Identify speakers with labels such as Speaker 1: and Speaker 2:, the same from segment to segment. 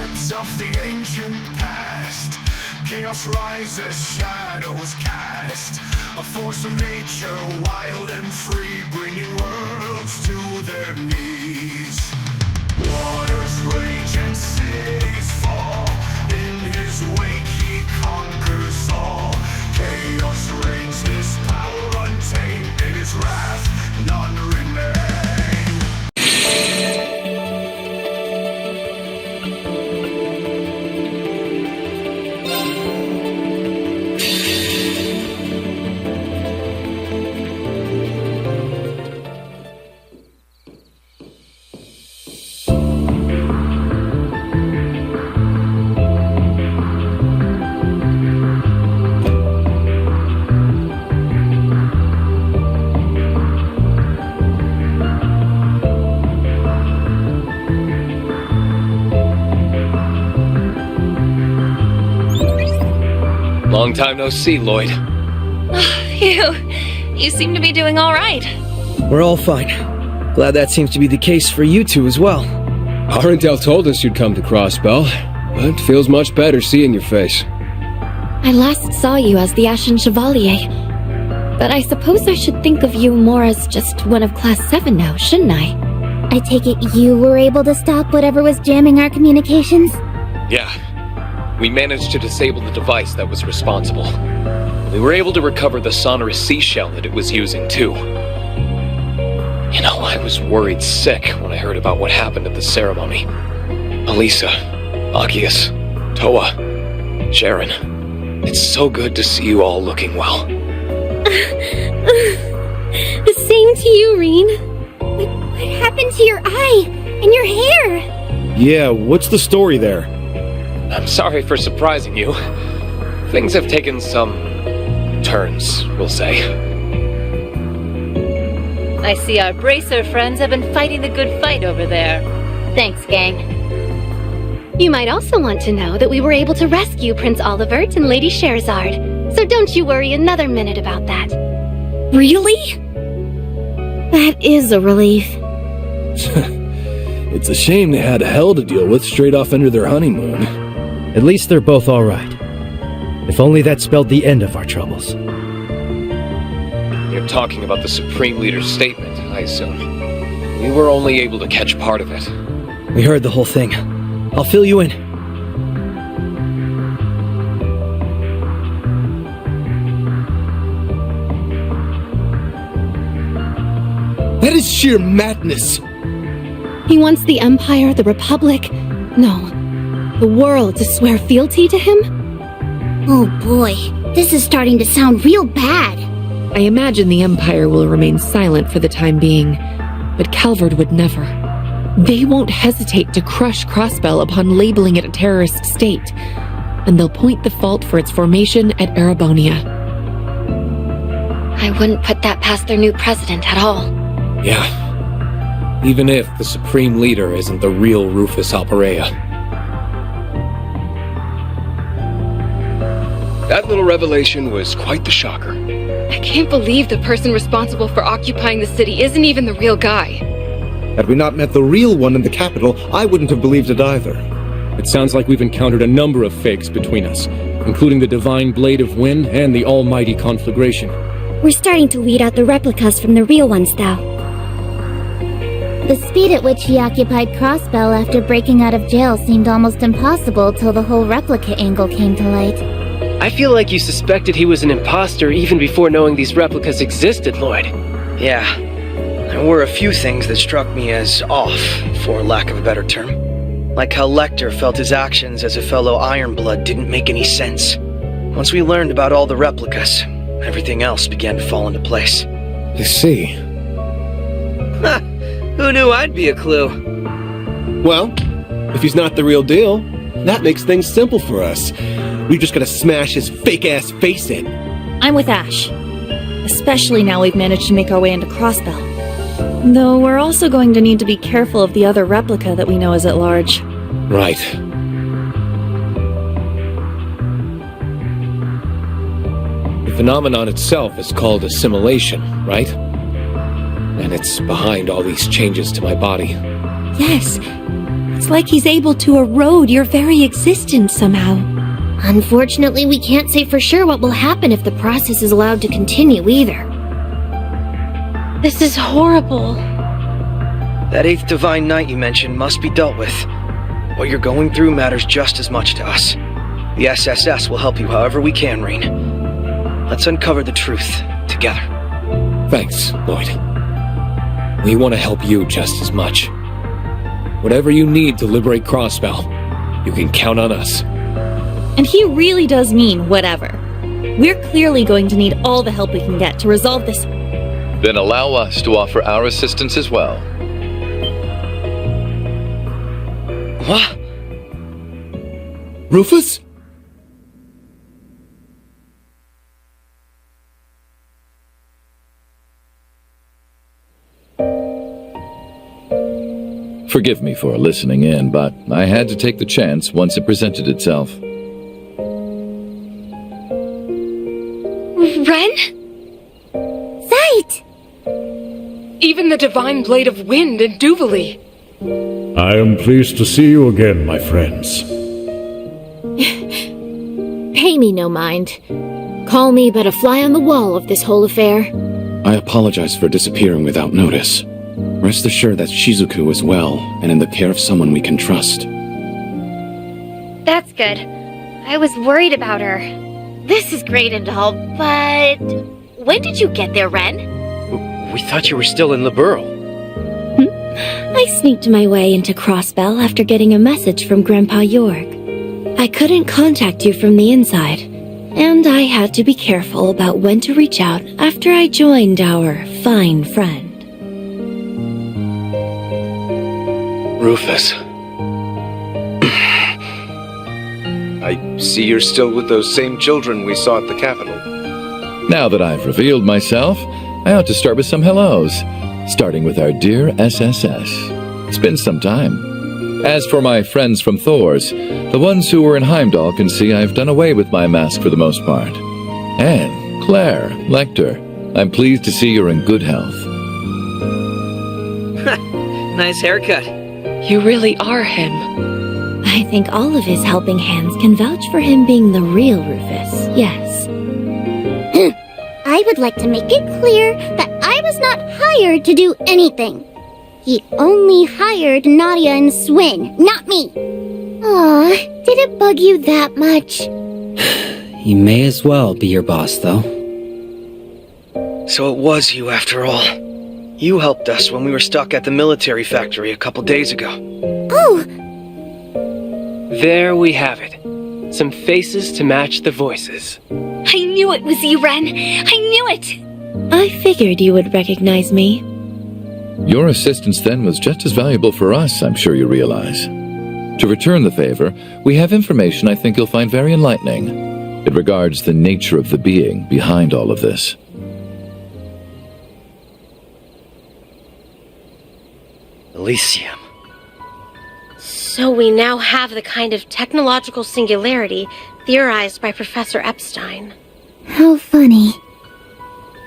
Speaker 1: relics of the ancient past. Chaos rises, shadows cast. A force of nature, wild and free, bringing worlds to their knees. Waters rage and cities fall. In his wake he conquers all. Chaos reigns, his power untamed. In his wrath none remain.
Speaker 2: Long time no see, Lloyd.
Speaker 3: You seem to be doing all right.
Speaker 4: We're all fine. Glad that seems to be the case for you two as well.
Speaker 2: Our intel told us you'd come to Crossbell, but it feels much better seeing your face.
Speaker 3: I last saw you as the Ashen Chevalier, but I suppose I should think of you more as just one of Class 7 now, shouldn't I?
Speaker 5: I take it you were able to stop whatever was jamming our communications?
Speaker 2: Yeah. We managed to disable the device that was responsible. We were able to recover the sonorous seashell that it was using, too. You know, I was worried sick when I heard about what happened at the ceremony. Elisa, Akius, Toa, Sharon. It's so good to see you all looking well.
Speaker 5: The same to you, Reen. What happened to your eye and your hair?
Speaker 6: Yeah, what's the story there?
Speaker 2: I'm sorry for surprising you. Things have taken some turns, we'll say.
Speaker 3: I see our bracer friends have been fighting the good fight over there.
Speaker 5: Thanks, gang. You might also want to know that we were able to rescue Prince Olivert and Lady Sherazard, so don't you worry another minute about that.
Speaker 3: Really?
Speaker 5: That is a relief.
Speaker 6: It's a shame they had hell to deal with straight off into their honeymoon.
Speaker 4: At least they're both all right. If only that spelled the end of our troubles.
Speaker 2: You're talking about the Supreme Leader's statement, I assume. We were only able to catch part of it.
Speaker 4: We heard the whole thing. I'll fill you in.
Speaker 6: That is sheer madness!
Speaker 3: He wants the Empire, the Republic, no, the world to swear fealty to him?
Speaker 5: Oh boy, this is starting to sound real bad.
Speaker 7: I imagine the Empire will remain silent for the time being, but Calvard would never. They won't hesitate to crush Crossbell upon labeling it a terrorist state, and they'll point the fault for its formation at Erebonia.
Speaker 3: I wouldn't put that past their new president at all.
Speaker 2: Yeah. Even if the Supreme Leader isn't the real Rufus Alperea. That little revelation was quite the shocker.
Speaker 7: I can't believe the person responsible for occupying the city isn't even the real guy.
Speaker 6: Had we not met the real one in the capital, I wouldn't have believed it either.
Speaker 8: It sounds like we've encountered a number of fakes between us, including the Divine Blade of Wind and the Almighty Conflagration.
Speaker 5: We're starting to weed out the replicas from the real ones, though. The speed at which he occupied Crossbell after breaking out of jail seemed almost impossible till the whole replica angle came to light.
Speaker 9: I feel like you suspected he was an imposter even before knowing these replicas existed, Lloyd.
Speaker 10: Yeah. There were a few things that struck me as off, for lack of a better term. Like how Lecter felt his actions as a fellow Ironblood didn't make any sense. Once we learned about all the replicas, everything else began to fall into place.
Speaker 6: I see.
Speaker 10: Ha! Who knew I'd be a clue?
Speaker 6: Well, if he's not the real deal, that makes things simple for us. We've just gotta smash his fake-ass face in.
Speaker 3: I'm with Ash. Especially now we've managed to make our way into Crossbell. Though we're also going to need to be careful of the other replica that we know is at large.
Speaker 2: Right. The phenomenon itself is called assimilation, right? And it's behind all these changes to my body.
Speaker 3: Yes. It's like he's able to erode your very existence somehow.
Speaker 5: Unfortunately, we can't say for sure what will happen if the process is allowed to continue either.
Speaker 3: This is horrible.
Speaker 10: That 8th Divine Night you mentioned must be dealt with. What you're going through matters just as much to us. The SSS will help you however we can, Rain. Let's uncover the truth together.
Speaker 2: Thanks, Lloyd. We want to help you just as much. Whatever you need to liberate Crossbell, you can count on us.
Speaker 3: And he really does mean whatever. We're clearly going to need all the help we can get to resolve this.
Speaker 11: Then allow us to offer our assistance as well.
Speaker 10: What?
Speaker 6: Rufus?
Speaker 11: Forgive me for listening in, but I had to take the chance once it presented itself.
Speaker 7: Ren?
Speaker 5: Sight!
Speaker 7: Even the Divine Blade of Wind and Duvalie.
Speaker 12: I am pleased to see you again, my friends.
Speaker 5: Pay me no mind. Call me but a fly on the wall of this whole affair.
Speaker 13: I apologize for disappearing without notice. Rest assured that Shizuku is well and in the care of someone we can trust.
Speaker 5: That's good. I was worried about her. This is great and all, but... When did you get there, Ren?
Speaker 9: We thought you were still in Liberl.
Speaker 3: I sneaked my way into Crossbell after getting a message from Grandpa York. I couldn't contact you from the inside, and I had to be careful about when to reach out after I joined our fine friend.
Speaker 2: Rufus. I see you're still with those same children we saw at the Capitol.
Speaker 11: Now that I've revealed myself, I ought to start with some hellos, starting with our dear SSS. It's been some time. As for my friends from Thor's, the ones who were in Heimdall can see I've done away with my mask for the most part. And Claire, Lecter, I'm pleased to see you're in good health.
Speaker 10: Nice haircut.
Speaker 7: You really are him.
Speaker 3: I think all of his helping hands can vouch for him being the real Rufus, yes.
Speaker 5: I would like to make it clear that I was not hired to do anything. He only hired Nadia and Swin, not me. Aw, did it bug you that much?
Speaker 14: He may as well be your boss, though.
Speaker 10: So it was you after all. You helped us when we were stuck at the military factory a couple days ago.
Speaker 5: Oh!
Speaker 9: There we have it. Some faces to match the voices.
Speaker 3: I knew it was you, Ren! I knew it! I figured you would recognize me.
Speaker 11: Your assistance then was just as valuable for us, I'm sure you realize. To return the favor, we have information I think you'll find very enlightening. It regards the nature of the being behind all of this.
Speaker 10: Elysium.
Speaker 15: So we now have the kind of technological singularity theorized by Professor Epstein.
Speaker 5: How funny.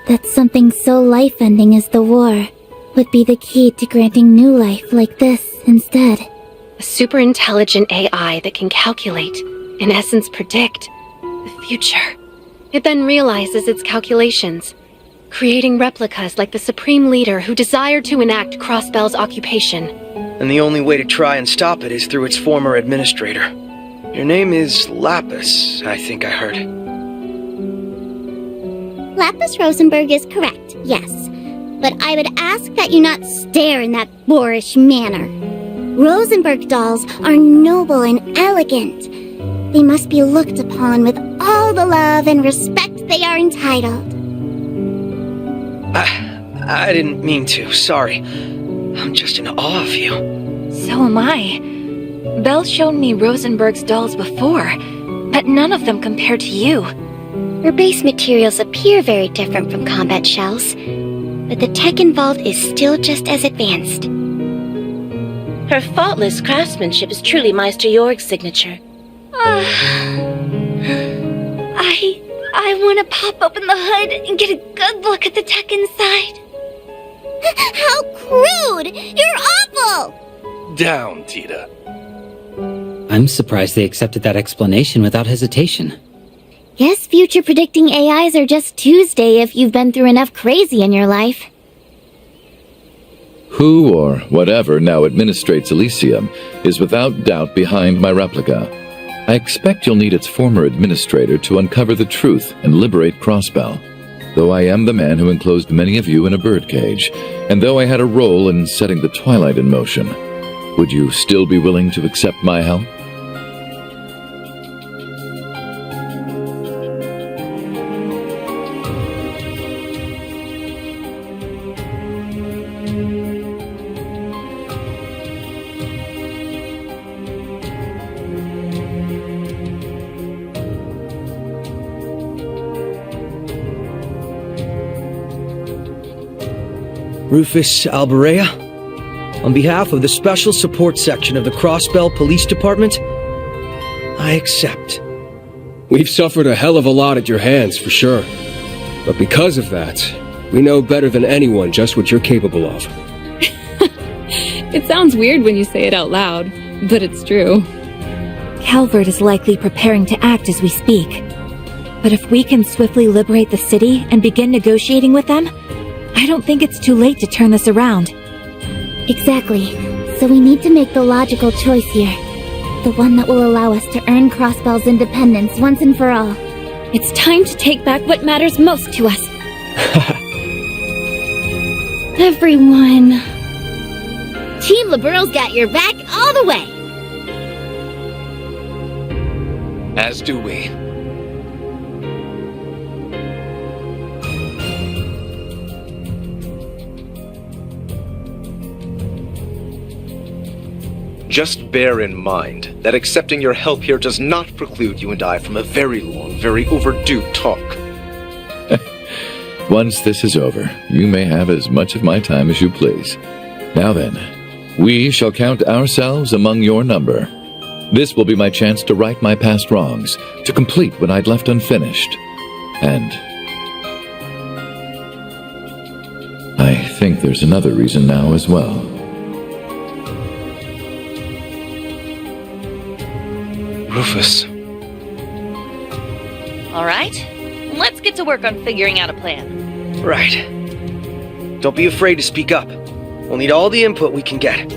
Speaker 5: That something so life-ending as the war would be the key to granting new life like this instead.
Speaker 15: A super-intelligent AI that can calculate, in essence predict, the future. It then realizes its calculations, creating replicas like the Supreme Leader who desired to enact Crossbell's occupation.
Speaker 10: And the only way to try and stop it is through its former administrator. Your name is Lapis, I think I heard.
Speaker 5: Lapis Rosenberg is correct, yes. But I would ask that you not stare in that boorish manner. Rosenberg dolls are noble and elegant. They must be looked upon with all the love and respect they are entitled.
Speaker 10: I didn't mean to, sorry. I'm just in awe of you.
Speaker 3: So am I. Belle showed me Rosenberg's dolls before, but none of them compared to you.
Speaker 5: Her base materials appear very different from combat shells, but the tech involved is still just as advanced.
Speaker 15: Her faultless craftsmanship is truly Meister Jorg's signature.
Speaker 5: I want to pop open the hood and get a good look at the tech inside. How crude! You're awful!
Speaker 2: Down, Tita.
Speaker 14: I'm surprised they accepted that explanation without hesitation.
Speaker 5: Guess future predicting AIs are just Tuesday if you've been through enough crazy in your life.
Speaker 11: Who or whatever now administrates Elysium is without doubt behind my replica. I expect you'll need its former administrator to uncover the truth and liberate Crossbell. Though I am the man who enclosed many of you in a birdcage, and though I had a role in setting the Twilight in motion, would you still be willing to accept my help?
Speaker 16: Rufus Alberea, on behalf of the Special Support Section of the Crossbell Police Department, I accept.
Speaker 17: We've suffered a hell of a lot at your hands, for sure. But because of that, we know better than anyone just what you're capable of.
Speaker 7: It sounds weird when you say it out loud, but it's true.
Speaker 3: Calvert is likely preparing to act as we speak. But if we can swiftly liberate the city and begin negotiating with them, I don't think it's too late to turn this around.
Speaker 5: Exactly. So we need to make the logical choice here. The one that will allow us to earn Crossbell's independence once and for all.
Speaker 3: It's time to take back what matters most to us. Everyone.
Speaker 5: Team Liberal's got your back all the way.
Speaker 2: As do we.
Speaker 18: Just bear in mind that accepting your help here does not preclude you and I from a very long, very overdue talk.
Speaker 11: Once this is over, you may have as much of my time as you please. Now then, we shall count ourselves among your number. This will be my chance to right my past wrongs, to complete what I'd left unfinished. And I think there's another reason now as well.
Speaker 18: Rufus.
Speaker 19: All right, let's get to work on figuring out a plan.
Speaker 10: Right. Don't be afraid to speak up. We'll need all the input we can get.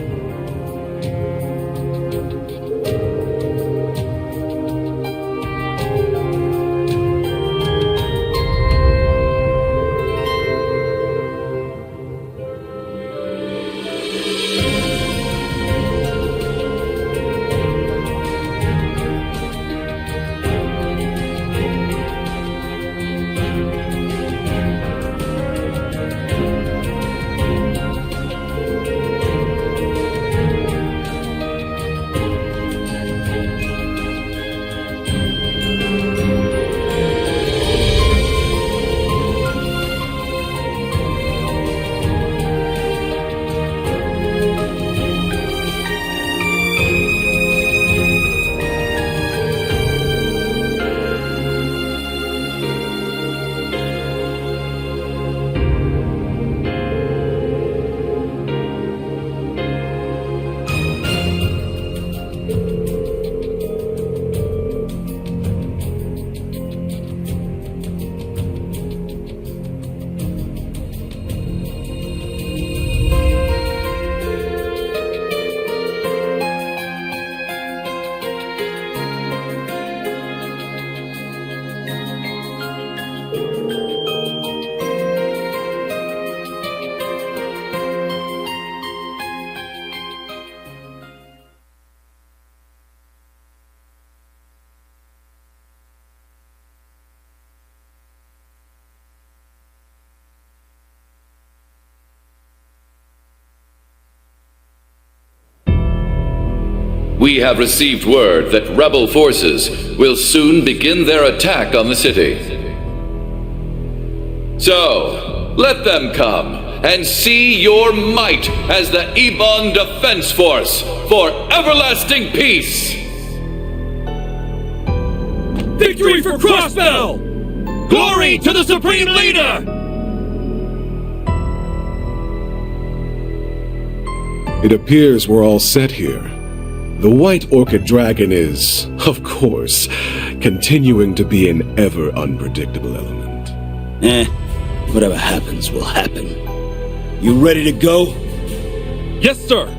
Speaker 11: We have received word that rebel forces will soon begin their attack on the city. So, let them come and see your might as the Ebon Defense Force for everlasting peace!
Speaker 8: Victory for Crossbell! Glory to the Supreme Leader!
Speaker 12: It appears we're all set here.
Speaker 6: The White Orchid Dragon is, of course, continuing to be an ever unpredictable element.
Speaker 20: Whatever happens will happen. You ready to go?
Speaker 8: Yes, sir!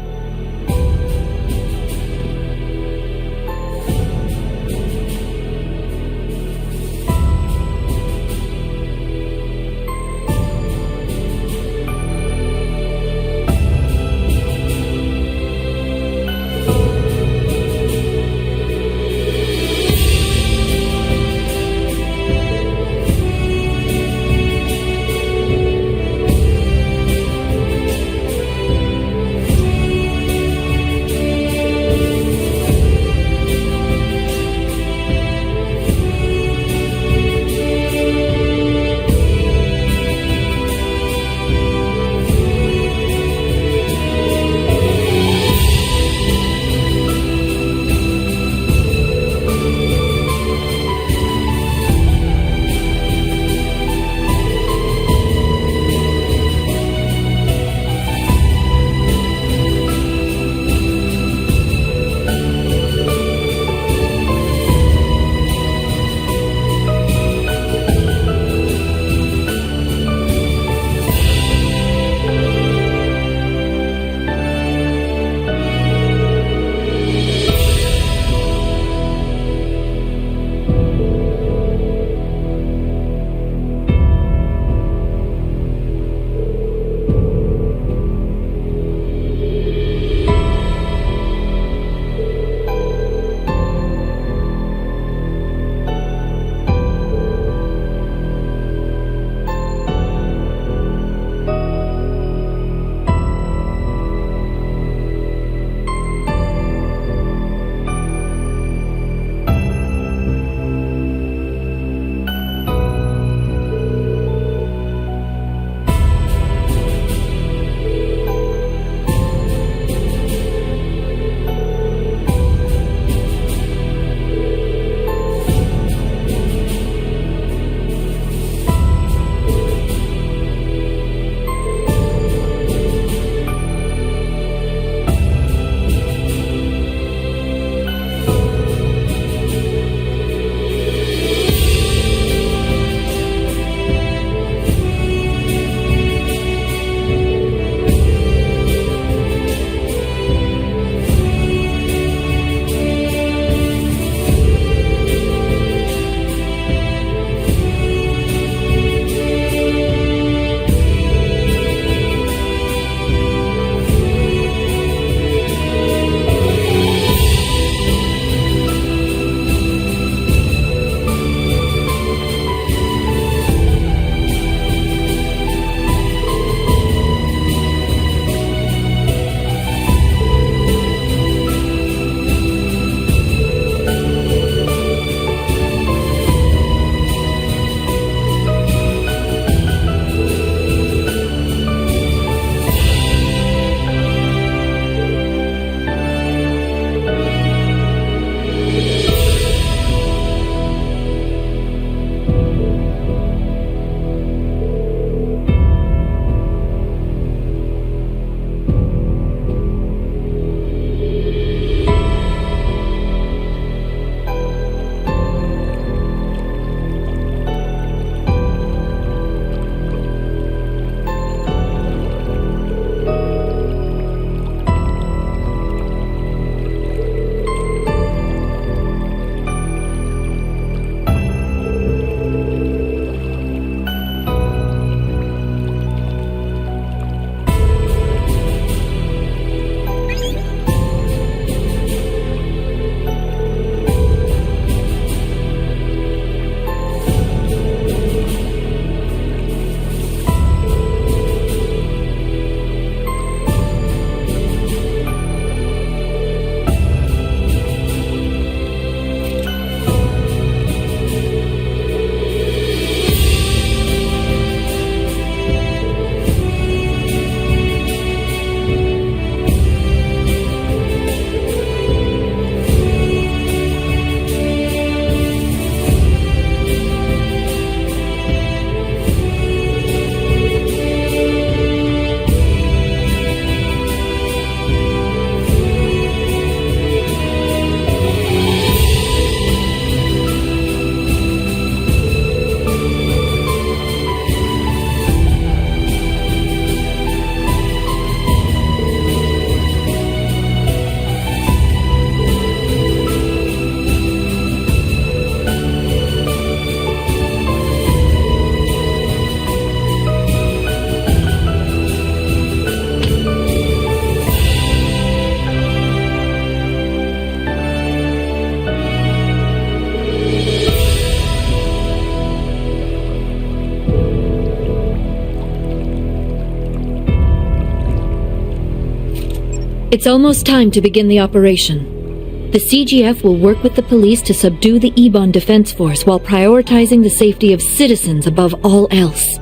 Speaker 21: It's almost time to begin the operation. The CGF will work with the police to subdue the Ebon Defense Force while prioritizing the safety of citizens above all else.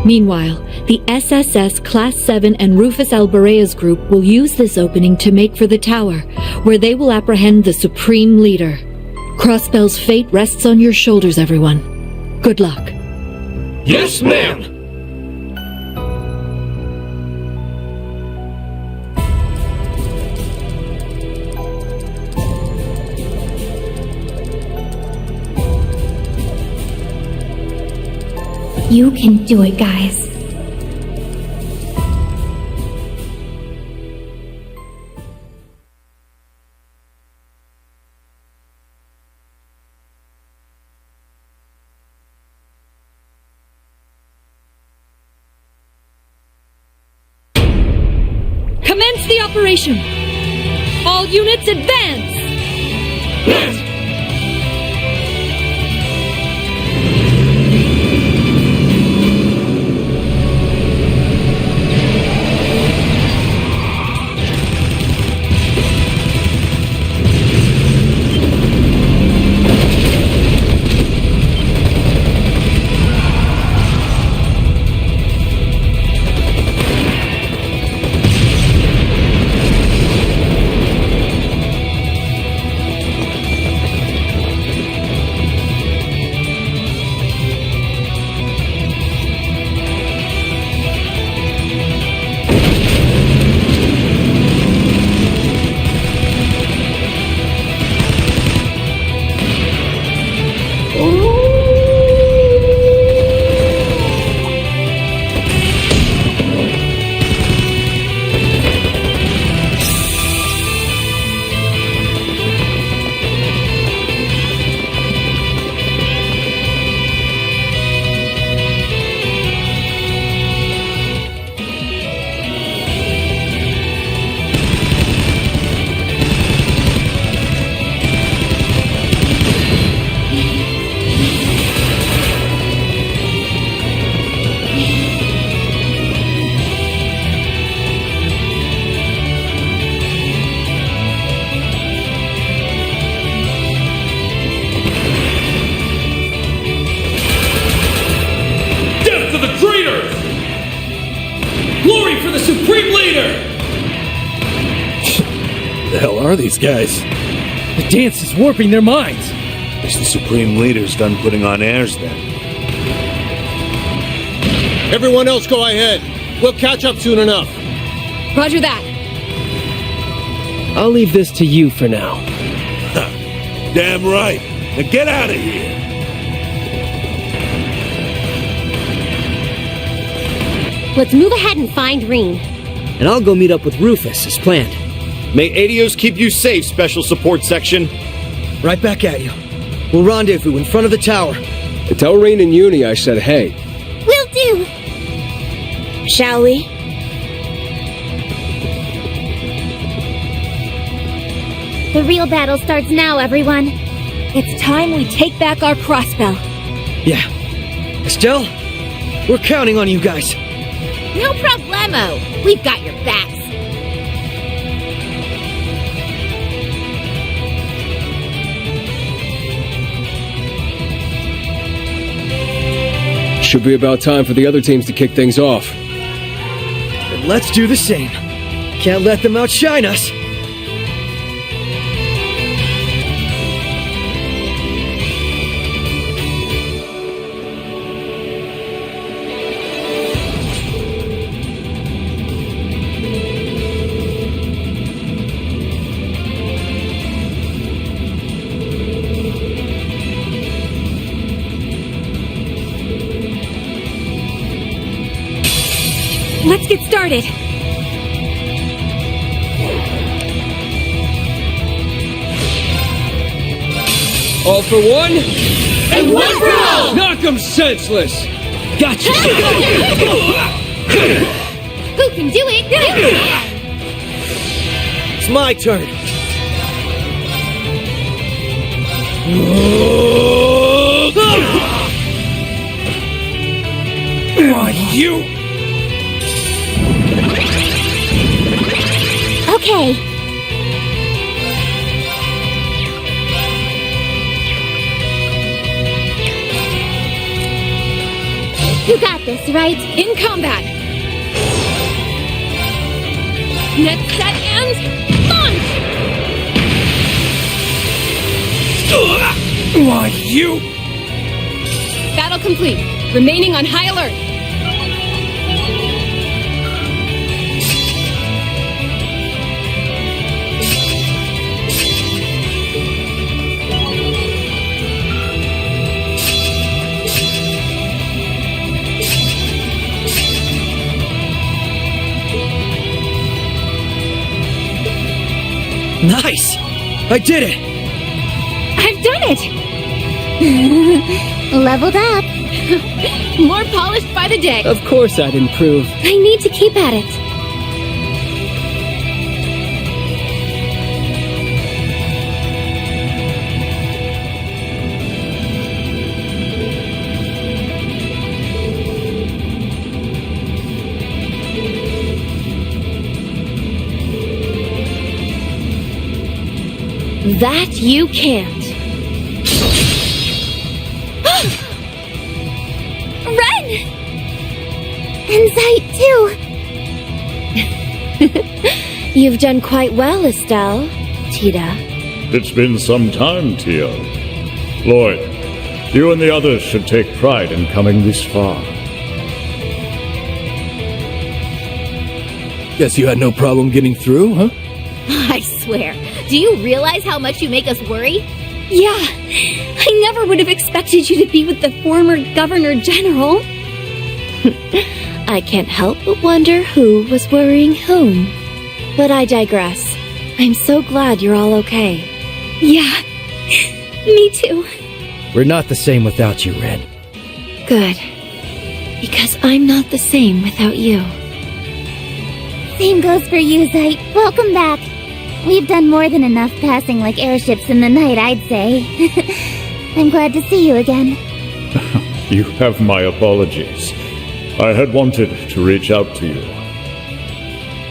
Speaker 21: Meanwhile, the SSS Class 7 and Rufus Albarea's group will use this opening to make for the tower, where they will apprehend the Supreme Leader. Crossbell's fate rests on your shoulders, everyone. Good luck.
Speaker 17: Yes, ma'am!
Speaker 5: You can do it, guys.
Speaker 21: Commence the operation! All units advance!
Speaker 4: The hell are these guys? The dance is warping their minds.
Speaker 20: Guess the Supreme Leader's done putting on airs then.
Speaker 6: Everyone else go ahead. We'll catch up soon enough.
Speaker 7: Roger that.
Speaker 9: I'll leave this to you for now.
Speaker 20: Damn right. Now get out of here.
Speaker 22: Let's move ahead and find Reen.
Speaker 16: And I'll go meet up with Rufus as planned.
Speaker 6: May Adios keep you safe, Special Support Section.
Speaker 16: Right back at you. We'll rendezvous in front of the tower.
Speaker 17: And tell Rain and Uni I said hey.
Speaker 22: Will do. Shall we? The real battle starts now, everyone.
Speaker 3: It's time we take back our crossbell.
Speaker 16: Yeah. Estelle, we're counting on you guys.
Speaker 22: No problemo. We've got your backs.
Speaker 17: Should be about time for the other teams to kick things off.
Speaker 16: Then let's do the same. Can't let them outshine us.
Speaker 3: Let's get started.
Speaker 17: All for one?
Speaker 22: And one for all!
Speaker 17: Knock 'em senseless!
Speaker 16: Gotcha!
Speaker 22: Who can do it?
Speaker 16: It's my turn.
Speaker 22: Okay, say. You got this, right?
Speaker 21: In combat! Net set and launch!
Speaker 4: Why, you!
Speaker 21: Battle complete. Remaining on high alert.
Speaker 16: Nice! I did it!
Speaker 22: I've done it! Leveled up.
Speaker 21: More polished by the day.
Speaker 9: Of course I'd improve.
Speaker 22: I need to keep at it.
Speaker 3: That you can't.
Speaker 22: Run! And Sight too.
Speaker 3: You've done quite well, Estelle. Tita.
Speaker 12: It's been some time, Tia. Lloyd, you and the others should take pride in coming this far.
Speaker 4: Guess you had no problem getting through, huh?
Speaker 22: I swear. Do you realize how much you make us worry?
Speaker 21: Yeah, I never would have expected you to be with the former Governor General.
Speaker 3: I can't help but wonder who was worrying whom. But I digress. I'm so glad you're all okay.
Speaker 21: Yeah, me too.
Speaker 16: We're not the same without you, Red.
Speaker 3: Good. Because I'm not the same without you.
Speaker 22: Same goes for you, Sight. Welcome back. We've done more than enough passing like airships in the night, I'd say. I'm glad to see you again.
Speaker 12: You have my apologies. I had wanted to reach out to you.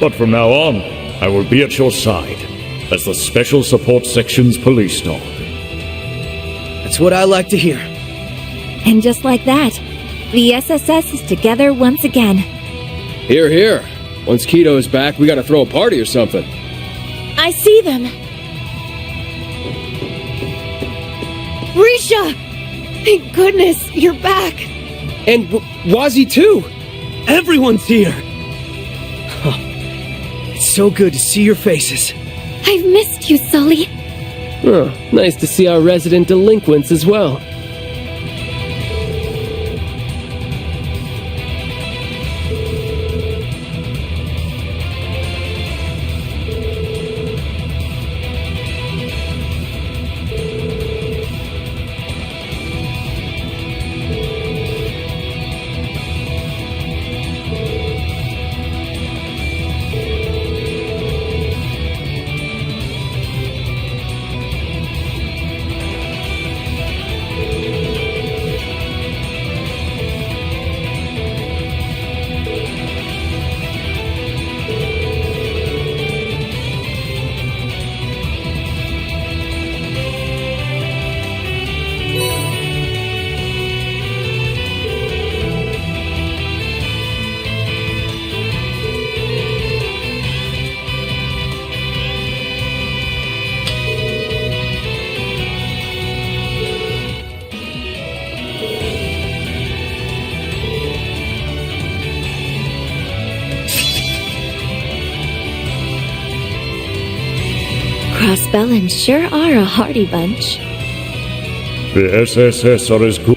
Speaker 12: But from now on, I will be at your side as the Special Support Section's police dog.
Speaker 16: That's what I like to hear.
Speaker 21: And just like that, the SSS is together once again.
Speaker 17: Here, here. Once Keto is back, we gotta throw a party or something.
Speaker 21: I see them. Risha! Thank goodness, you're back.
Speaker 16: And Wazzy too. Everyone's here. Huh. It's so good to see your faces.
Speaker 21: I've missed you, Sully.
Speaker 9: Oh, nice to see our resident delinquents as well.
Speaker 3: Crossbellins sure are a hardy bunch.
Speaker 12: The SSS are as good.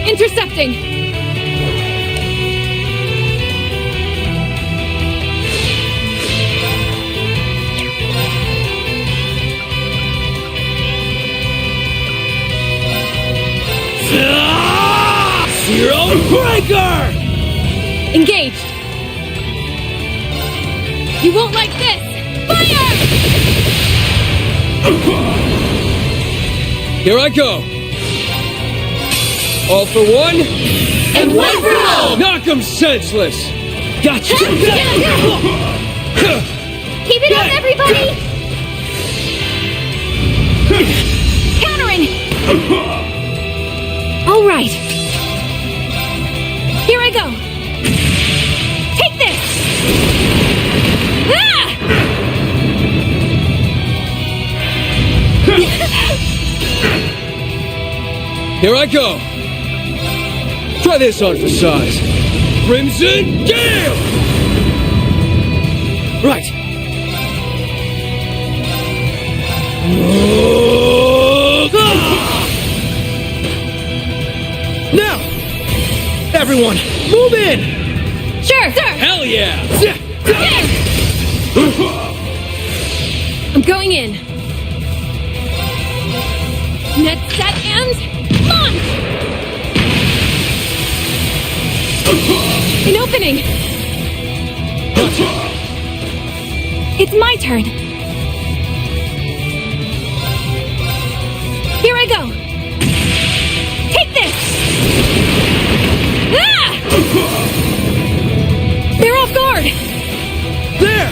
Speaker 21: Intercepting!
Speaker 4: Zero Breaker!
Speaker 21: Engaged! You won't like this! Fire!
Speaker 17: Here I go! All for one,
Speaker 21: and one for all!
Speaker 17: Knock him senseless! Gotcha!
Speaker 22: Keep it up, everybody!
Speaker 21: Countering! All right. Here I go. Take this! Ah!
Speaker 17: Here I go! Try this on for size. Crimson Gale! Right. Now! Everyone, move in!
Speaker 21: Sure, sir!
Speaker 17: Hell yeah!
Speaker 21: I'm going in. Net set and launch! An opening! It's my turn. Here I go. Take this! Ah! They're off guard!
Speaker 17: There!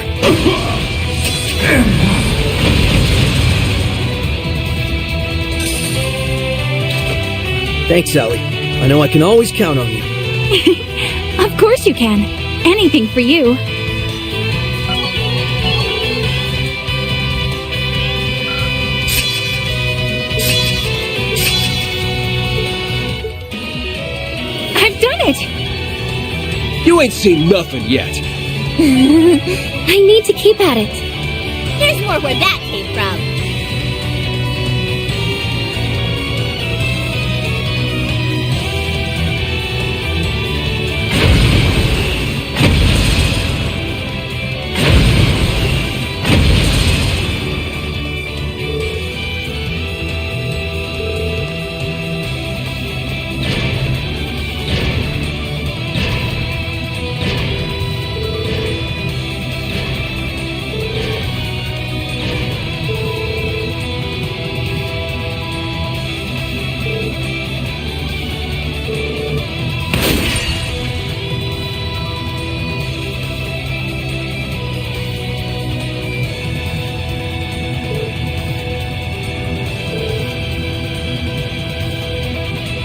Speaker 16: Thanks, Ellie. I know I can always count on you.
Speaker 21: Of course you can. Anything for you. I've done it!
Speaker 17: You ain't seen nothing yet.
Speaker 21: I need to keep at it.
Speaker 22: Here's more where that came from.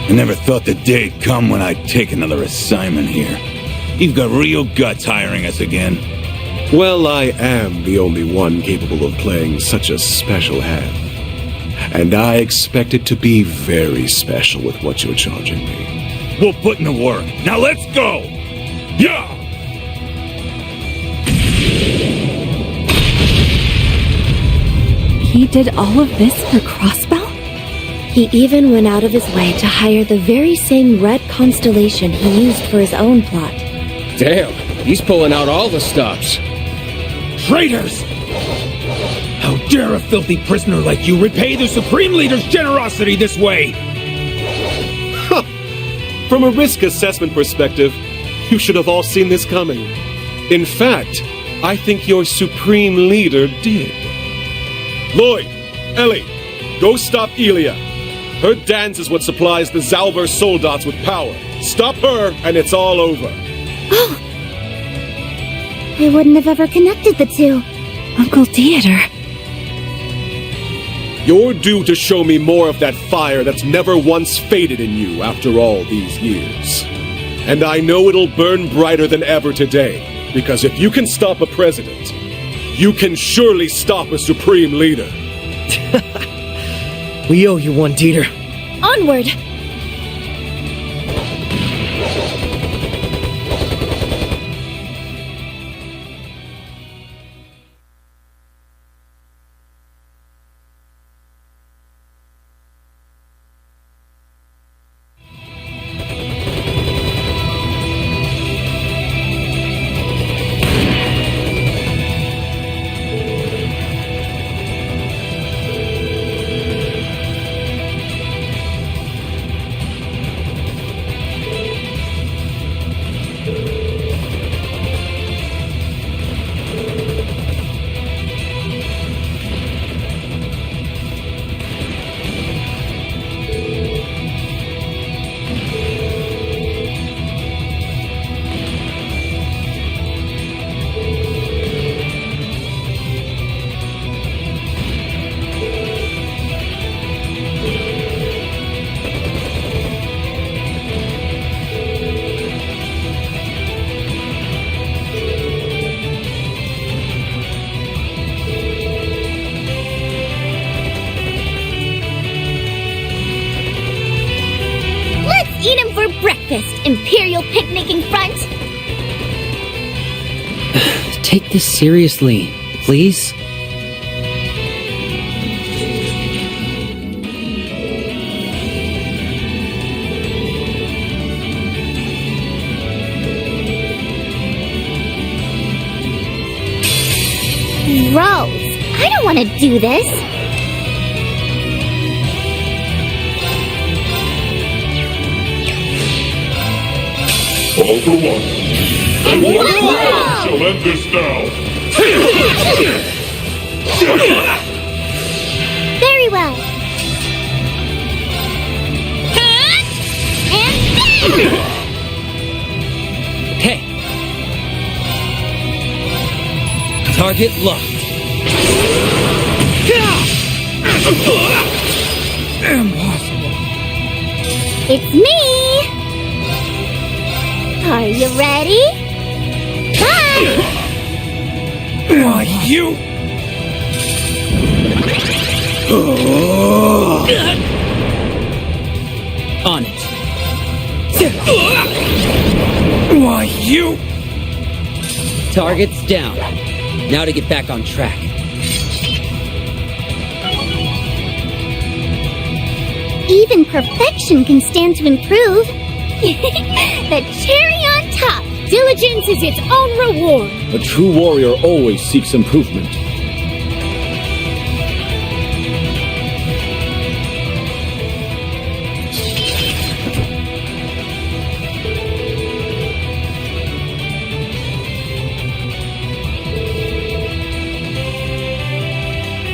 Speaker 20: I never thought the day'd come when I'd take another assignment here. You've got real guts hiring us again.
Speaker 6: Well, I am the only one capable of playing such a special hand. And I expect it to be very special with what you're charging me.
Speaker 20: We'll put in the work. Now let's go! Yeah!
Speaker 21: He did all of this for Crossbell?
Speaker 3: He even went out of his way to hire the very same red constellation he used for his own plot.
Speaker 17: Damn, he's pulling out all the stops.
Speaker 4: Traitors! How dare a filthy prisoner like you repay the Supreme Leader's generosity this way?
Speaker 6: From a risk assessment perspective, you should have all seen this coming. In fact, I think your Supreme Leader did. Lloyd, Ellie, go stop Elia. Her dance is what supplies the Zalber Soldats with power. Stop her, and it's all over.
Speaker 22: Oh! I wouldn't have ever connected the two.
Speaker 21: Uncle Theodore.
Speaker 6: You're due to show me more of that fire that's never once faded in you after all these years. And I know it'll burn brighter than ever today, because if you can stop a president, you can surely stop a Supreme Leader.
Speaker 16: We owe you one, Dieter.
Speaker 21: Onward!
Speaker 22: finest Imperial picnicking front!
Speaker 14: Take this seriously, please.
Speaker 22: Rose, I don't want to do this.
Speaker 12: All for one. And one shall end this now.
Speaker 22: Very well. And bam!
Speaker 16: Okay. Target locked.
Speaker 4: Impossible.
Speaker 22: It's me! Are you ready? Bye!
Speaker 4: Why, you...
Speaker 16: On it.
Speaker 4: Why, you...
Speaker 16: Target's down. Now to get back on track.
Speaker 22: Even perfection can stand to improve. The cherry on top. Diligence is its own reward.
Speaker 8: A true warrior always seeks improvement.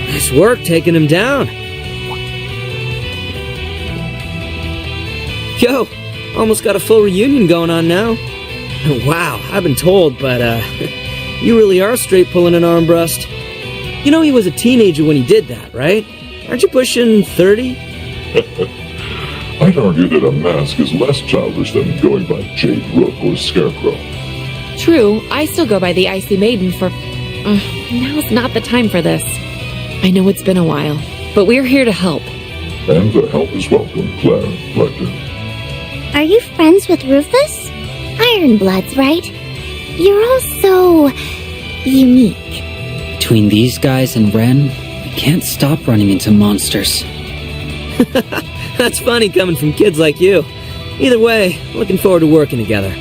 Speaker 16: Nice work taking him down. Yo, almost got a full reunion going on now. Wow, I've been told, but you really are straight pulling an armbrust. You know he was a teenager when he did that, right? Aren't you pushing 30?
Speaker 1: I'd argue that a mask is less childish than going by Jade Rook or Scarecrow.
Speaker 7: True, I still go by the Icy Maiden for... now's not the time for this. I know it's been a while, but we're here to help.
Speaker 1: And the help is welcome, Claire, Lecter.
Speaker 22: Are you friends with Rufus? Ironbloods, right? You're all so... unique.
Speaker 14: Between these guys and Ren, we can't stop running into monsters.
Speaker 16: That's funny coming from kids like you. Either way, looking forward to working together.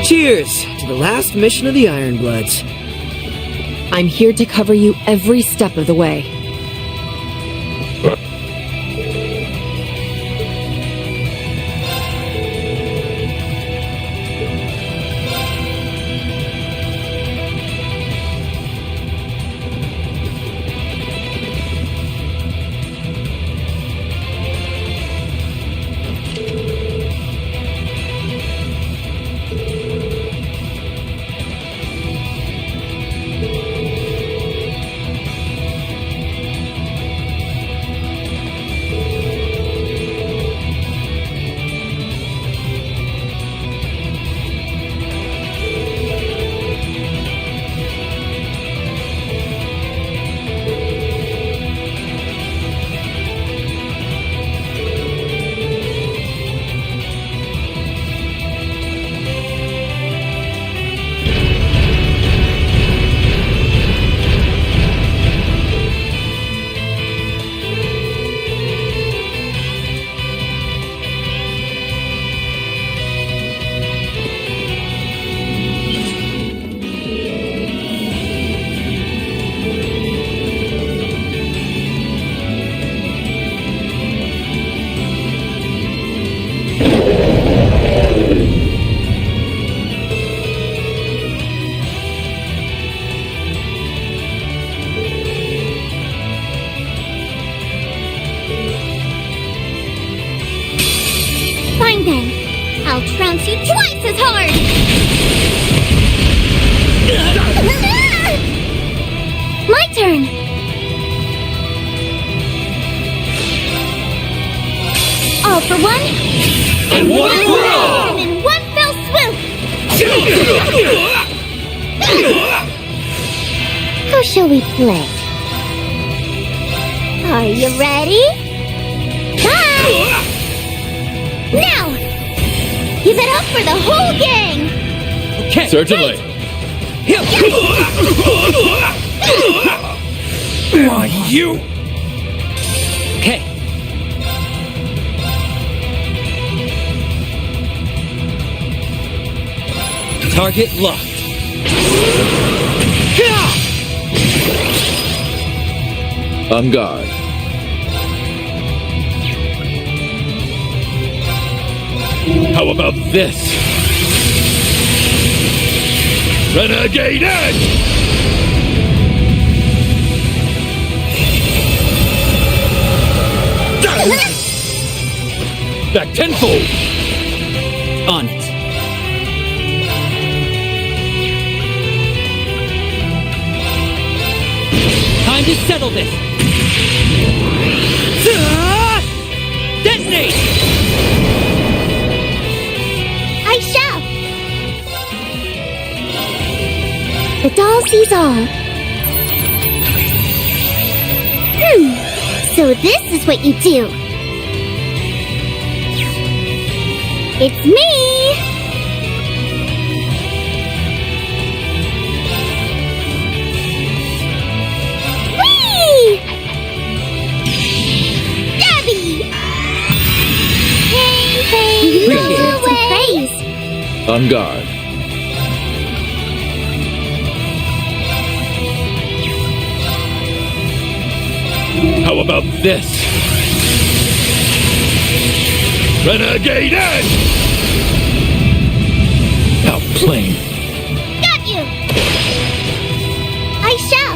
Speaker 16: Cheers to the last mission of the Ironbloods.
Speaker 7: I'm here to cover you every step of the way.
Speaker 22: Fine then. I'll trounce you twice as hard! My turn! All for one?
Speaker 4: And one for all!
Speaker 22: And in one fell swoop! How shall we play? Are you ready? Bye! Now! Give it up for the whole gang!
Speaker 8: Okay. Certainly.
Speaker 4: You!
Speaker 16: Okay. Target locked.
Speaker 11: On guard.
Speaker 4: How about this? Renegade Edge! Back tenfold!
Speaker 16: On it. Time to settle this! Detonate!
Speaker 22: I shall! The doll sees all. So this is what you do. It's me! Whee! Gabby! Hey, go away!
Speaker 11: On guard.
Speaker 4: How about this? Renegade Edge! Outplaying.
Speaker 22: Got you! I shall!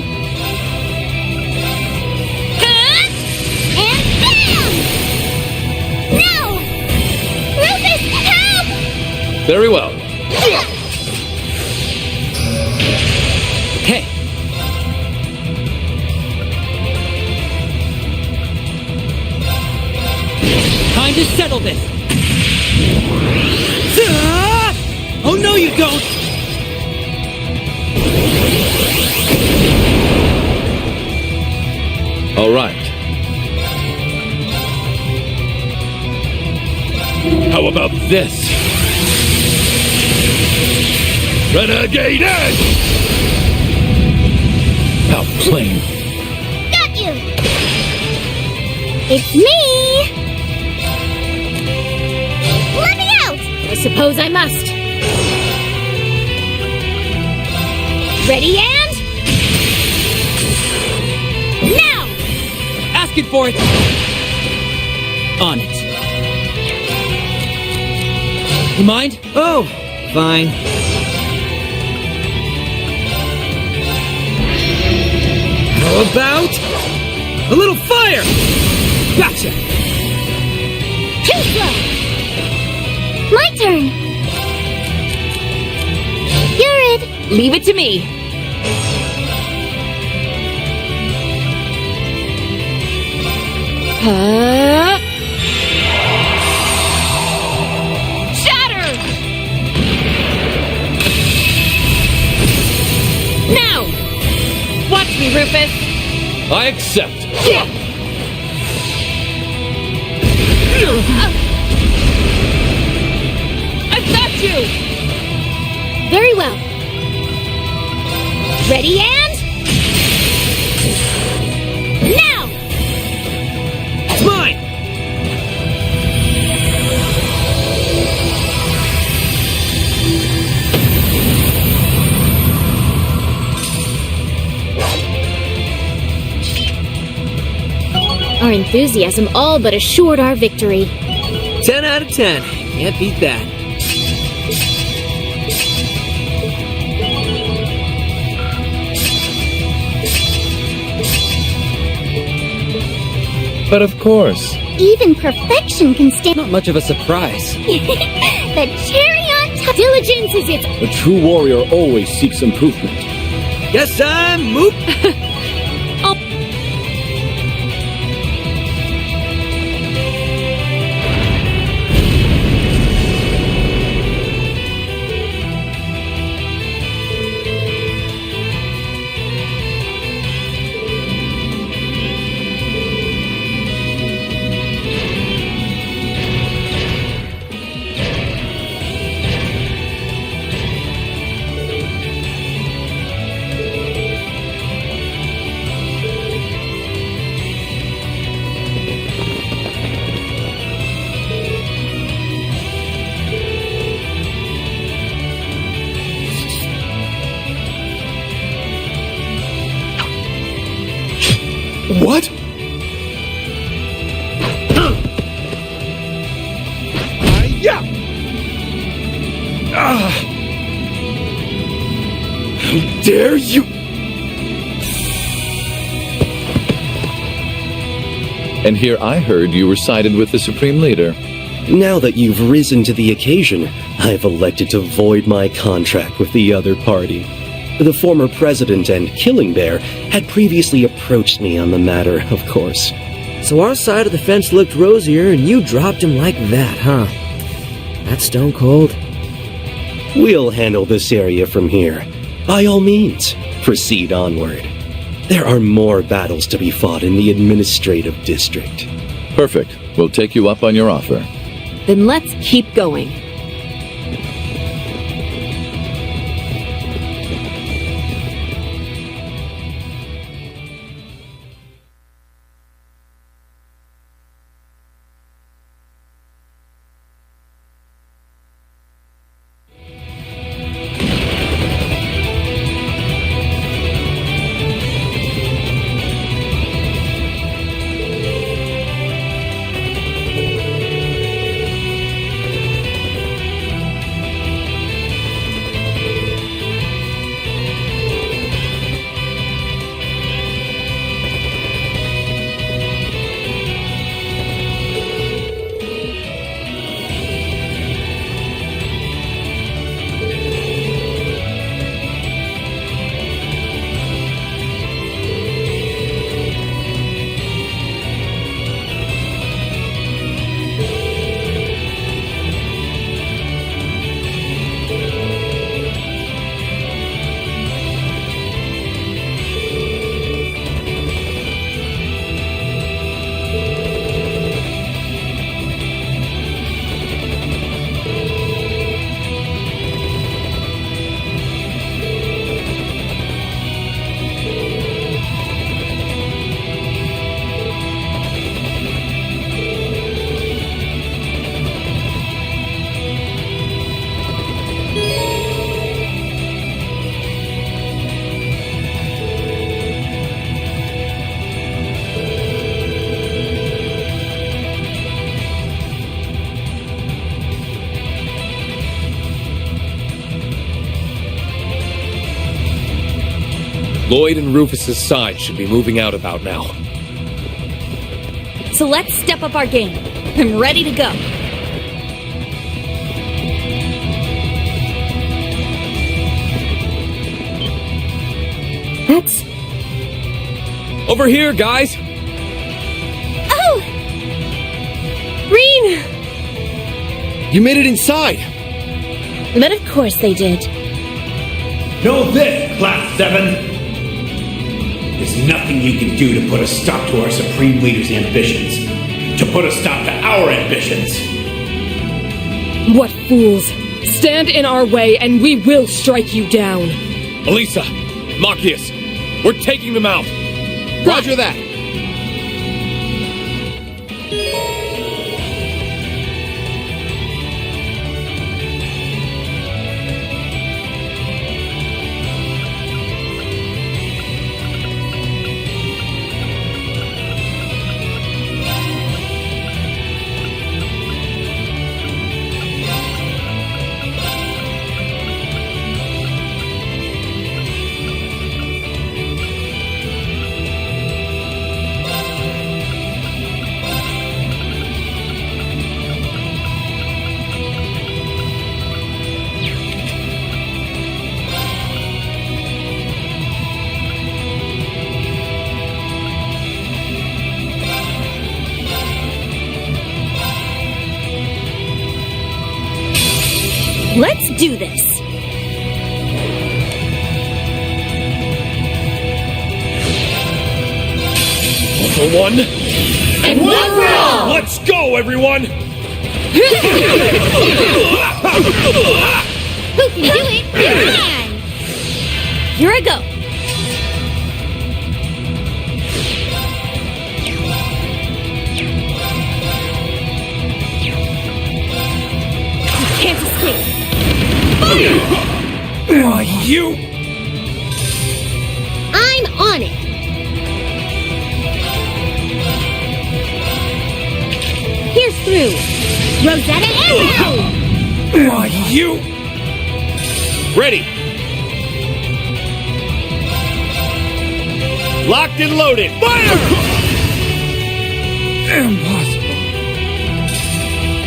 Speaker 22: Cut! And bam! No! Rufus, help!
Speaker 11: Very well.
Speaker 16: Okay. Time to settle this. Oh, no, you don't!
Speaker 11: All right.
Speaker 4: How about this? Renegade Edge! Outplaying.
Speaker 22: Got you! It's me! Let me out!
Speaker 21: I suppose I must. Ready and... now!
Speaker 16: Asking for it! On it. You mind?
Speaker 10: Oh, fine. How about a little fire? Gotcha!
Speaker 22: Too slow! My turn! You're it!
Speaker 21: Leave it to me. Shatter! Now! Watch me, Rufus!
Speaker 8: I accept.
Speaker 21: I've got you! Very well. Ready and... now!
Speaker 10: It's mine!
Speaker 21: Our enthusiasm all but assured our victory.
Speaker 10: 10 out of 10.
Speaker 16: Can't beat that.
Speaker 11: But of course.
Speaker 22: Even perfection can stand.
Speaker 14: Not much of a surprise.
Speaker 22: The cherry on top. Diligence is its.
Speaker 8: A true warrior always seeks improvement.
Speaker 16: Guess I'm moop.
Speaker 17: What? Yeah! How dare you!
Speaker 11: And here I heard you were sided with the Supreme Leader.
Speaker 13: Now that you've risen to the occasion, I've elected to void my contract with the other party. The former president and Killing Bear had previously approached me on the matter, of course.
Speaker 16: So our side of the fence looked rosier, and you dropped him like that, huh? That's stone cold.
Speaker 13: We'll handle this area from here. By all means, proceed onward. There are more battles to be fought in the administrative district.
Speaker 11: Perfect. We'll take you up on your offer.
Speaker 7: Then let's keep going.
Speaker 2: Lloyd and Rufus's side should be moving out about now.
Speaker 19: So let's step up our game. I'm ready to go.
Speaker 21: That's...
Speaker 2: Over here, guys!
Speaker 19: Oh! Reen!
Speaker 17: You made it inside!
Speaker 3: But of course they did.
Speaker 4: Know this, Class 7! There's nothing you can do to put a stop to our Supreme Leader's ambitions. To put a stop to our ambitions.
Speaker 21: What fools! Stand in our way and we will strike you down!
Speaker 2: Elisa! Machias! We're taking them out!
Speaker 17: Roger that!
Speaker 21: Let's do this.
Speaker 6: For one.
Speaker 21: And one for all!
Speaker 6: Let's go, everyone!
Speaker 22: Who can do it? Come on!
Speaker 21: Here I go. You can't escape.
Speaker 6: You!
Speaker 22: I'm on it! Here's through! Rosetta Arrow!
Speaker 6: You! Ready! Locked and loaded! Fire! Impossible.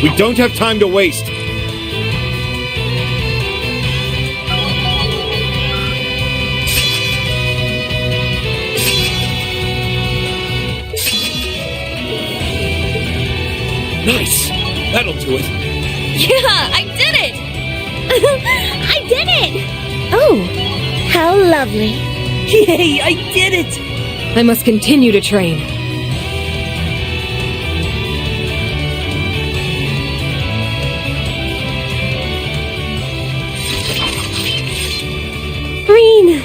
Speaker 6: We don't have time to waste. Nice! That'll do it.
Speaker 21: Yeah, I did it!
Speaker 22: I did it!
Speaker 3: Oh, how lovely.
Speaker 21: Yay, I did it! I must continue to train.
Speaker 3: Green.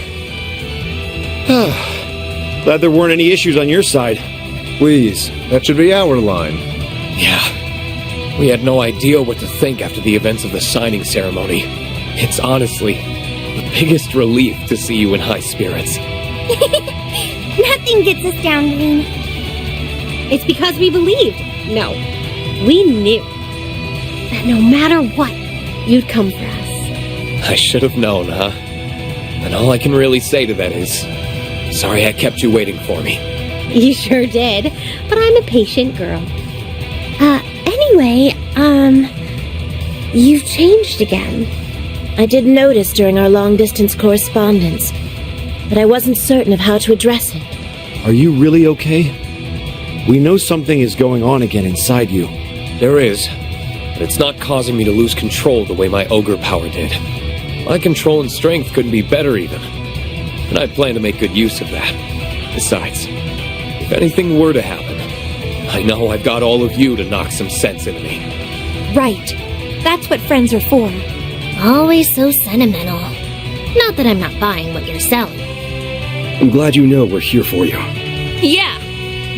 Speaker 6: Glad there weren't any issues on your side.
Speaker 15: Please, that should be our line.
Speaker 2: Yeah. We had no idea what to think after the events of the signing ceremony. It's honestly the biggest relief to see you in high spirits.
Speaker 22: Nothing gets us down, Green.
Speaker 3: It's because we believed. No, we knew that no matter what, you'd come for us.
Speaker 2: I should have known, huh? And all I can really say to that is, sorry I kept you waiting for me.
Speaker 3: You sure did, but I'm a patient girl. Anyway, you've changed again. I did notice during our long-distance correspondence, but I wasn't certain of how to address it.
Speaker 6: Are you really okay? We know something is going on again inside you.
Speaker 2: There is, but it's not causing me to lose control the way my ogre power did. My control and strength couldn't be better even, and I plan to make good use of that. Besides, if anything were to happen, I know I've got all of you to knock some sense into me.
Speaker 3: Right. That's what friends are for.
Speaker 22: Always so sentimental. Not that I'm not buying what you're selling.
Speaker 13: I'm glad you know we're here for you.
Speaker 21: Yeah,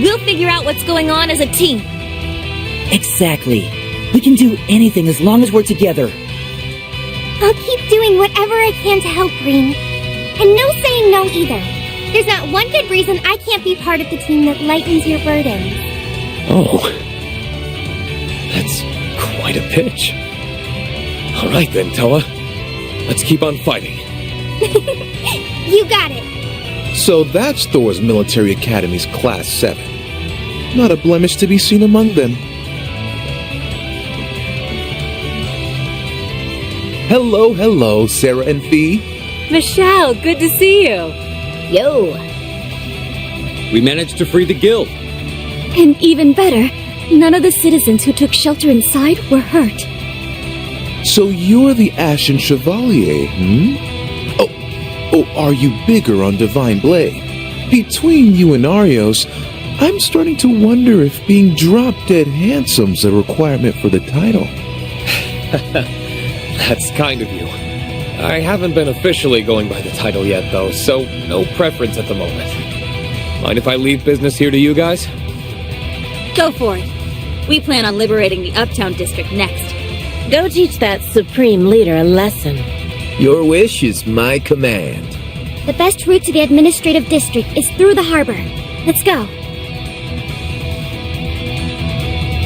Speaker 21: we'll figure out what's going on as a team.
Speaker 16: Exactly. We can do anything as long as we're together.
Speaker 22: I'll keep doing whatever I can to help, Green. And no saying no either. There's not one good reason I can't be part of the team that lightens your burdens.
Speaker 2: Oh, that's quite a pitch. All right then, Toa. Let's keep on fighting.
Speaker 22: You got it.
Speaker 15: So that's Thor's Military Academy's Class 7. Not a blemish to be seen among them. Hello, Sarah and Fee.
Speaker 21: Michelle, good to see you.
Speaker 3: Yo.
Speaker 8: We managed to free the guild.
Speaker 21: And even better, none of the citizens who took shelter inside were hurt.
Speaker 15: So you're the Ashen Chevalier, hmm? Oh, are you bigger on Divine Blade? Between you and Arios, I'm starting to wonder if being drop-dead handsome's a requirement for the title.
Speaker 2: That's kind of you. I haven't been officially going by the title yet, though, so no preference at the moment. Mind if I leave business here to you guys?
Speaker 21: Go for it. We plan on liberating the Uptown District next.
Speaker 3: Go teach that Supreme Leader a lesson.
Speaker 18: Your wish is my command.
Speaker 22: The best route to the administrative district is through the harbor. Let's go.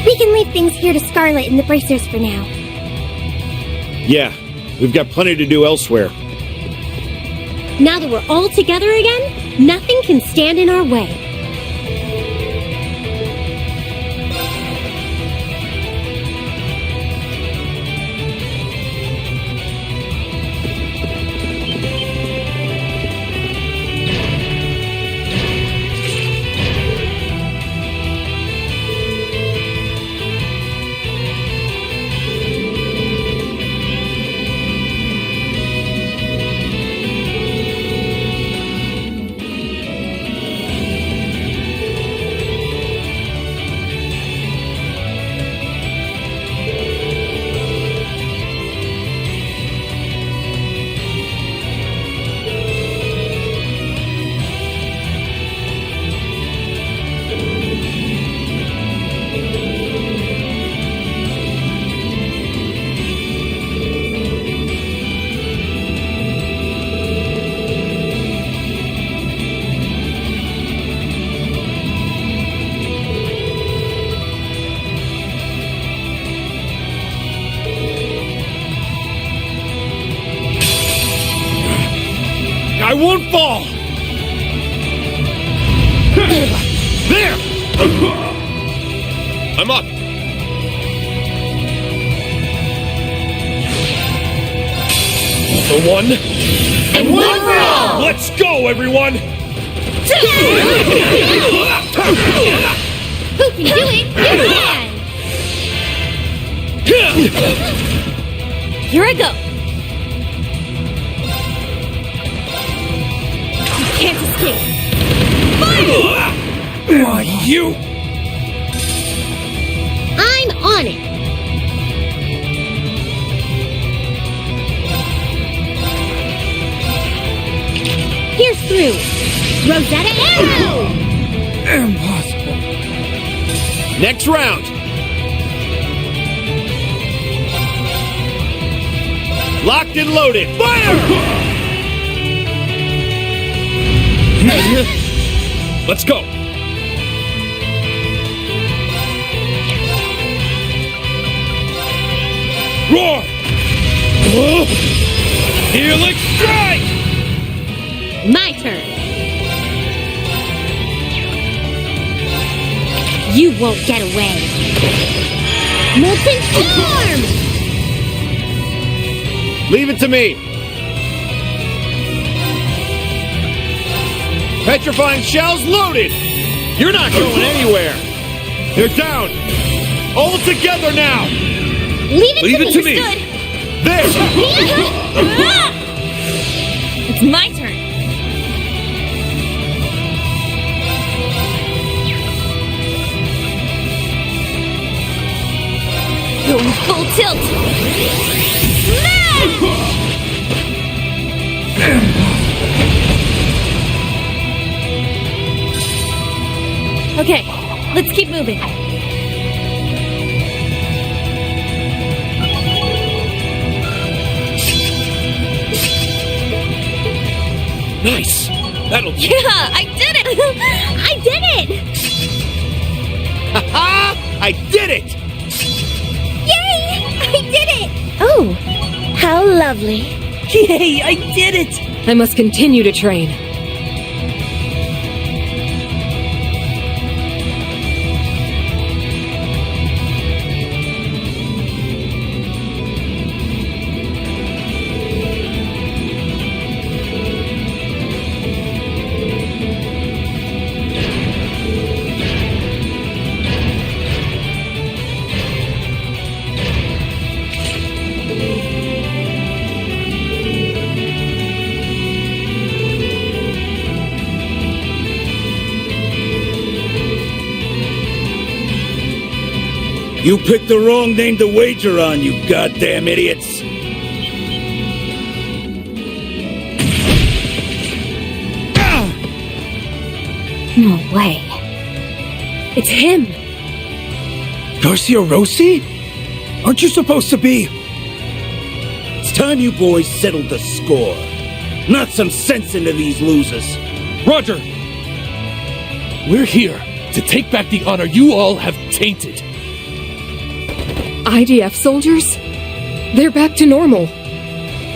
Speaker 22: We can leave things here to Scarlet and the Bracers for now.
Speaker 6: Yeah, we've got plenty to do elsewhere.
Speaker 3: Now that we're all together again, nothing can stand in our way.
Speaker 6: won't fall! There! I'm up! The one...
Speaker 22: And one for all!
Speaker 6: Let's go, everyone!
Speaker 22: Who can do it? You can! Here I go! You can't escape! Fire!
Speaker 6: You!
Speaker 22: I'm on it! Pierce through! Rosetta Arrow!
Speaker 6: Impossible. Next round! Locked and loaded! Fire! Let's go! Roar! Helix strike!
Speaker 22: My turn! You won't get away! Molten Storm!
Speaker 6: Leave it to me! Petrifying shells loaded! You're not going anywhere! They're down! All together now!
Speaker 22: Leave it to me!
Speaker 6: Stood. There!
Speaker 22: It's my turn! Going full tilt! Smash! Okay, let's keep moving.
Speaker 6: Nice! That'll...
Speaker 22: Yeah, I did it! I did it!
Speaker 6: Ha-ha! I did it!
Speaker 22: Yay! I did it! Oh, how lovely.
Speaker 21: Yay, I did it! I must continue to train.
Speaker 20: You picked the wrong name to wager on, you goddamn idiots!
Speaker 22: No way.
Speaker 21: It's him!
Speaker 20: Garcia Rossi? Aren't you supposed to be? It's time you boys settled the score. Not some sense into these losers.
Speaker 8: Roger! We're here to take back the honor you all have tainted.
Speaker 7: IDF soldiers? They're back to normal.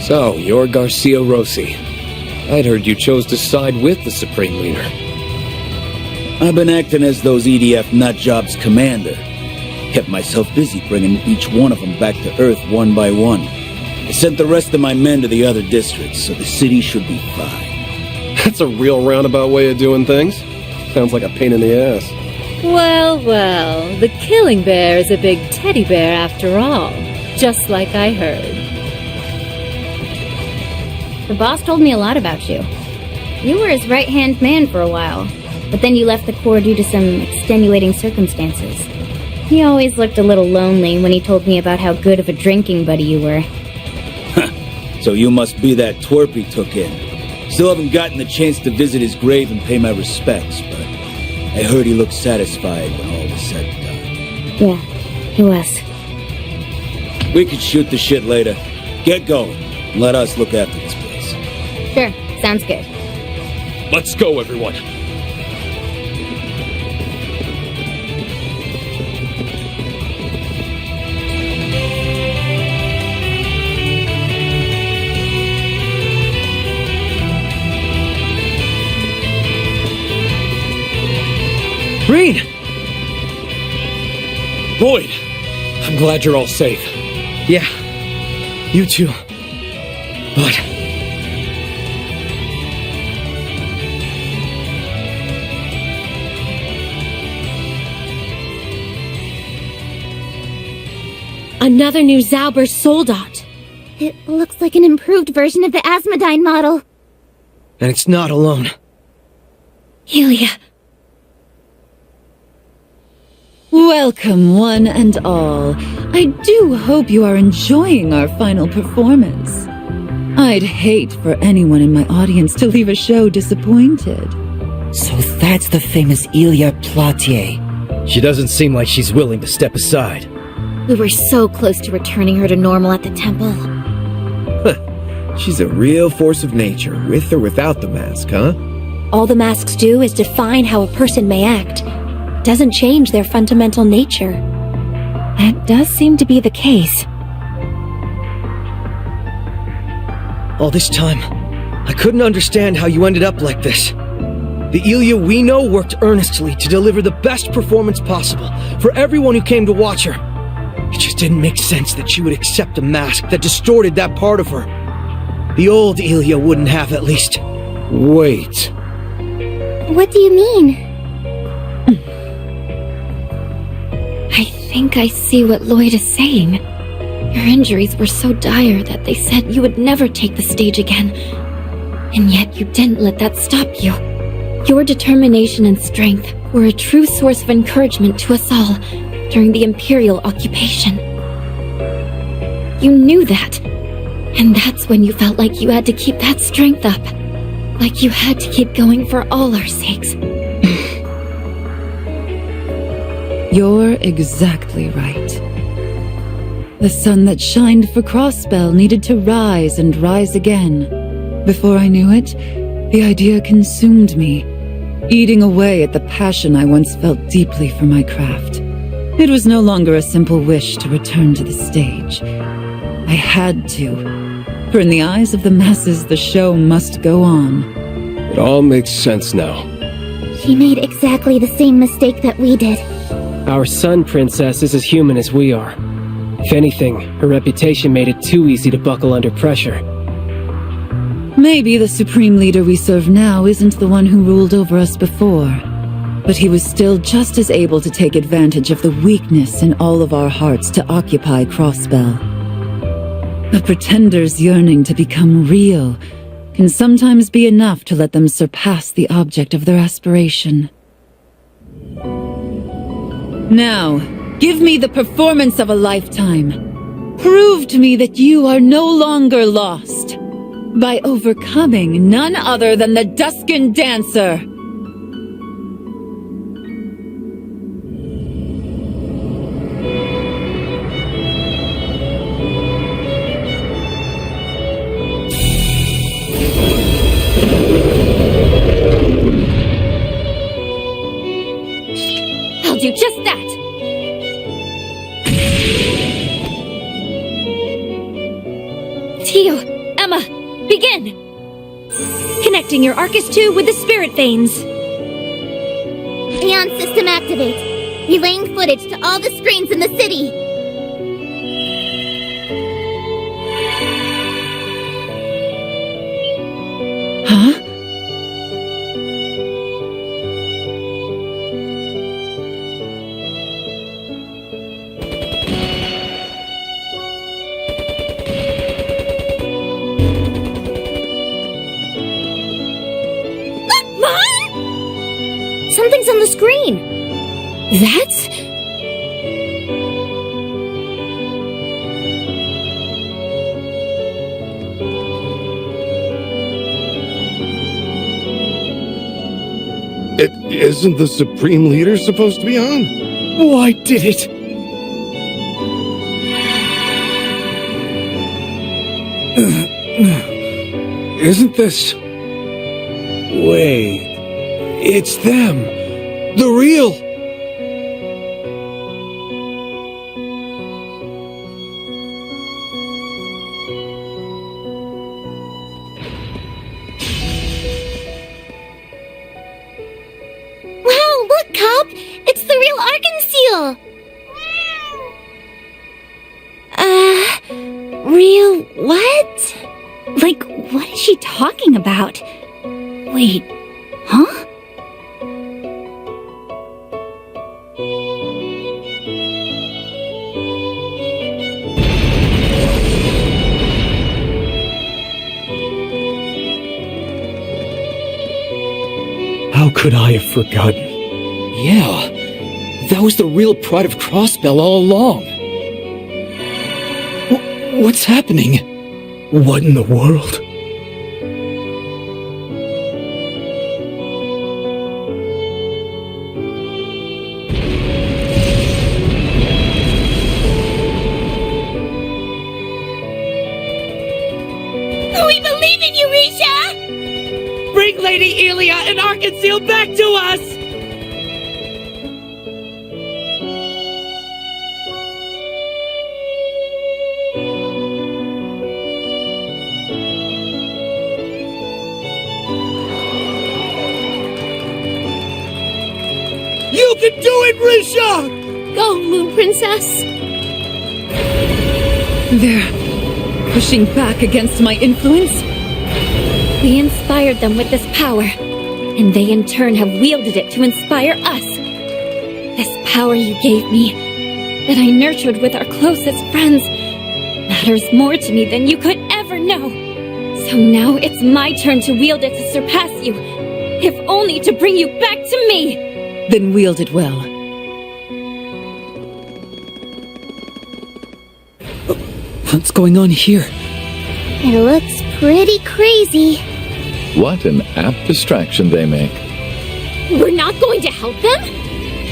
Speaker 17: So, you're Garcia Rossi. I'd heard you chose to side with the Supreme Leader.
Speaker 20: I've been acting as those EDF nutjobs' commander. Kept myself busy bringing each one of them back to Earth one by one. I sent the rest of my men to the other districts, so the city should be fine.
Speaker 17: That's a real roundabout way of doing things. Sounds like a pain in the ass.
Speaker 21: Well, well, the killing bear is a big teddy bear after all. Just like I heard.
Speaker 22: The boss told me a lot about you. You were his right-hand man for a while, but then you left the Corps due to some extenuating circumstances. He always looked a little lonely when he told me about how good of a drinking buddy you were.
Speaker 20: So you must be that twerp he took in. Still haven't gotten the chance to visit his grave and pay my respects, but I heard he looked satisfied when all was said and done.
Speaker 22: Yeah, he was.
Speaker 20: We could shoot the shit later. Get going, and let us look after this place.
Speaker 22: Sure, sounds good.
Speaker 6: Let's go, everyone.
Speaker 17: Reed! Lloyd! I'm glad you're all safe.
Speaker 10: Yeah, you too. But...
Speaker 21: Another new Zauber soldat.
Speaker 22: It looks like an improved version of the Asmodyne model.
Speaker 10: And it's not alone.
Speaker 21: Helia.
Speaker 5: Welcome, one and all. I do hope you are enjoying our final performance. I'd hate for anyone in my audience to leave a show disappointed.
Speaker 9: So that's the famous Ilia Platier. She doesn't seem like she's willing to step aside.
Speaker 22: We were so close to returning her to normal at the temple.
Speaker 18: She's a real force of nature, with or without the mask, huh?
Speaker 3: All the masks do is define how a person may act. It doesn't change their fundamental nature. That does seem to be the case.
Speaker 10: All this time, I couldn't understand how you ended up like this. The Ilia we know worked earnestly to deliver the best performance possible for everyone who came to watch her. It just didn't make sense that she would accept a mask that distorted that part of her. The old Ilia wouldn't have, at least.
Speaker 17: Wait.
Speaker 22: What do you mean?
Speaker 3: I think I see what Lloyd is saying. Your injuries were so dire that they said you would never take the stage again. And yet you didn't let that stop you. Your determination and strength were a true source of encouragement to us all during the Imperial occupation. You knew that. And that's when you felt like you had to keep that strength up. Like you had to keep going for all our sakes.
Speaker 5: You're exactly right. The sun that shined for Crossbell needed to rise and rise again. Before I knew it, the idea consumed me, eating away at the passion I once felt deeply for my craft. It was no longer a simple wish to return to the stage. I had to, for in the eyes of the masses, the show must go on.
Speaker 17: It all makes sense now.
Speaker 22: She made exactly the same mistake that we did.
Speaker 16: Our Sun Princess is as human as we are. If anything, her reputation made it too easy to buckle under pressure.
Speaker 5: Maybe the supreme leader we serve now isn't the one who ruled over us before, but he was still just as able to take advantage of the weakness in all of our hearts to occupy Crossbell. A pretender's yearning to become real can sometimes be enough to let them surpass the object of their aspiration. Now, give me the performance of a lifetime. Prove to me that you are no longer lost by overcoming none other than the Duskin Dancer.
Speaker 21: I'll do just that! Tio, Emma, begin! Connecting your Arcus 2 with the spirit veins.
Speaker 22: Aeon system activate. Relaying footage to all the screens in the city.
Speaker 5: Huh?
Speaker 22: Something's on the screen.
Speaker 3: That's...
Speaker 1: Isn't the Supreme Leader supposed to be on?
Speaker 17: Why did it? Isn't this... Wait... It's them! The real...
Speaker 22: Wow, look, Cop! Real what? Like, what is she talking about? Wait, huh?
Speaker 9: How could I have forgotten? Yeah, that was the real pride of Crossbell all along. What's happening? What in the world?
Speaker 12: We believe in you, Risha!
Speaker 16: Bring Lady Elia and Arkansas back to us!
Speaker 12: You can do it, Risha! Go, Moon Princess.
Speaker 5: They're pushing back against my influence?
Speaker 3: We inspired them with this power, and they in turn have wielded it to inspire us. This power you gave me, that I nurtured with our closest friends, matters more to me than you could ever know. So now it's my turn to wield it to surpass you, if only to bring you back to me.
Speaker 5: Then wield it well.
Speaker 9: What's going on here?
Speaker 22: It looks pretty crazy.
Speaker 11: What an apt distraction they make.
Speaker 12: We're not going to help them?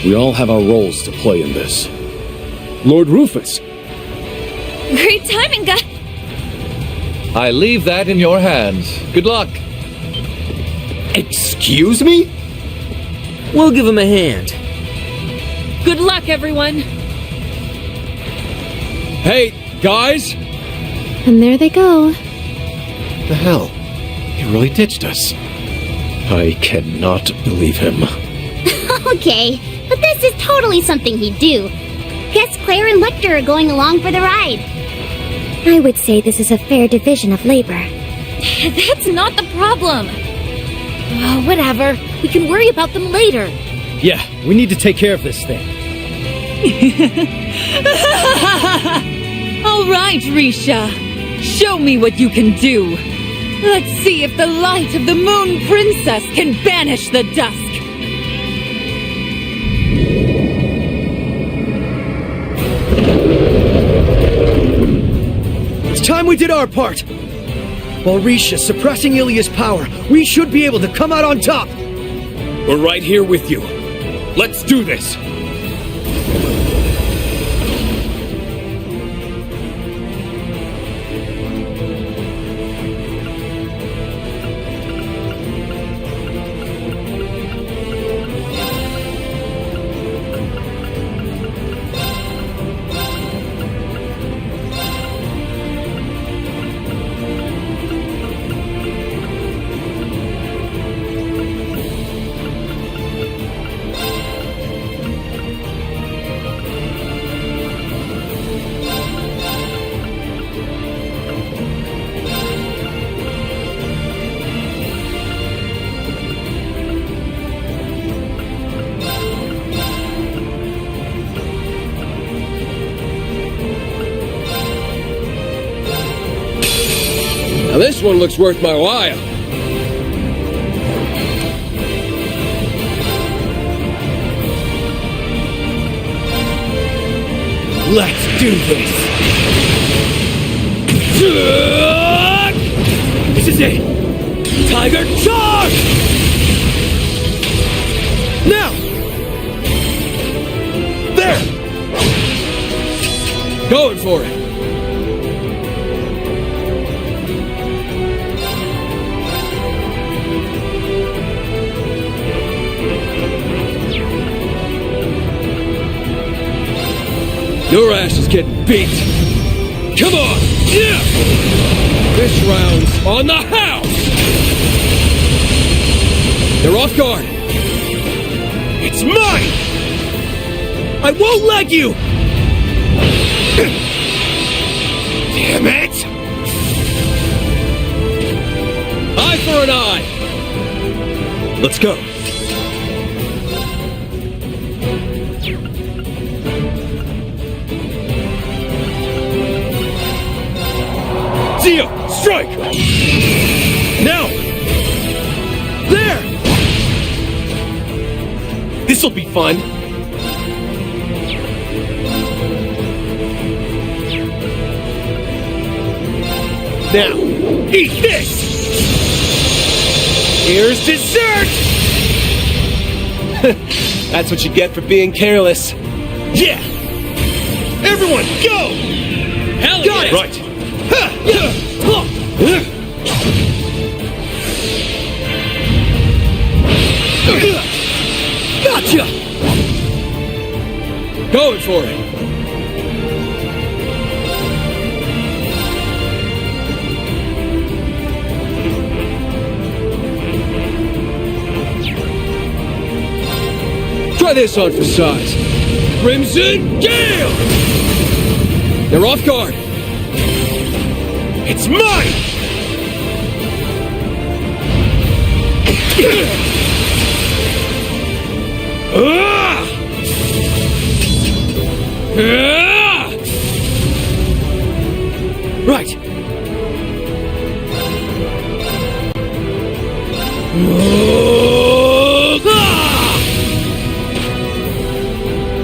Speaker 8: We all have our roles to play in this. Lord Rufus!
Speaker 3: Great timing, guys.
Speaker 11: I leave that in your hands. Good luck.
Speaker 9: Excuse me?
Speaker 16: We'll give him a hand.
Speaker 7: Good luck, everyone!
Speaker 8: Hey, guys!
Speaker 22: And there they go.
Speaker 15: The hell? He really ditched us. I cannot believe him.
Speaker 22: Okay, but this is totally something he'd do. Guess Claire and Lecter are going along for the ride. I would say this is a fair division of labor.
Speaker 19: That's not the problem. Oh, whatever. We can worry about them later.
Speaker 9: Yeah, we need to take care of this thing.
Speaker 5: All right, Risha. Show me what you can do. Let's see if the light of the Moon Princess can banish the dusk.
Speaker 9: It's time we did our part. While Risha's suppressing Ilia's power, we should be able to come out on top.
Speaker 6: We're right here with you. Let's do this. Now this one looks worth my while.
Speaker 9: Let's do this. This is it. Tiger charge! Now! There!
Speaker 6: Going for it. Your ass is getting beat. Come on! Yeah! This round's on the house! They're off guard.
Speaker 9: It's mine! I won't let you!
Speaker 17: Damn it! Eye for an eye!
Speaker 9: Let's go.
Speaker 17: Zio, strike! Now! There! This'll be fun. Now, eat this! Here's dessert! That's what you get for being careless. Yeah! Everyone, go!
Speaker 12: Hell
Speaker 17: Got
Speaker 12: yeah!
Speaker 17: it! Right.
Speaker 12: Gotcha!
Speaker 17: Going for it! Try this on for size. Crimson Gale! They're off guard! It's mine! Right.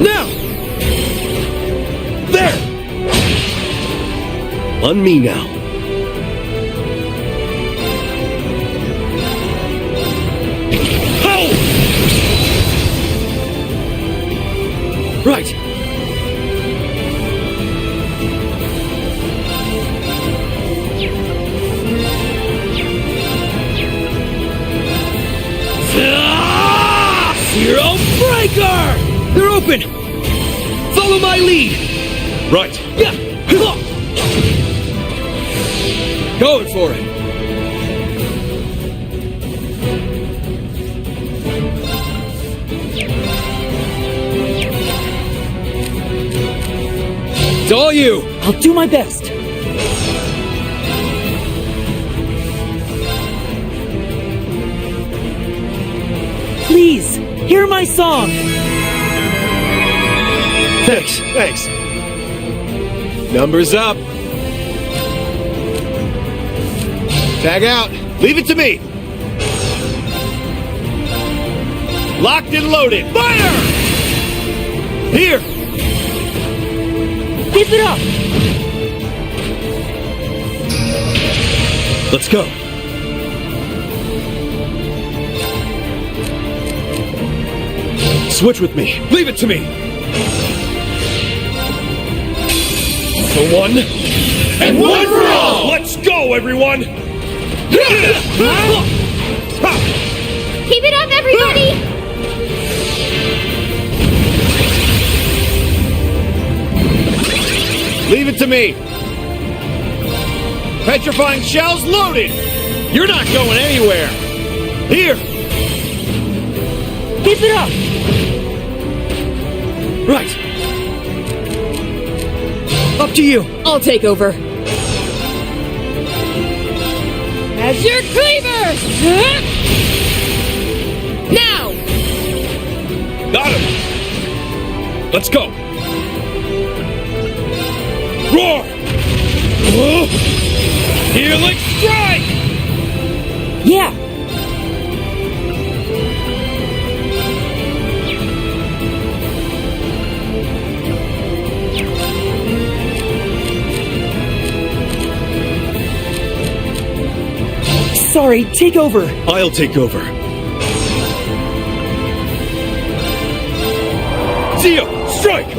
Speaker 17: Now! There!
Speaker 9: On me now.
Speaker 17: Right.
Speaker 12: Zero Breaker!
Speaker 17: They're open! Follow my lead! Right. Yeah. Going for it. It's all you!
Speaker 16: I'll do my best. Please, hear my song.
Speaker 17: Thanks. Numbers up. Tag out. Leave it to me. Locked and loaded. Fire! Here.
Speaker 16: Keep it up.
Speaker 9: Let's go.
Speaker 17: Switch with me. Leave it to me. For one. And one for all! Let's go, everyone!
Speaker 22: Keep it up, everybody!
Speaker 17: Leave it to me. Petrifying shells loaded. You're not going anywhere. Here.
Speaker 16: Keep it up.
Speaker 17: Right. Up to you.
Speaker 7: I'll take over.
Speaker 12: As your cleaver!
Speaker 7: Now!
Speaker 17: Got him. Let's go. Roar! Healing strike!
Speaker 16: Yeah! Sorry, take over.
Speaker 9: I'll take over.
Speaker 17: Zio, strike!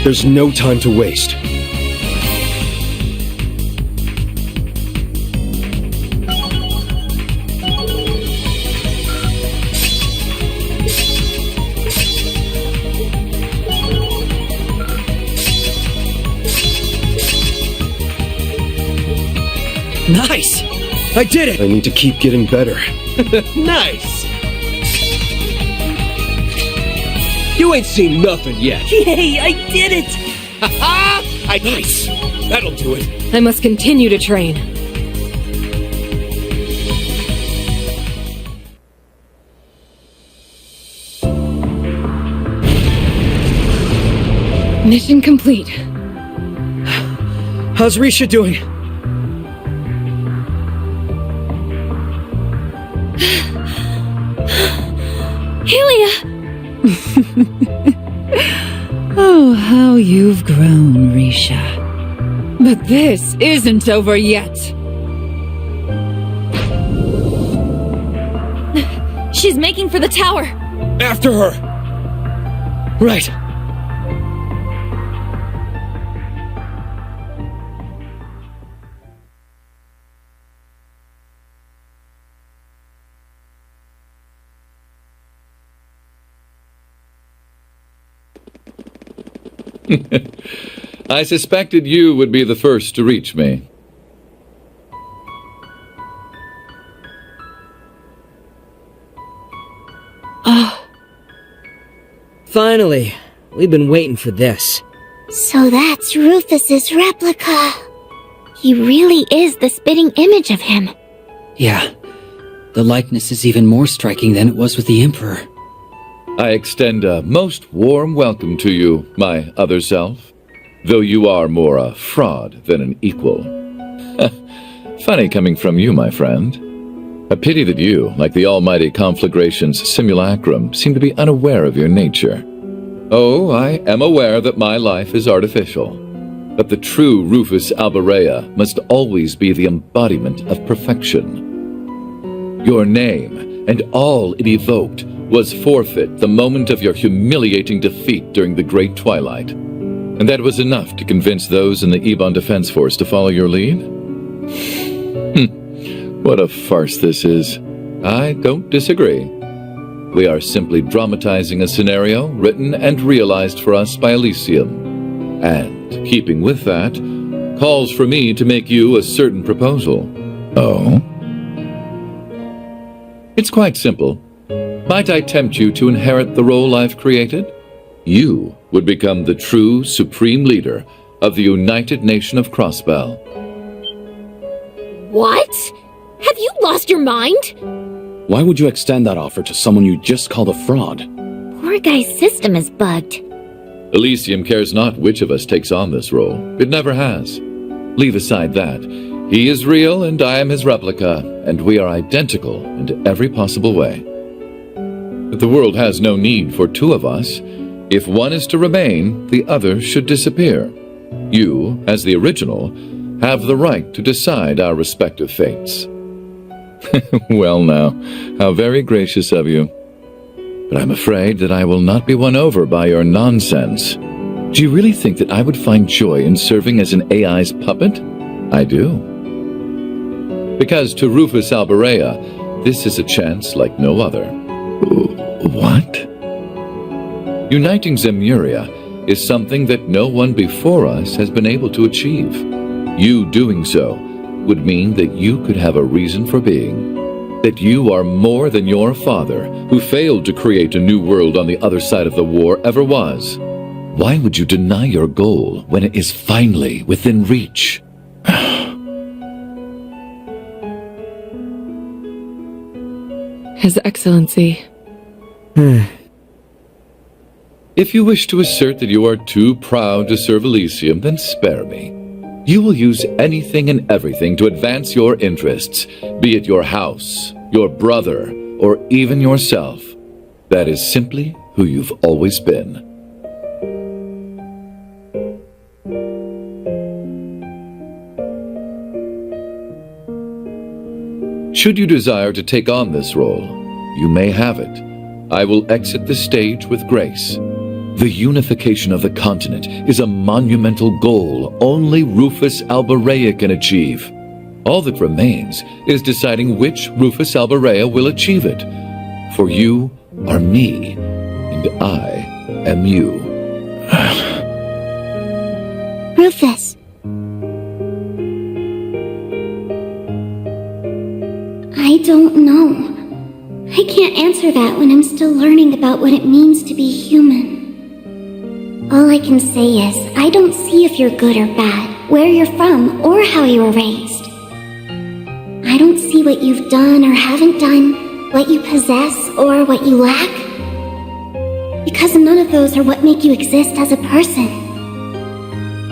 Speaker 9: There's no time to waste.
Speaker 17: Nice! I did it!
Speaker 9: I need to keep getting better.
Speaker 17: Nice! ain't seen nothing yet.
Speaker 16: Yay, I did it!
Speaker 17: Ha-ha! Nice! That'll do it.
Speaker 7: I must continue to train. Mission complete.
Speaker 16: How's Risha doing?
Speaker 21: Helia!
Speaker 5: Oh, how you've grown, Risha. But this isn't over yet.
Speaker 21: She's making for the tower.
Speaker 17: After her.
Speaker 16: Right.
Speaker 11: I suspected you would be the first to reach me.
Speaker 16: Finally. We've been waiting for this.
Speaker 3: So that's Rufus's replica. He really is the spitting image of him.
Speaker 4: Yeah. The likeness is even more striking than it was with the Emperor.
Speaker 11: I extend a most warm welcome to you, my other self, though you are more a fraud than an equal. Funny coming from you, my friend. A pity that you, like the almighty conflagration's simulacrum, seem to be unaware of your nature. Oh, I am aware that my life is artificial, but the true Rufus Albarea must always be the embodiment of perfection. Your name, and all it evoked, was forfeit the moment of your humiliating defeat during the Great Twilight. And that was enough to convince those in the Ebon Defense Force to follow your lead? What a farce this is. I don't disagree. We are simply dramatizing a scenario written and realized for us by Elysium. And, keeping with that, calls for me to make you a certain proposal. Oh? It's quite simple. Might I tempt you to inherit the role I've created? You would become the true supreme leader of the United Nation of Crossbell.
Speaker 19: What? Have you lost your mind?
Speaker 14: Why would you extend that offer to someone you just called a fraud?
Speaker 3: Poor guy's system is bugged.
Speaker 11: Elysium cares not which of us takes on this role. It never has. Leave aside that. He is real and I am his replica, and we are identical in every possible way. But the world has no need for two of us. If one is to remain, the other should disappear. You, as the original, have the right to decide our respective fates. Well now, how very gracious of you. But I'm afraid that I will not be won over by your nonsense. Do you really think that I would find joy in serving as an AI's puppet? I do. Because to Rufus Albarea, this is a chance like no other. What? Uniting Zemuria is something that no one before us has been able to achieve. You doing so would mean that you could have a reason for being. That you are more than your father, who failed to create a new world on the other side of the war, ever was. Why would you deny your goal when it is finally within reach?
Speaker 7: His Excellency.
Speaker 11: If you wish to assert that you are too proud to serve Elysium, then spare me. You will use anything and everything to advance your interests, be it your house, your brother, or even yourself. That is simply who you've always been. Should you desire to take on this role, you may have it. I will exit the stage with grace. The unification of the continent is a monumental goal only Rufus Albarea can achieve. All that remains is deciding which Rufus Albarea will achieve it. For you are me, and I am you.
Speaker 3: Rufus. I don't know. I can't answer that when I'm still learning about what it means to be human.
Speaker 2: All I can say is, I don't see if you're good or bad, where you're from, or how you were raised. I don't see what you've done or haven't done, what you possess or what you lack. Because none of those are what make you exist as a person.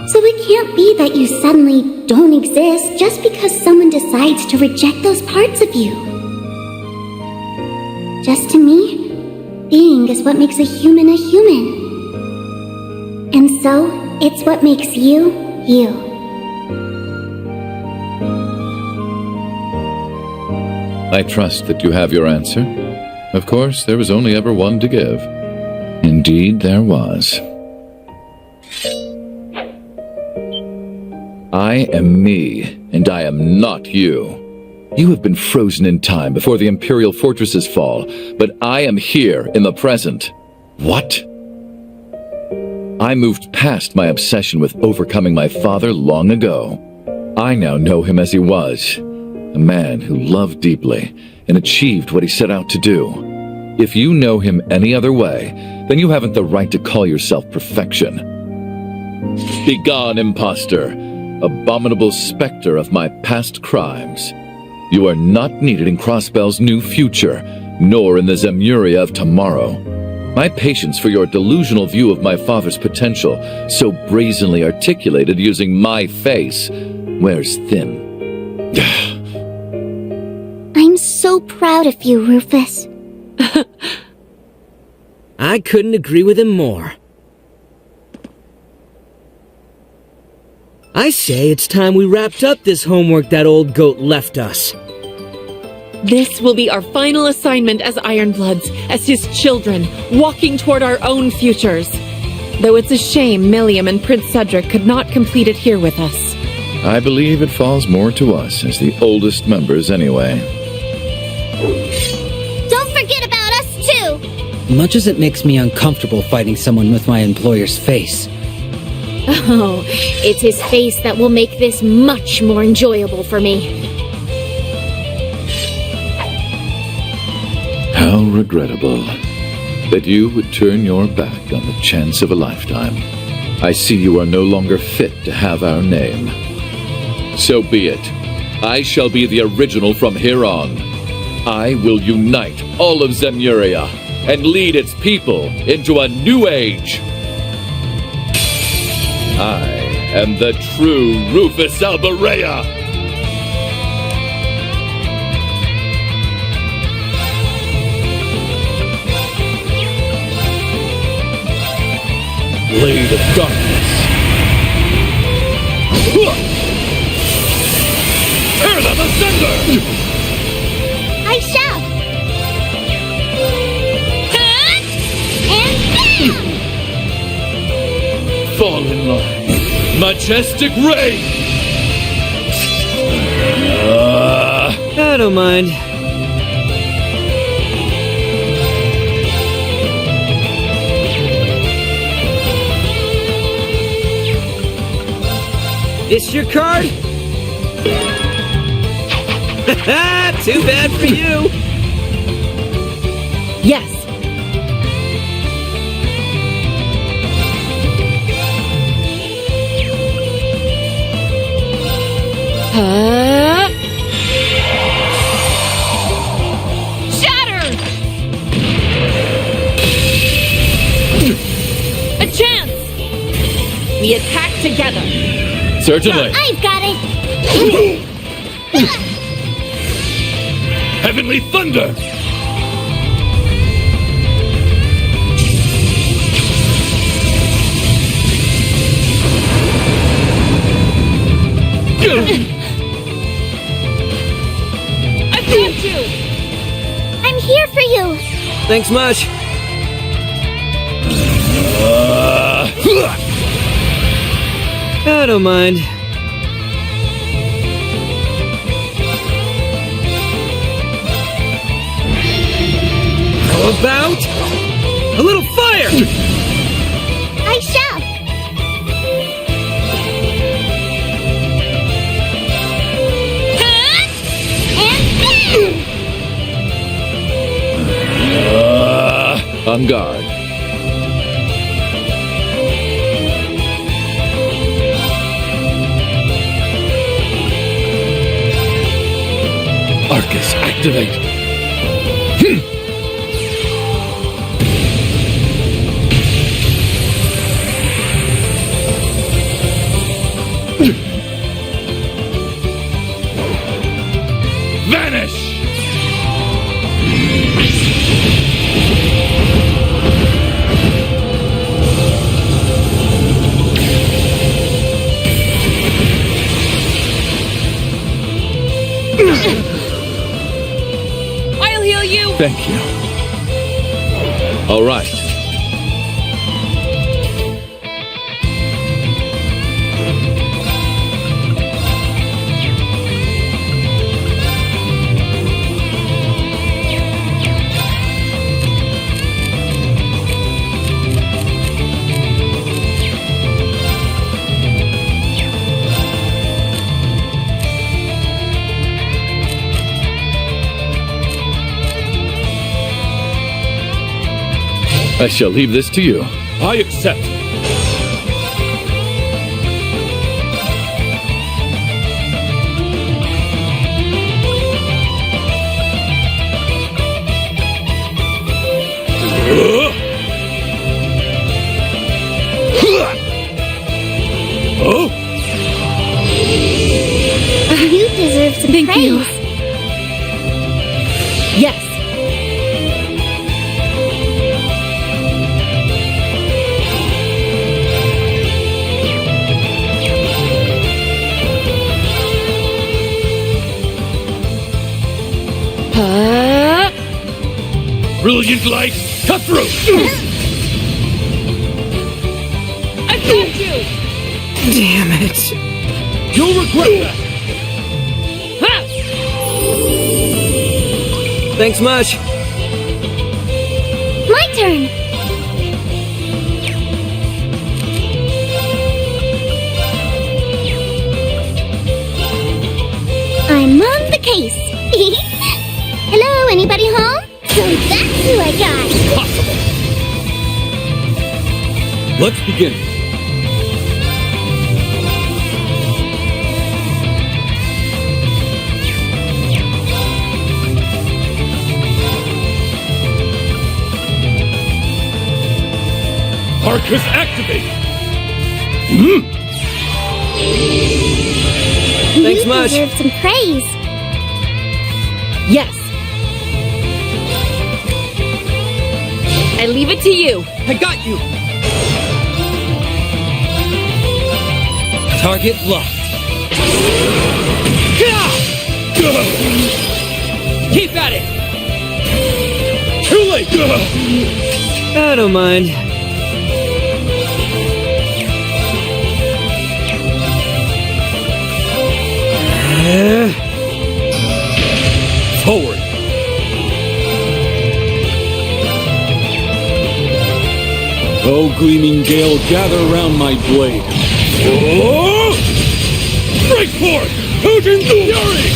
Speaker 2: So it can't be that you suddenly don't exist just because someone decides to reject those parts of you. Just to me, being is what makes a human a human. And so, it's what makes you, you.
Speaker 11: I trust that you have your answer. Of course, there was only ever one to give. Indeed, there was. I am me, and I am not you. You have been frozen in time before the Imperial fortresses fall, but I am here in the present. What? I moved past my obsession with overcoming my father long ago. I now know him as he was, a man who loved deeply and achieved what he set out to do. If you know him any other way, then you haven't the right to call yourself perfection. Begone, impostor, abominable specter of my past crimes. You are not needed in Crossbell's new future, nor in the Zemuria of tomorrow. My patience for your delusional view of my father's potential, so brazenly articulated using my face, wears thin.
Speaker 2: I'm so proud of you, Rufus.
Speaker 16: I couldn't agree with him more. I say it's time we wrapped up this homework that old goat left us.
Speaker 7: This will be our final assignment as Ironbloods, as his children, walking toward our own futures. Though it's a shame Milliam and Prince Cedric could not complete it here with us.
Speaker 11: I believe it falls more to us as the oldest members anyway.
Speaker 12: Don't forget about us, too!
Speaker 4: Much as it makes me uncomfortable fighting someone with my employer's face.
Speaker 19: Oh, it's his face that will make this much more enjoyable for me.
Speaker 11: How regrettable that you would turn your back on the chance of a lifetime. I see you are no longer fit to have our name. So be it. I shall be the original from here on. I will unite all of Zemuria and lead its people into a new age. I am the true Rufus Alberea!
Speaker 8: Blade of darkness.
Speaker 11: Tear them asunder!
Speaker 12: I shall! And bam!
Speaker 11: Fall in line. Majestic reign!
Speaker 16: I don't mind. This your card? Too bad for you.
Speaker 7: Yes.
Speaker 19: Shatter! A chance! We attack together.
Speaker 11: Certainly.
Speaker 12: I've got it!
Speaker 11: Heavenly thunder!
Speaker 19: I've got you!
Speaker 12: I'm here for you!
Speaker 16: Thanks much. I don't mind. How about a little fire?
Speaker 12: I shall!
Speaker 11: On guard. Arcus, activate! Vanish!
Speaker 19: I'll heal you!
Speaker 11: Thank you. All right. I shall leave this to you.
Speaker 8: I accept.
Speaker 11: Oh?
Speaker 2: You deserve some
Speaker 21: Thank
Speaker 2: praise.
Speaker 21: you. Yes.
Speaker 11: Brilliant light, cut through!
Speaker 19: I got you!
Speaker 16: Damn it.
Speaker 8: You'll regret that!
Speaker 19: Ha!
Speaker 16: Thanks much.
Speaker 2: My turn. I'm on the case. Hello, anybody home? So that's who I got.
Speaker 8: Possible. Let's begin. Arcus, activate!
Speaker 16: Thanks
Speaker 2: You
Speaker 16: much.
Speaker 2: deserve some praise.
Speaker 21: Yes. I leave it to you.
Speaker 16: I got you.
Speaker 4: Target locked.
Speaker 16: Keep at it. Too late. I don't mind.
Speaker 8: Forward. Oh, gleaming gale, gather round my blade. Oh! Break forth! Hujin Fury!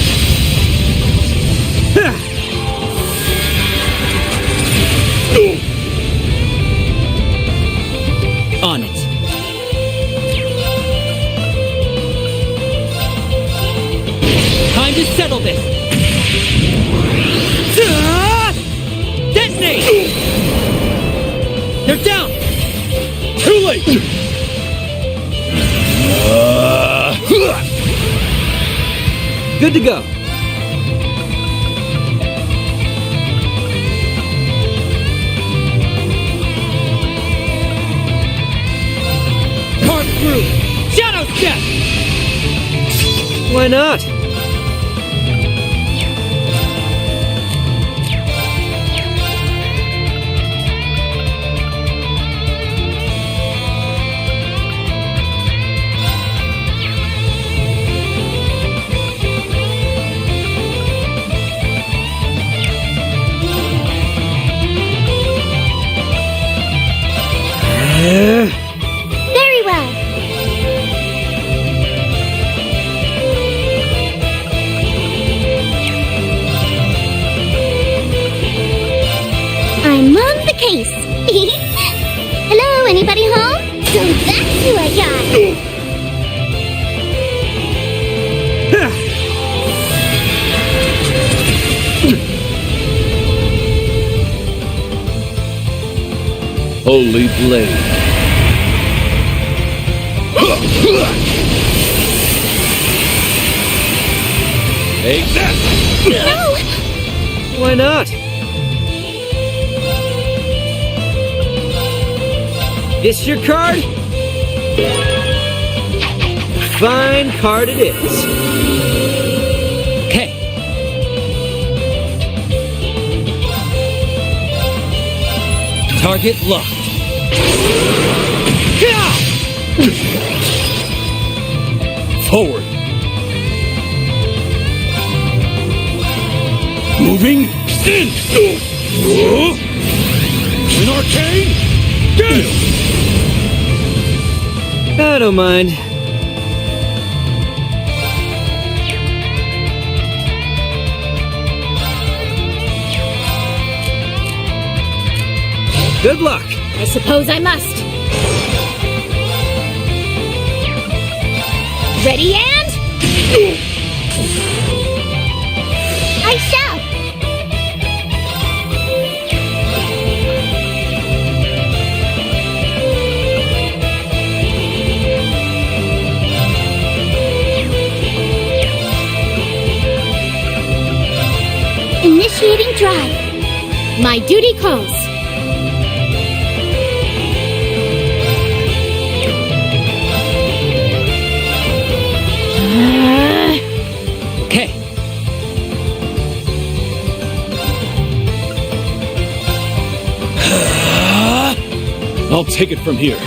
Speaker 4: On it.
Speaker 21: Time to settle this. Detonate! They're down!
Speaker 8: Too late!
Speaker 16: Good to go.
Speaker 21: Carve through! Shadow step!
Speaker 16: Why not?
Speaker 2: Very well. I'm on the case. Hello, anybody home? So that's who I got.
Speaker 11: holy blade. Take that!
Speaker 16: Why not? This your card? Fine card it is.
Speaker 4: Okay. Target locked.
Speaker 9: Forward. Moving in. An arcane. Gale.
Speaker 16: I don't mind. Good luck.
Speaker 19: I suppose I must. Ready and... I shall. Initiating drive. My duty calls.
Speaker 4: Okay.
Speaker 9: I'll take it from here.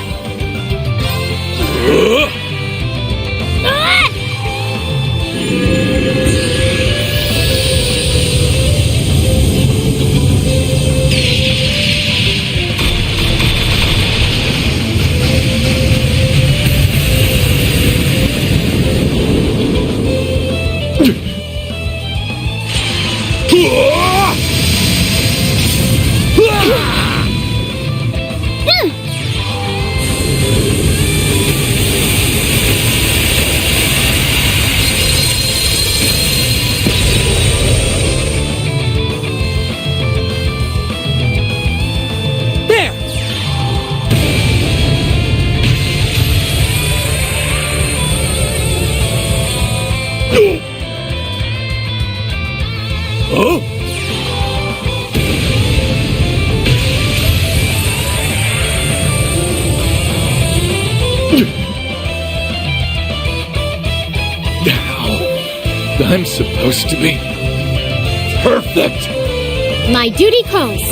Speaker 11: I'm supposed to be perfect.
Speaker 19: My duty calls.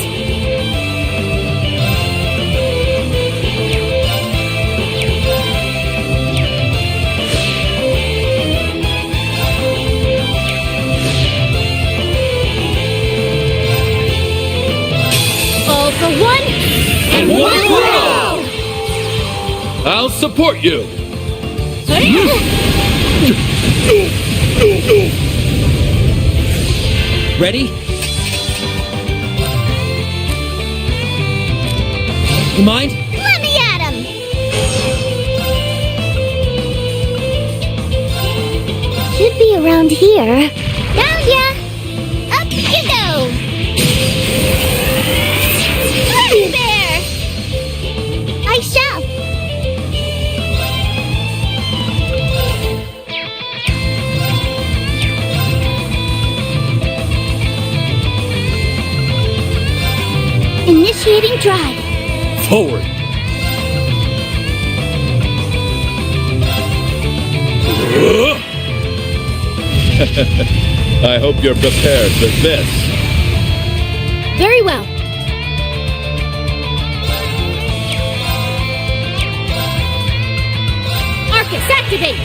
Speaker 19: All for one and one for all.
Speaker 11: I'll support you.
Speaker 4: Ready? You mind?
Speaker 19: Let me at him.
Speaker 2: Should be around here.
Speaker 19: Found ya. Up you go. Right there. I shall.
Speaker 2: Initiating drive.
Speaker 9: Forward.
Speaker 11: I hope you're prepared for this.
Speaker 19: Very well. Arcus, activate.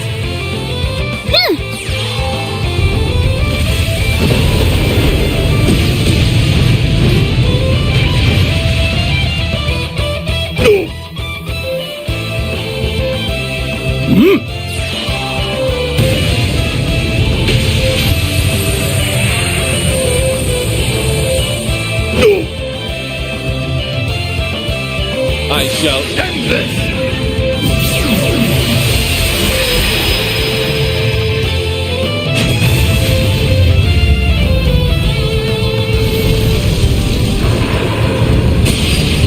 Speaker 11: I shall end this!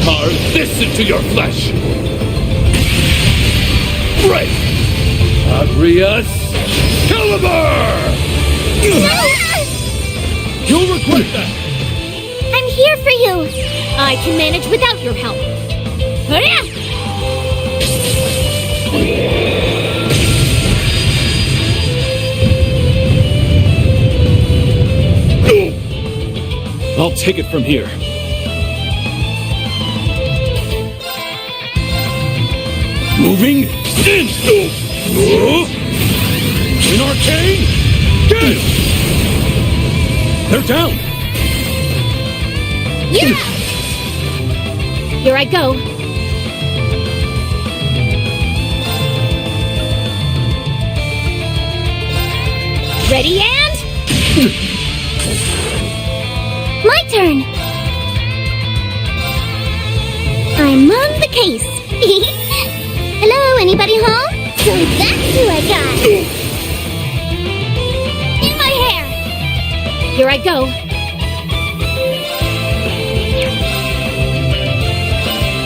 Speaker 11: Carve this
Speaker 8: Listen to your flesh! Break! Agrius Caliber! You'll regret that!
Speaker 19: I'm here for you! I can manage without your help.
Speaker 8: I'll take it from here. Moving in! In arcane! Gale! They're down!
Speaker 19: Yeah! Here I go. Ready and...
Speaker 2: My turn! I'm on the case. Hello, anybody home? So that's who I got.
Speaker 19: In my hair! Here I go.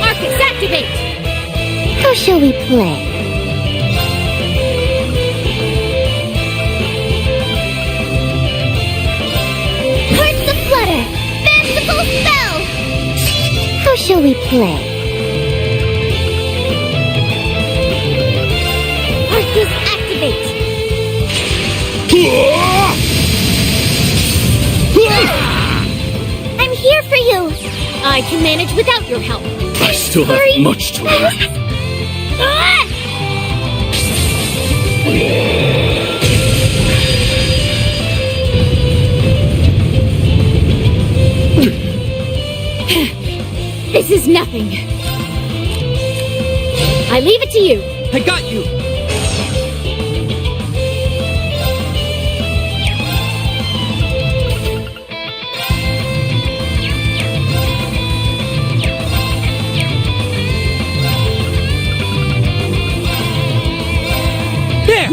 Speaker 19: Arcus, activate!
Speaker 2: How shall we play?
Speaker 19: Hearts aflutter! Fanciful spell!
Speaker 2: How shall we play?
Speaker 19: Arcus, activate! I'm here for you! I can manage without your help.
Speaker 8: I still have much to learn.
Speaker 19: Ah! This is nothing. I leave it to you.
Speaker 16: I got you! There!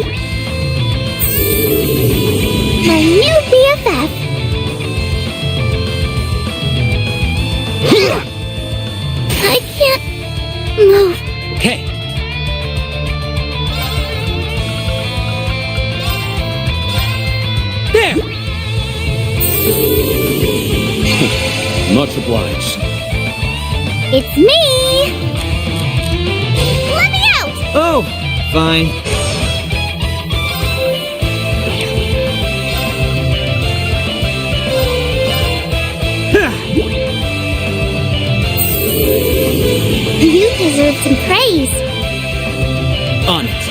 Speaker 2: My new BFF. I can't move.
Speaker 4: Okay.
Speaker 16: There!
Speaker 8: Much obliged.
Speaker 19: It's me! Let me out!
Speaker 16: Oh, fine.
Speaker 2: You deserve some praise.
Speaker 4: On it.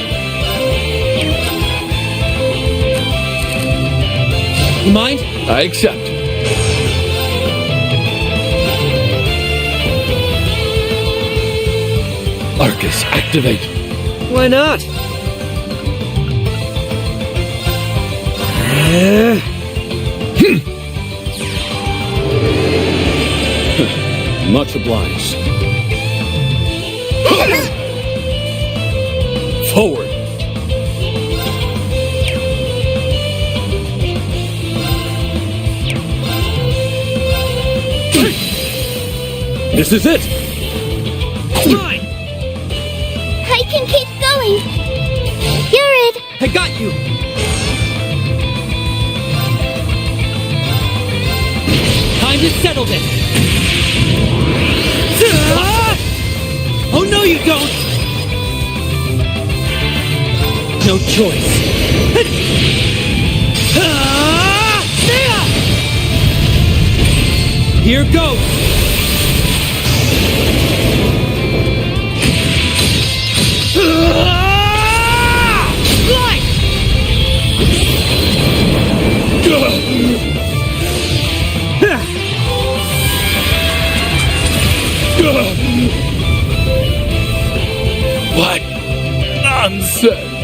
Speaker 16: You mind?
Speaker 11: I accept. Arcus, activate.
Speaker 16: Why not?
Speaker 8: Much obliged. Forward! This is it!
Speaker 16: Fine!
Speaker 2: I can keep going. You're it.
Speaker 16: I got you! Time to settle this! Oh, no, you don't! No choice. Here goes! Fly!
Speaker 11: What nonsense!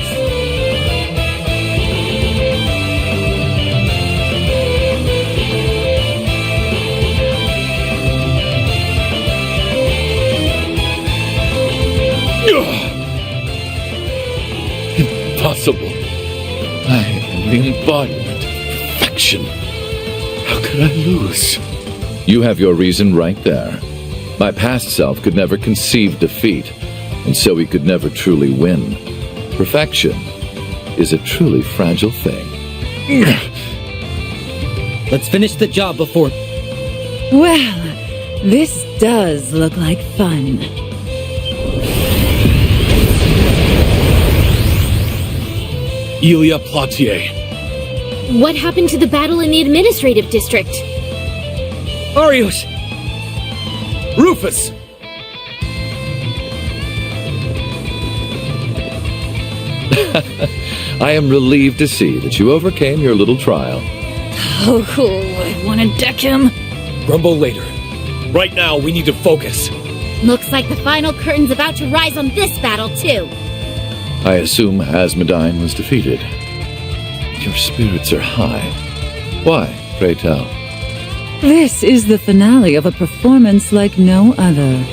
Speaker 11: Impossible. I am the embodiment of perfection. How could I lose? You have your reason right there. My past self could never conceive defeat, and so he could never truly win. Perfection is a truly fragile thing.
Speaker 4: Let's finish the job before...
Speaker 5: Well, this does look like fun.
Speaker 9: Ilya Platier.
Speaker 19: What happened to the battle in the administrative district?
Speaker 9: Arios! Rufus!
Speaker 11: I am relieved to see that you overcame your little trial.
Speaker 19: Oh, I want to deck him.
Speaker 9: Grumble later. Right now, we need to focus.
Speaker 19: Looks like the final curtain's about to rise on this battle, too.
Speaker 11: I assume Asmodine was defeated. Your spirits are high. Why, pray tell?
Speaker 5: This is the finale of a performance like no other.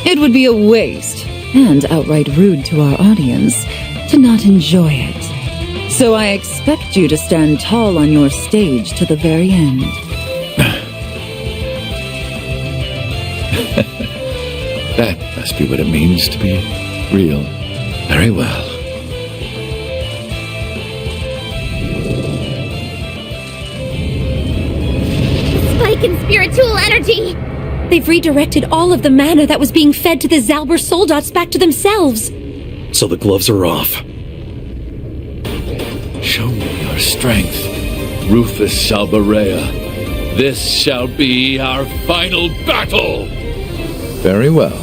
Speaker 5: It would be a waste, and outright rude to our audience, to not enjoy it. So I expect you to stand tall on your stage to the very end.
Speaker 11: That must be what it means to be real. Very well.
Speaker 19: Spike in spiritual energy!
Speaker 21: They've redirected all of the mana that was being fed to the Zalber Soldats back to themselves.
Speaker 9: So the gloves are off.
Speaker 11: Show me your strength, Rufus Salbarea. This shall be our final battle! Very well,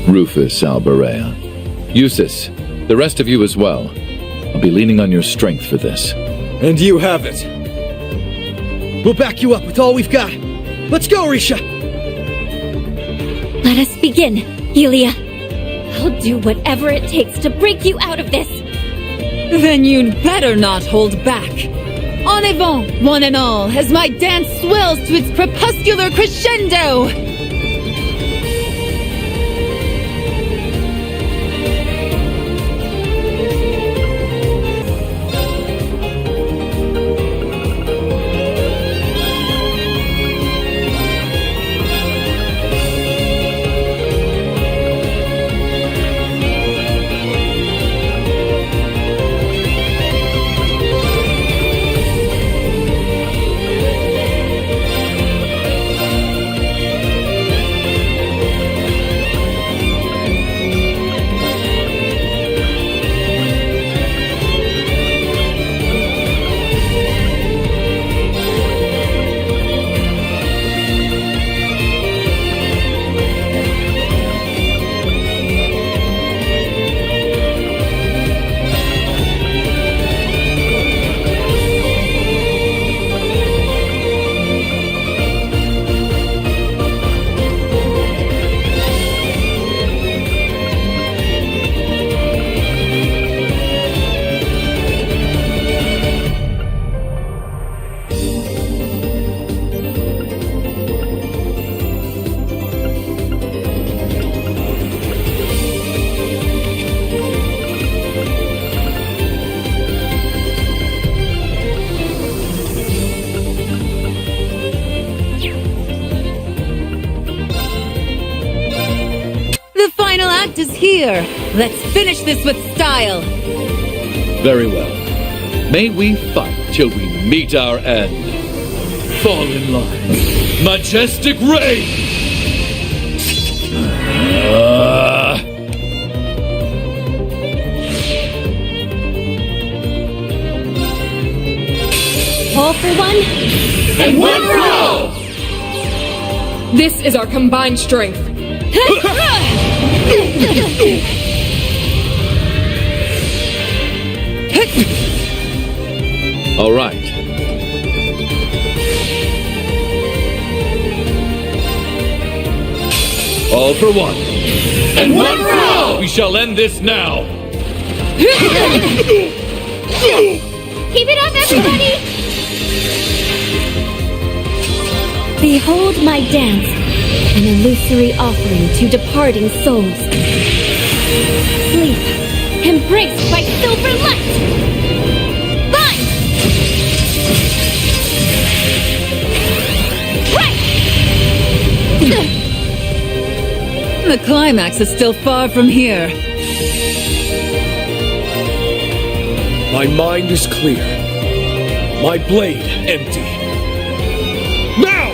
Speaker 11: Rufus Salbarea. Eustace, the rest of you as well. I'll be leaning on your strength for this.
Speaker 16: And you have it. We'll back you up with all we've got. Let's go, Risha!
Speaker 21: Let us begin, Ilya. I'll do whatever it takes to break you out of this.
Speaker 5: Then you'd better not hold back. En avant, one and all, as my dance swells to its crepuscular crescendo! Is here. Let's finish this with style.
Speaker 11: Very well. May we fight till we meet our end. Fall in line. Majestic reign!
Speaker 19: All for one,
Speaker 12: and one for all!
Speaker 7: This is our combined strength.
Speaker 11: All right. All for one.
Speaker 12: And one for all!
Speaker 11: We shall end this now.
Speaker 19: keep it up, everybody! Behold my dance, an illusory offering to departing souls. Sleep, embraced by silver light! Bind! Right!
Speaker 5: The climax is still far from here.
Speaker 17: My mind is clear. My blade empty. Now!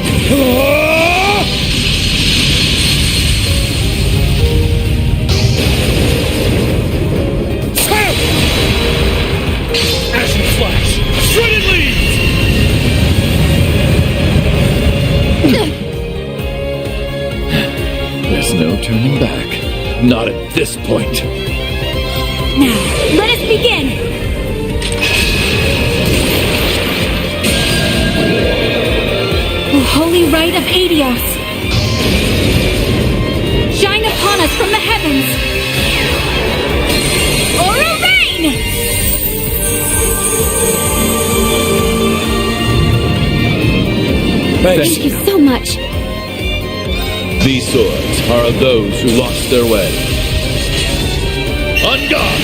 Speaker 17: Ashen Flash! Shredded Leaves!
Speaker 11: There's no turning back. Not at this point.
Speaker 19: Now, let us begin! Holy Rite of Adios! Shine upon us from the heavens! Aura Rain!
Speaker 11: Thank
Speaker 19: you so much.
Speaker 11: These swords are of those who lost their way. On guard!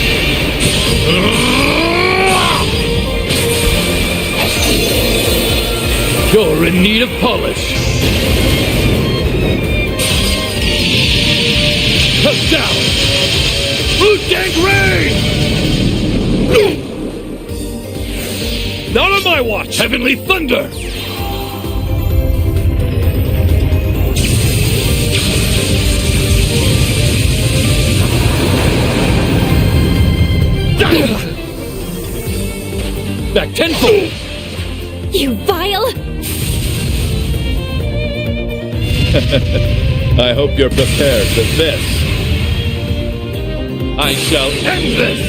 Speaker 11: You're in need of polish. Cut down! Wu-Tang Rain!
Speaker 17: Not on my watch!
Speaker 11: Heavenly Thunder! Back tenfold!
Speaker 19: You vile!
Speaker 11: I hope you're prepared for this. I shall end this!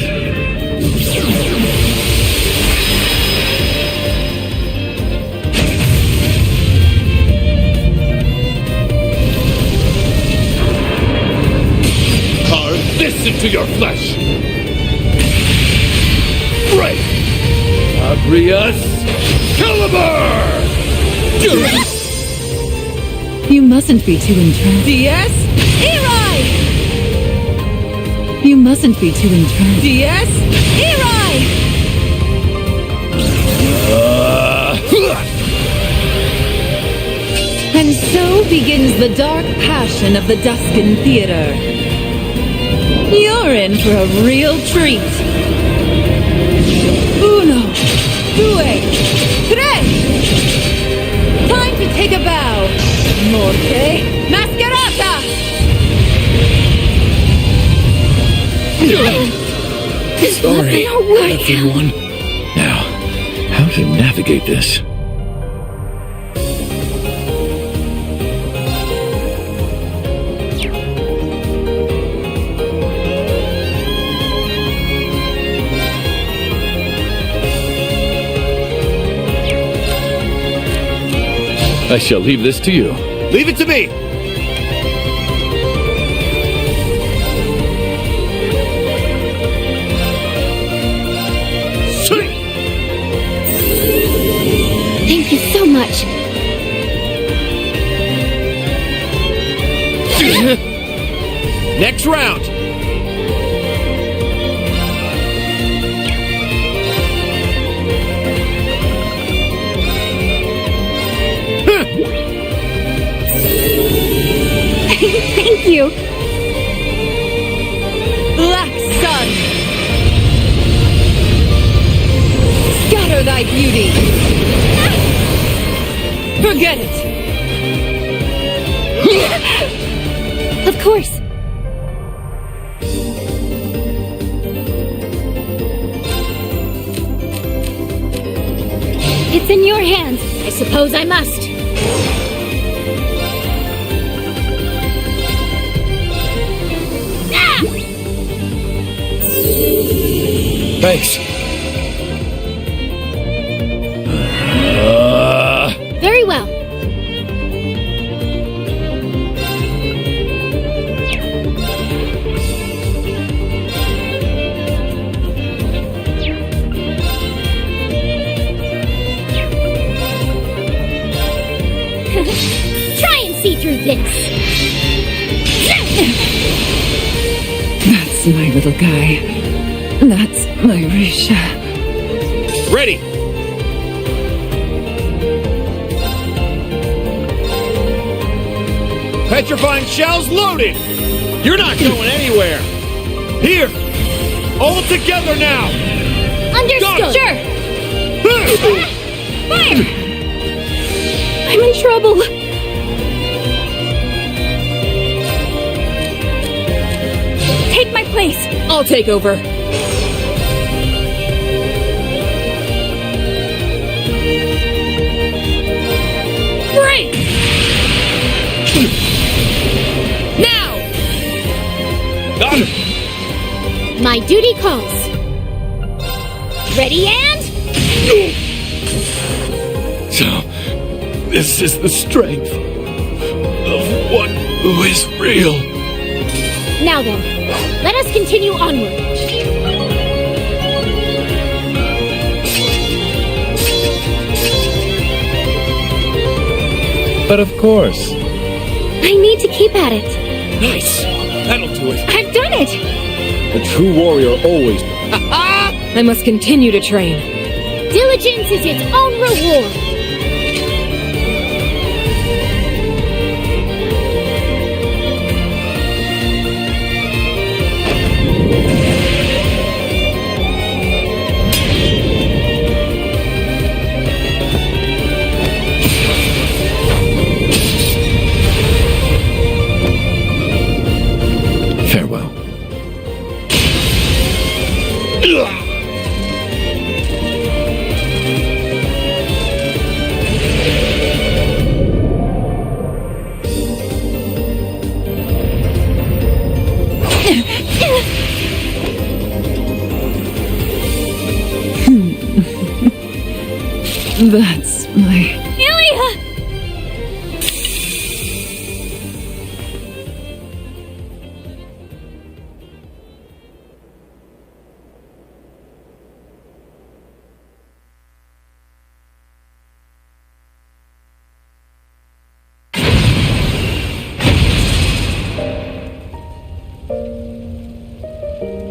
Speaker 11: Carve this into your flesh! Break! Agrius Caliber!
Speaker 5: You mustn't be too internal.
Speaker 12: DS Eri!
Speaker 5: You mustn't be too internal.
Speaker 12: DS Eri!
Speaker 5: And so begins the dark passion of the Duskin Theater. You're in for a real treat. Uno, due, tre! Time to take a bow. Morte Mascherata!
Speaker 11: Sorry, everyone. Now, how to navigate this? I shall leave this to you.
Speaker 17: Leave it to me!
Speaker 19: Thank you so much.
Speaker 17: Next round!
Speaker 19: Thank you.
Speaker 5: Black Sun! Scatter thy beauty! Forget it!
Speaker 19: Of course. It's in your hands. I suppose I must.
Speaker 17: Thanks.
Speaker 19: Very well. Try and see through this.
Speaker 5: That's my little guy. That's my Risha.
Speaker 17: Ready!
Speaker 8: Petrifying shells loaded! You're not going anywhere! Here! All together now!
Speaker 19: Understood! Sure! Fire!
Speaker 21: I'm in trouble!
Speaker 19: Take my place!
Speaker 7: I'll take over.
Speaker 19: Break!
Speaker 7: Now!
Speaker 8: Got him!
Speaker 19: My duty calls. Ready and...
Speaker 11: So, this is the strength of one who is real.
Speaker 19: Now then, let us continue onward.
Speaker 11: But of course.
Speaker 19: I need to keep at it.
Speaker 8: Nice! That'll do it.
Speaker 19: I've done it!
Speaker 8: A true warrior always...
Speaker 7: I must continue to train.
Speaker 19: Diligence is its own reward.
Speaker 11: Farewell.
Speaker 5: That's my...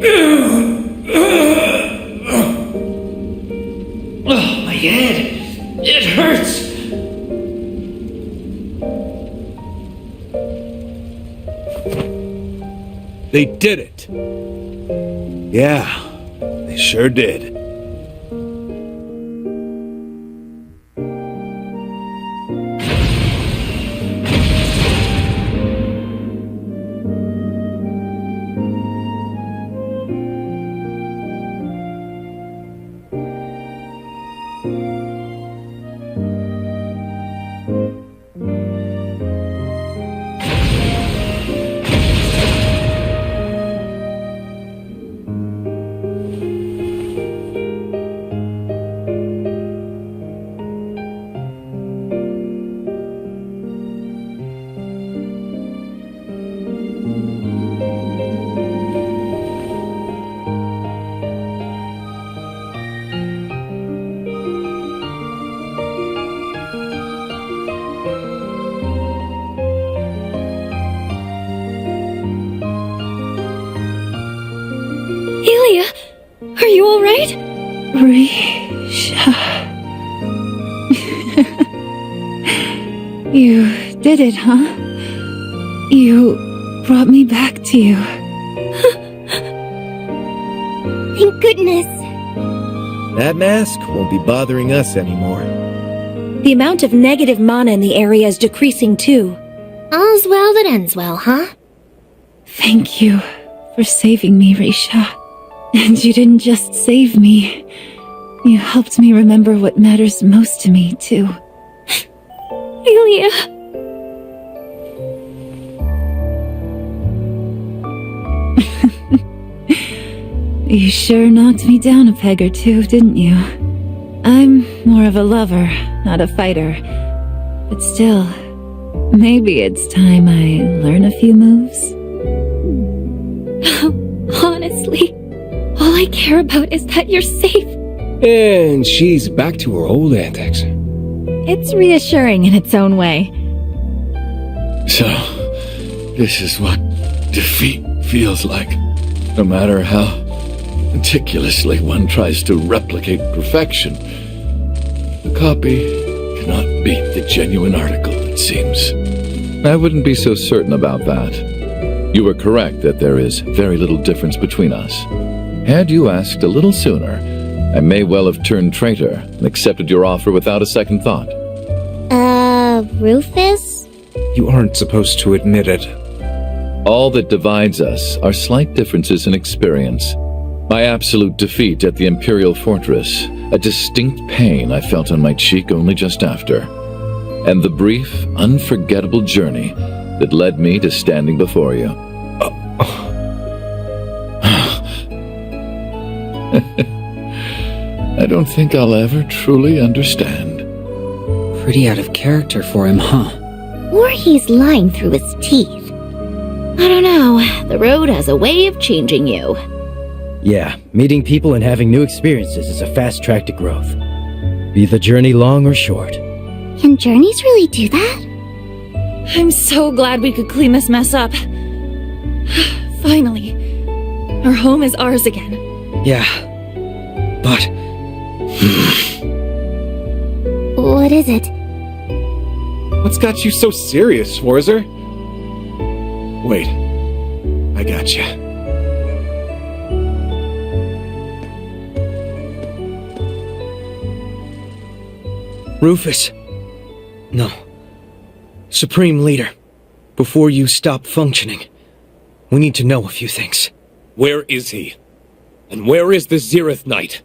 Speaker 19: Ilya!
Speaker 9: Oh, my head! It hurts!
Speaker 15: They did it. Yeah, they sure did.
Speaker 21: Ilya, are you alright?
Speaker 5: Risha. You did it, huh? You brought me back to you.
Speaker 2: Thank goodness.
Speaker 18: That mask won't be bothering us anymore.
Speaker 21: The amount of negative mana in the area is decreasing too.
Speaker 2: All's well that ends well, huh?
Speaker 5: Thank you for saving me, Risha. And you didn't just save me. You helped me remember what matters most to me, too.
Speaker 21: Ilya.
Speaker 5: You sure knocked me down a peg or two, didn't you? I'm more of a lover, not a fighter. But still, maybe it's time I learn a few moves.
Speaker 21: Honestly, all I care about is that you're safe.
Speaker 17: And she's back to her old antics.
Speaker 21: It's reassuring in its own way.
Speaker 11: So, this is what defeat feels like. No matter how meticulously one tries to replicate perfection, the copy cannot beat the genuine article, it seems. I wouldn't be so certain about that. You were correct that there is very little difference between us. Had you asked a little sooner, I may well have turned traitor and accepted your offer without a second thought.
Speaker 2: Rufus?
Speaker 18: You aren't supposed to admit it.
Speaker 11: All that divides us are slight differences in experience. My absolute defeat at the Imperial Fortress, a distinct pain I felt on my cheek only just after, and the brief, unforgettable journey that led me to standing before you. I don't think I'll ever truly understand.
Speaker 4: Pretty out of character for him, huh?
Speaker 2: Or he's lying through his teeth.
Speaker 19: I don't know. The road has a way of changing you.
Speaker 13: Yeah, meeting people and having new experiences is a fast track to growth. Be the journey long or short.
Speaker 2: Can journeys really do that?
Speaker 19: I'm so glad we could clean this mess up. Finally. Our home is ours again.
Speaker 10: Yeah. But...
Speaker 2: What is it?
Speaker 6: What's got you so serious, Schwarzer? Wait. I gotcha.
Speaker 10: Rufus. No. Supreme Leader. Before you stop functioning, we need to know a few things.
Speaker 8: Where is he? And where is the Zereth Knight?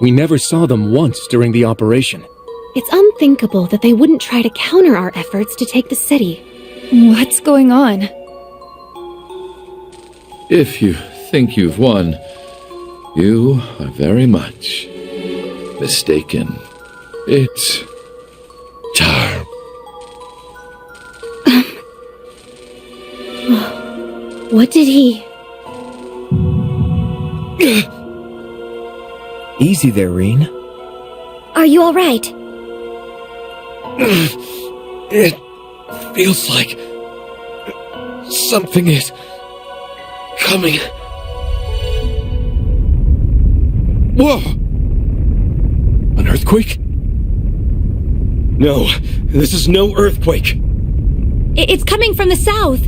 Speaker 8: We never saw them once during the operation.
Speaker 21: It's unthinkable that they wouldn't try to counter our efforts to take the city.
Speaker 19: What's going on?
Speaker 11: If you think you've won, you are very much mistaken. It's time.
Speaker 21: What did he...
Speaker 18: Easy there, Reen.
Speaker 2: Are you alright?
Speaker 8: It feels like something is coming. Whoa! An earthquake? No, this is no earthquake.
Speaker 19: It's coming from the south.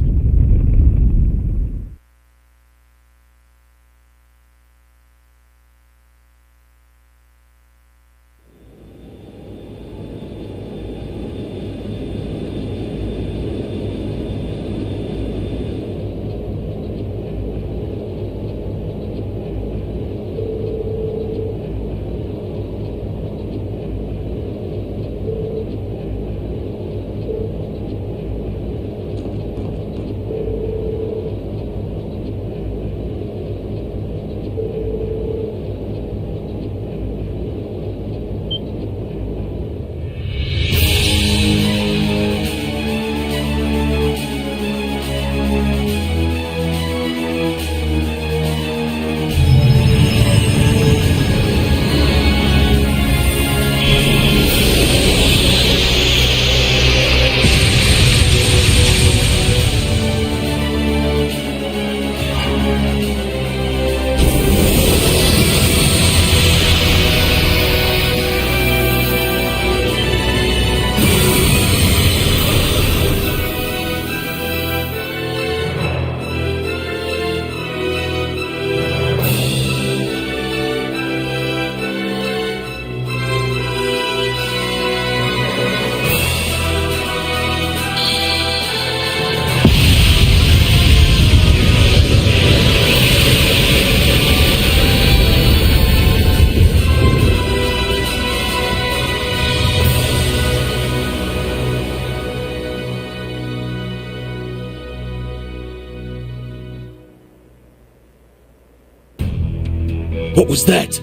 Speaker 8: What was that?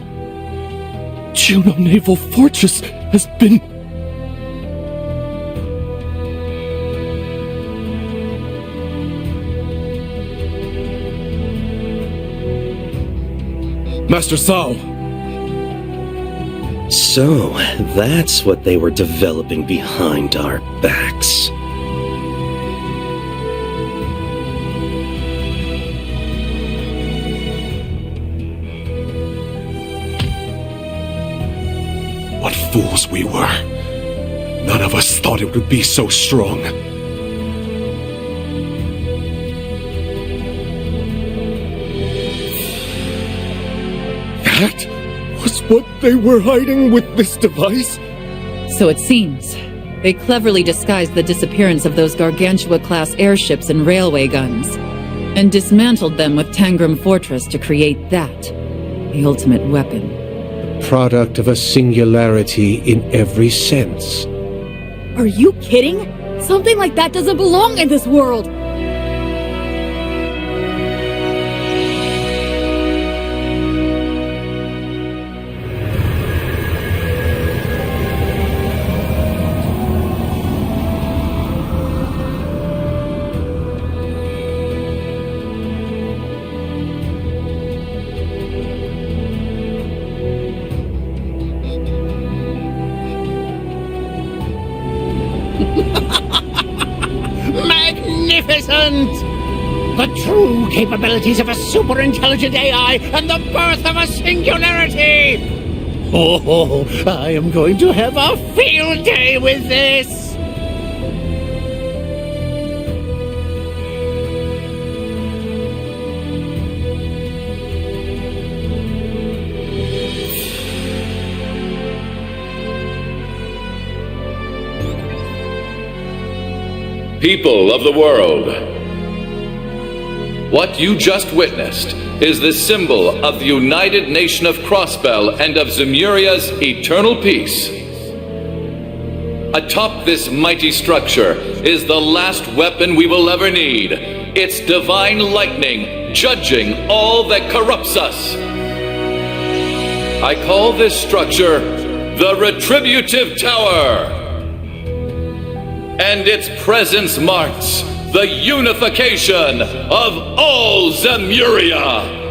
Speaker 8: Juno Naval Fortress has been... Master Sao!
Speaker 9: So, that's what they were developing behind our backs.
Speaker 8: What fools we were.
Speaker 6: None of us thought it would be so strong. That was what they were hiding with this device?
Speaker 5: So it seems. They cleverly disguised the disappearance of those Gargantua-class airships and railway guns, and dismantled them with Tangram Fortress to create that, the ultimate weapon.
Speaker 6: Product of a singularity in every sense.
Speaker 19: Are you kidding? Something like that doesn't belong in this world!
Speaker 12: Magnificent! The true capabilities of a super-intelligent AI and the birth of a singularity! Oh, I am going to have a field day with this!
Speaker 11: People of the world, what you just witnessed is the symbol of the united nation of Crossbell and of Zemuria's eternal peace. Atop this mighty structure is the last weapon we will ever need. It's divine lightning, judging all that corrupts us. I call this structure the Retributive Tower. And its presence marks the unification of all Zemuria!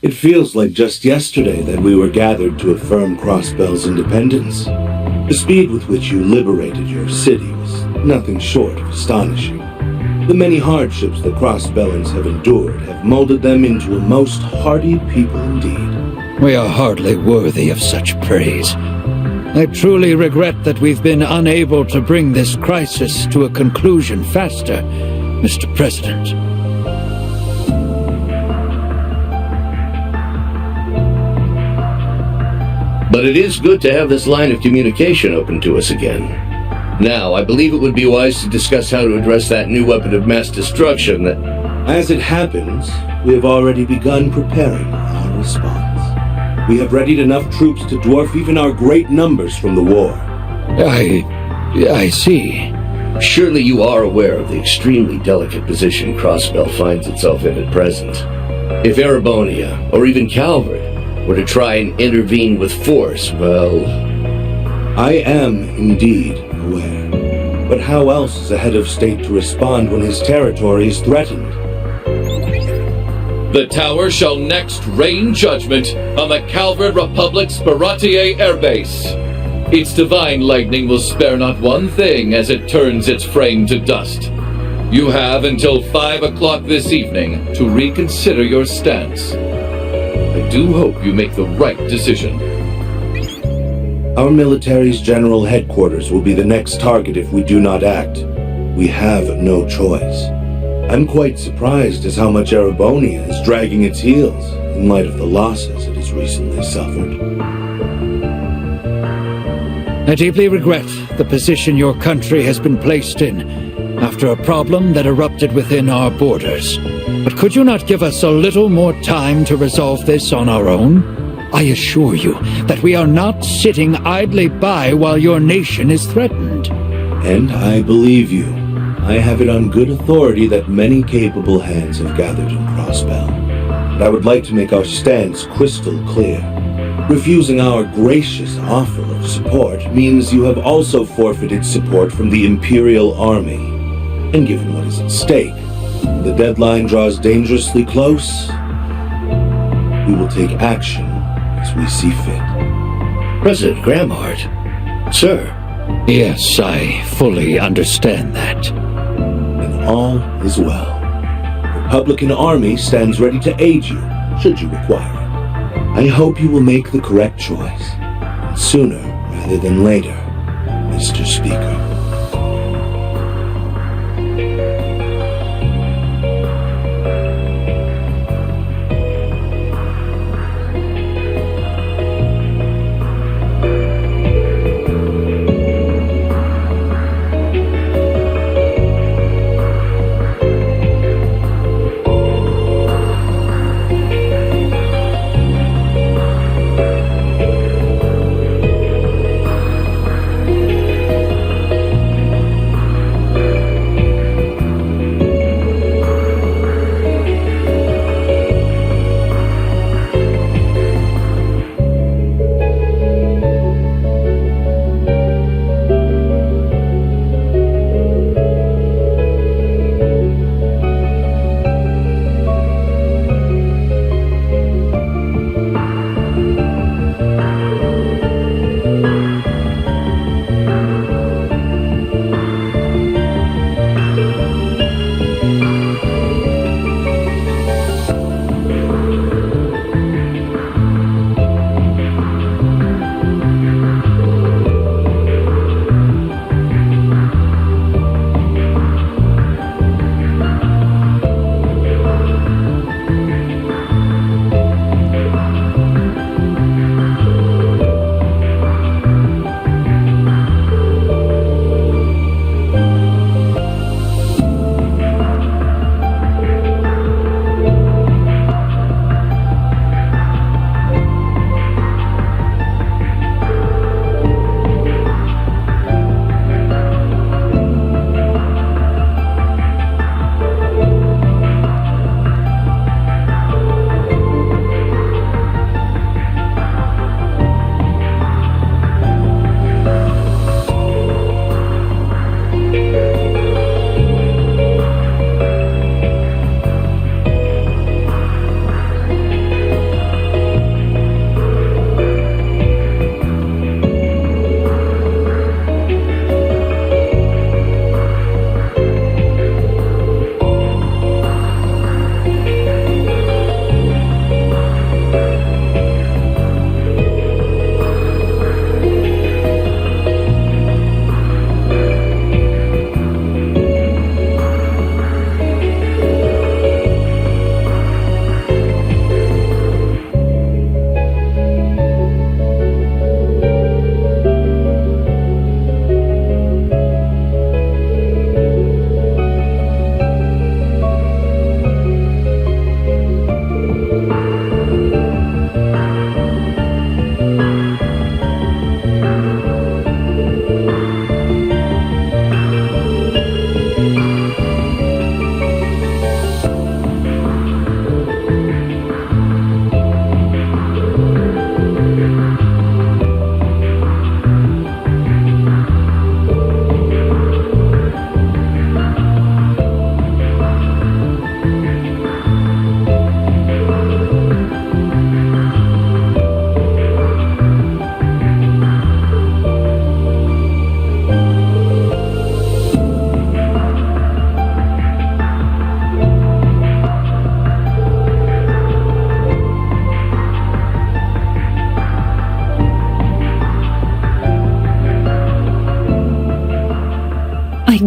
Speaker 1: It feels like just yesterday that we were gathered to affirm Crossbell's independence. The speed with which you liberated your city was nothing short of astonishing. The many hardships the Crossbellans have endured have molded them into a most hardy people indeed.
Speaker 20: We are hardly worthy of such praise. I truly regret that we've been unable to bring this crisis to a conclusion faster, Mr. President.
Speaker 23: But it is good to have this line of communication open to us again. Now, I believe it would be wise to discuss how to address that new weapon of mass destruction that...
Speaker 1: As it happens, we have already begun preparing our response. We have readied enough troops to dwarf even our great numbers from the war.
Speaker 23: I see. Surely you are aware of the extremely delicate position Crossbell finds itself in at present. If Erebonia, or even Calvert, were to try and intervene with force, well...
Speaker 1: I am indeed aware. But how else is a head of state to respond when his territory is threatened?
Speaker 11: The tower shall next rain judgment on the Calvert Republic's Baratier airbase. Its divine lightning will spare not one thing as it turns its frame to dust. You have until 5 o'clock this evening to reconsider your stance. I do hope you make the right decision.
Speaker 1: Our military's general headquarters will be the next target if we do not act. We have no choice. I'm quite surprised as how much Erebonia is dragging its heels in light of the losses it has recently suffered.
Speaker 20: I deeply regret the position your country has been placed in after a problem that erupted within our borders. But could you not give us a little more time to resolve this on our own? I assure you that we are not sitting idly by while your nation is threatened.
Speaker 1: And I believe you. I have it on good authority that many capable hands have gathered in Crossbell. But I would like to make our stance crystal clear. Refusing our gracious offer of support means you have also forfeited support from the Imperial Army. And given what is at stake, the deadline draws dangerously close. We will take action as we see fit.
Speaker 23: President Gramhart, sir.
Speaker 20: Yes, I fully understand that.
Speaker 1: And all is well. The Republican Army stands ready to aid you, should you require it. I hope you will make the correct choice, and sooner rather than later, Mr. Speaker.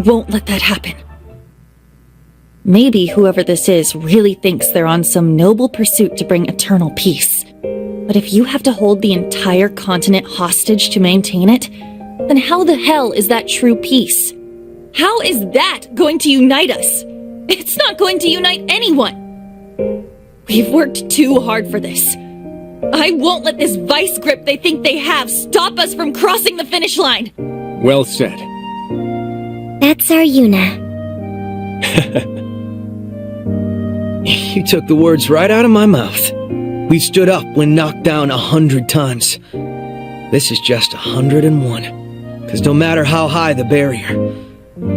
Speaker 21: won't let that happen. Maybe whoever this is really thinks they're on some noble pursuit to bring eternal peace. But if you have to hold the entire continent hostage to maintain it, then how the hell is that true peace? How is that going to unite us? It's not going to unite anyone. We've worked too hard for this. I won't let this vice grip they think they have stop us from crossing the finish line.
Speaker 8: Well said.
Speaker 2: That's our Yuna.
Speaker 16: You took the words right out of my mouth. We stood up when knocked down 100 times. This is just 101. Because no matter how high the barrier,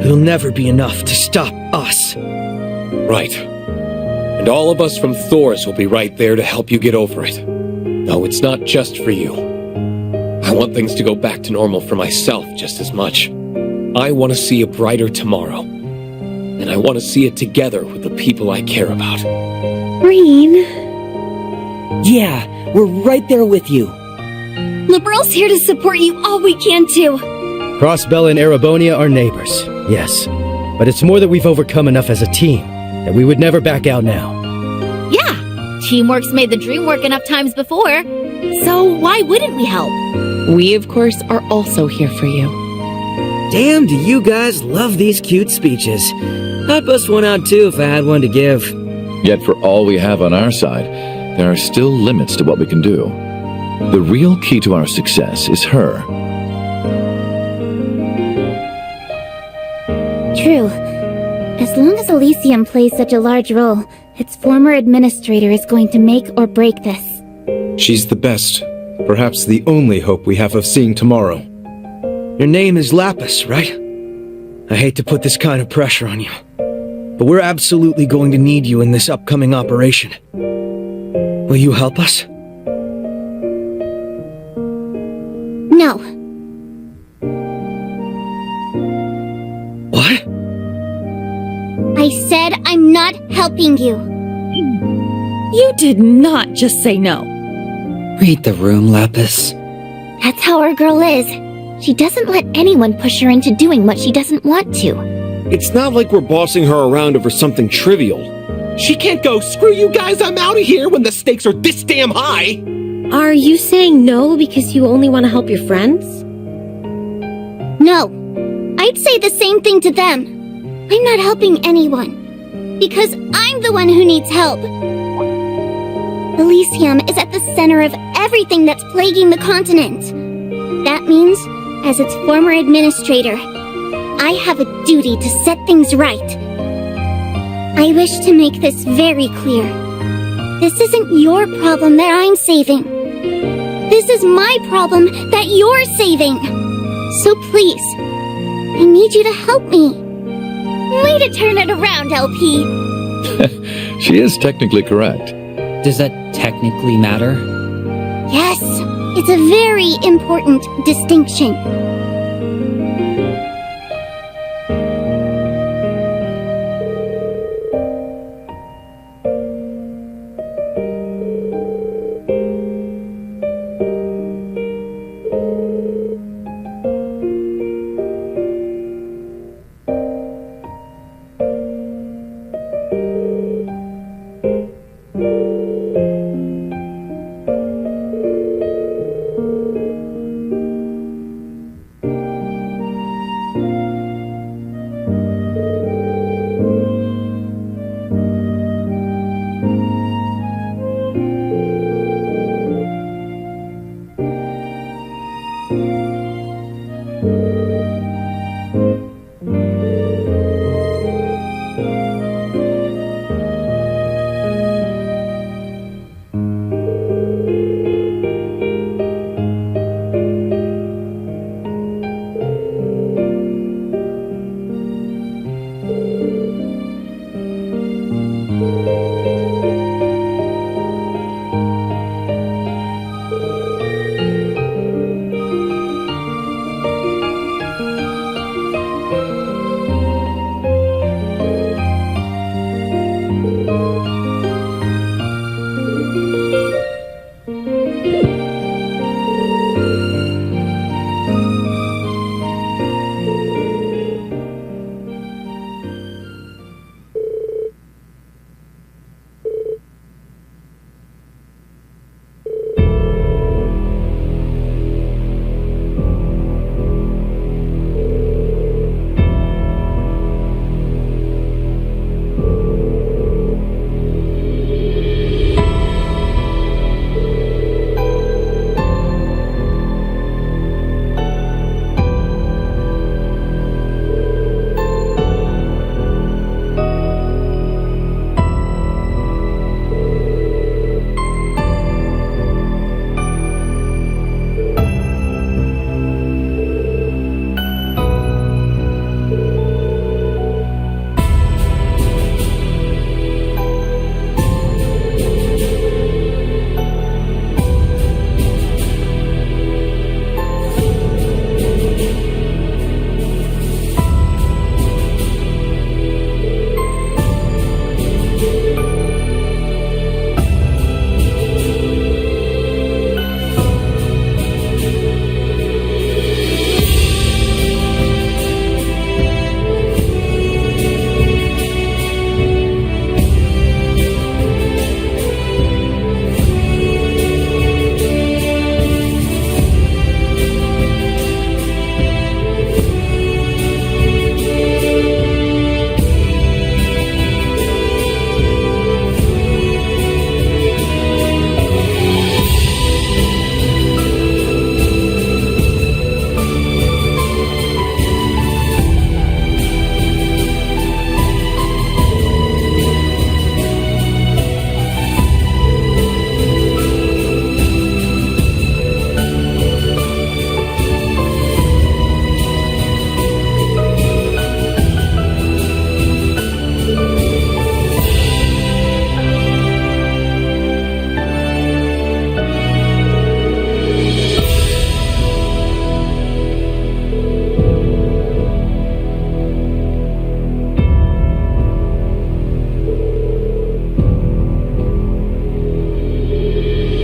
Speaker 16: it'll never be enough to stop us.
Speaker 8: Right. And all of us from Thor's will be right there to help you get over it. No, it's not just for you. I want things to go back to normal for myself just as much. I want to see a brighter tomorrow. And I want to see it together with the people I care about.
Speaker 2: Green.
Speaker 16: Yeah, we're right there with you.
Speaker 2: Liberal's here to support you all we can to.
Speaker 13: Crossbell and Erebonia are neighbors, yes. But it's more that we've overcome enough as a team that we would never back out now.
Speaker 19: Yeah, teamwork's made the dream work enough times before. So why wouldn't we help?
Speaker 7: We, of course, are also here for you.
Speaker 16: Damn, do you guys love these cute speeches. I'd bust one out too if I had one to give.
Speaker 11: Yet for all we have on our side, there are still limits to what we can do. The real key to our success is her.
Speaker 2: True. As long as Elysium plays such a large role, its former administrator is going to make or break this.
Speaker 18: She's the best. Perhaps the only hope we have of seeing tomorrow.
Speaker 16: Your name is Lapis, right? I hate to put this kind of pressure on you, but we're absolutely going to need you in this upcoming operation. Will you help us?
Speaker 2: No.
Speaker 16: What?
Speaker 2: I said I'm not helping you.
Speaker 21: You did not just say no.
Speaker 4: Read the room, Lapis.
Speaker 2: That's how our girl is. She doesn't let anyone push her into doing what she doesn't want to.
Speaker 6: It's not like we're bossing her around over something trivial. She can't go, screw you guys, I'm out of here when the stakes are this damn high.
Speaker 3: Are you saying no because you only want to help your friends?
Speaker 2: No. I'd say the same thing to them. I'm not helping anyone. Because I'm the one who needs help. Elysium is at the center of everything that's plaguing the continent. That means, as its former administrator, I have a duty to set things right. I wish to make this very clear. This isn't your problem that I'm saving. This is my problem that you're saving. So please, I need you to help me. Way to turn it around, LP.
Speaker 11: She is technically correct.
Speaker 4: Does that technically matter?
Speaker 2: Yes, it's a very important distinction.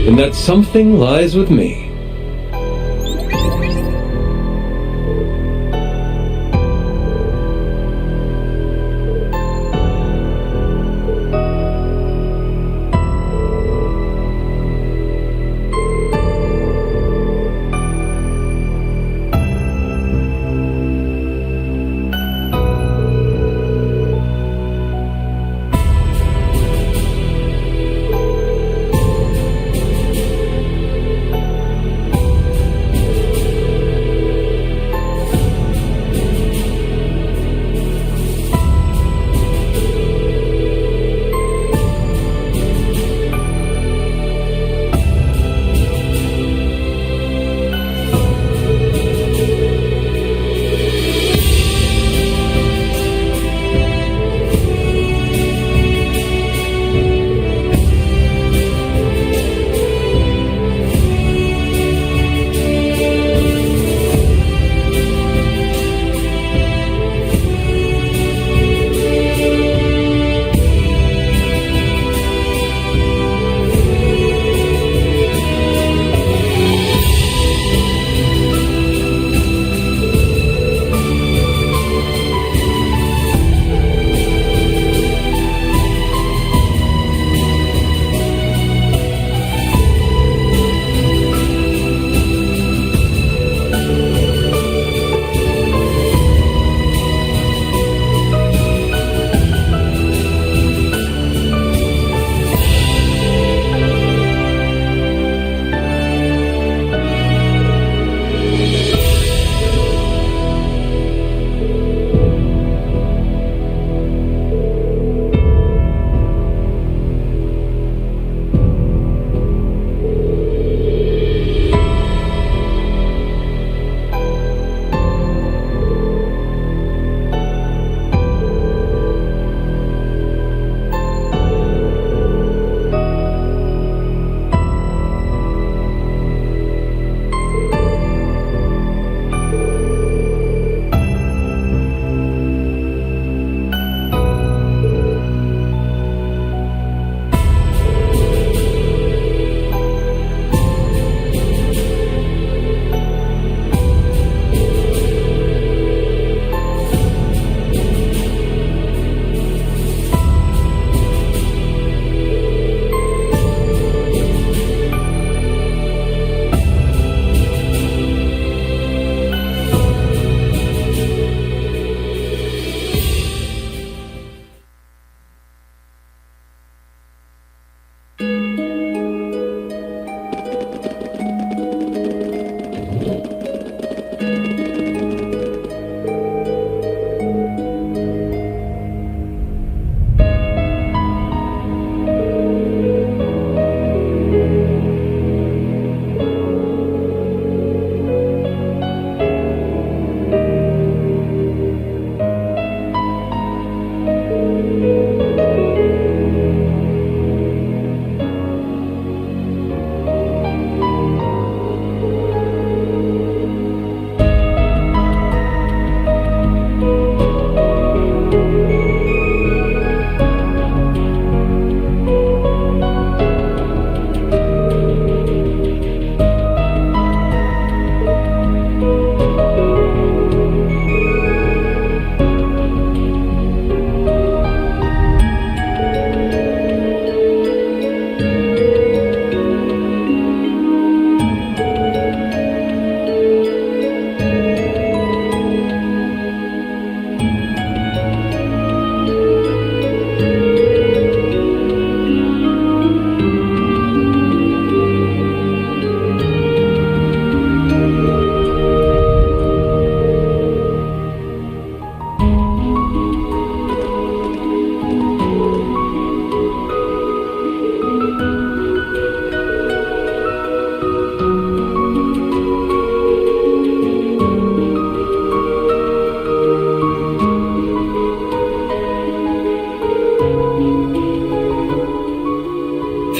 Speaker 17: And that something lies with me.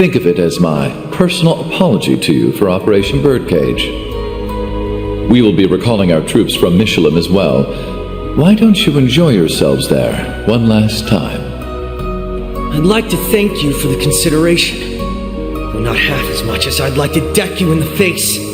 Speaker 11: Think of it as my personal apology to you for Operation Birdcage. We will be recalling our troops from Michelin as well. Why don't you enjoy yourselves there one last time?
Speaker 16: I'd like to thank you for the consideration,
Speaker 10: Though not half as much as I'd like to deck you in the face.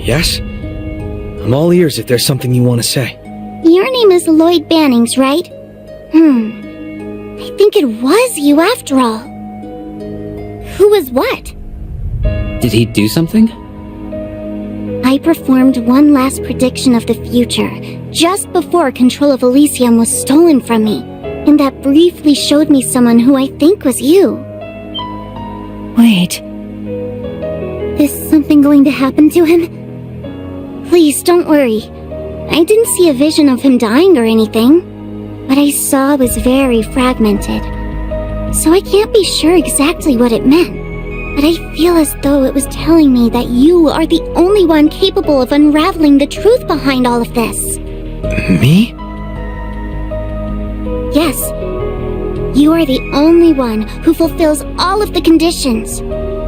Speaker 10: Yes? I'm all ears if there's something you want to say.
Speaker 2: Your name is Lloyd Bannings, right? I think it was you after all. Who was what?
Speaker 4: Did he do something?
Speaker 2: I performed one last prediction of the future, just before control of Elysium was stolen from me, and that briefly showed me someone who I think was you.
Speaker 5: Wait.
Speaker 2: Is something going to happen to him? Please, don't worry. I didn't see a vision of him dying or anything. What I saw was very fragmented, so I can't be sure exactly what it meant. But I feel as though it was telling me that you are the only one capable of unraveling the truth behind all of this.
Speaker 10: Me?
Speaker 2: Yes. You are the only one who fulfills all of the conditions.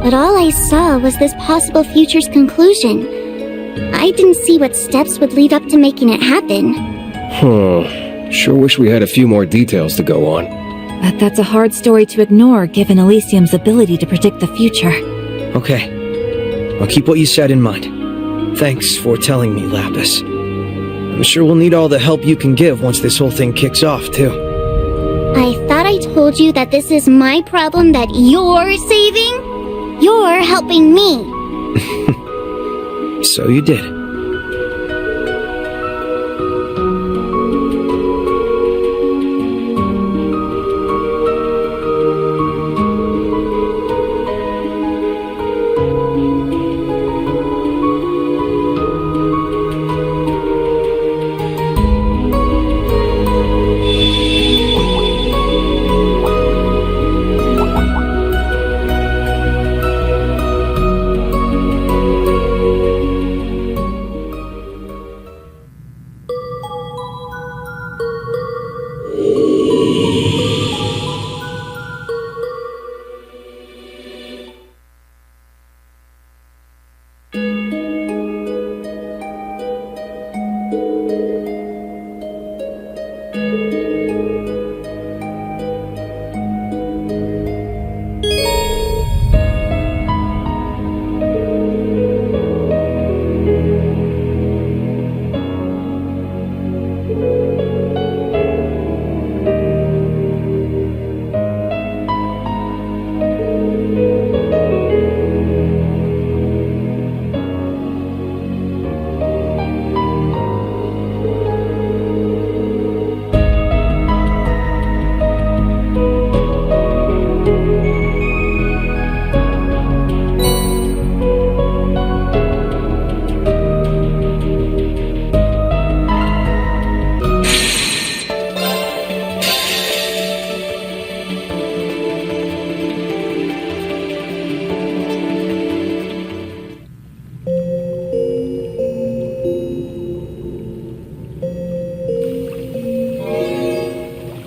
Speaker 2: But all I saw was this possible future's conclusion. I didn't see what steps would lead up to making it happen.
Speaker 17: Sure wish we had a few more details to go on.
Speaker 21: But that's a hard story to ignore given Elysium's ability to predict the future.
Speaker 10: Okay. I'll keep what you said in mind. Thanks for telling me, Lapis. I'm sure we'll need all the help you can give once this whole thing kicks off, too.
Speaker 2: I thought I told you that this is my problem that you're saving? You're helping me.
Speaker 10: So you did.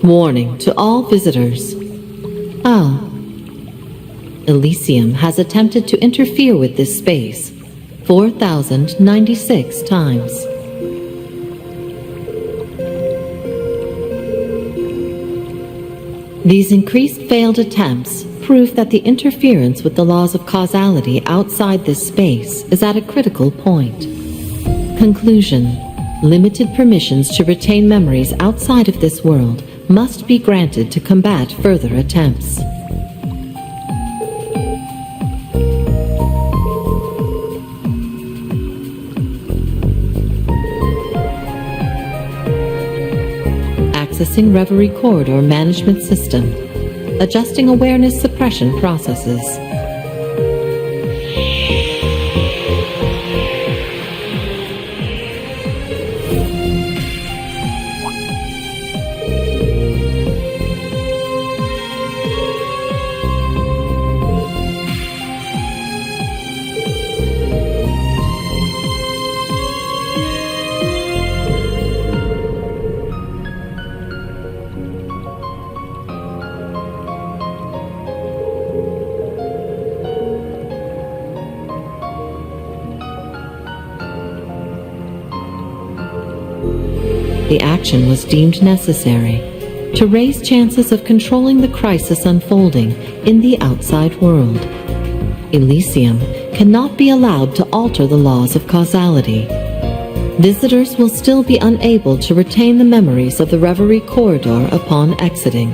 Speaker 14: Warning to all visitors. Oh. Elysium has attempted to interfere with this space 4,096 times. These increased failed attempts prove that the interference with the laws of causality outside this space is at a critical point. Conclusion. Limited permissions to retain memories outside of this world must be granted to combat further attempts. Accessing Reverie Corridor Management System. Adjusting awareness suppression processes. The action was deemed necessary to raise chances of controlling the crisis unfolding in the outside world. Elysium cannot be allowed to alter the laws of causality. Visitors will still be unable to retain the memories of the Reverie Corridor upon exiting.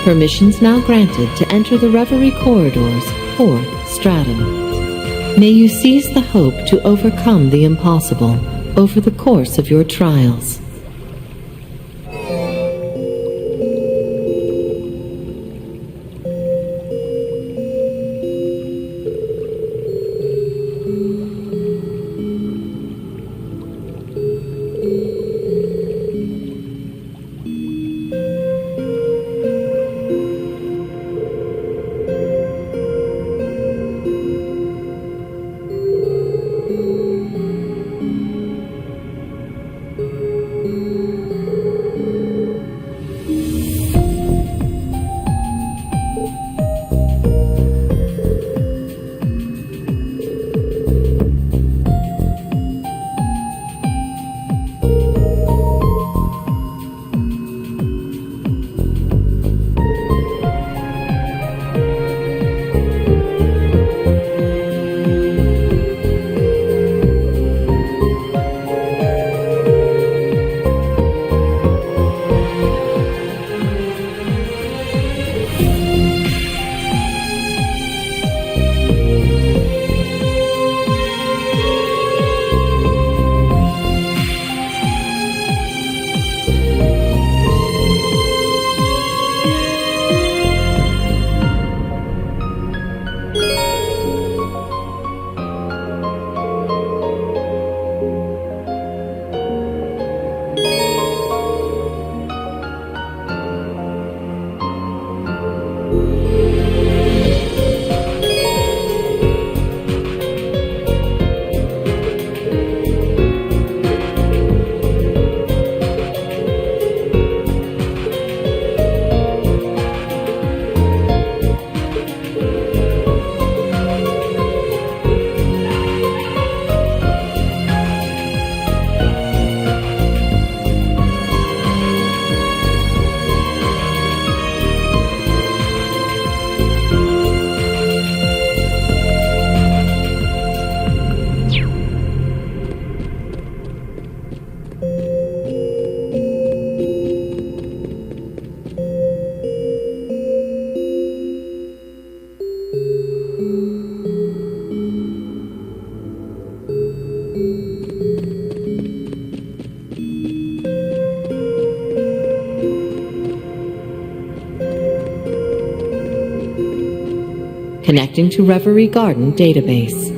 Speaker 14: Permissions now granted to enter the Reverie Corridor's 4th stratum. May you seize the hope to overcome the impossible over the course of your trials. Connecting to Reverie Garden database.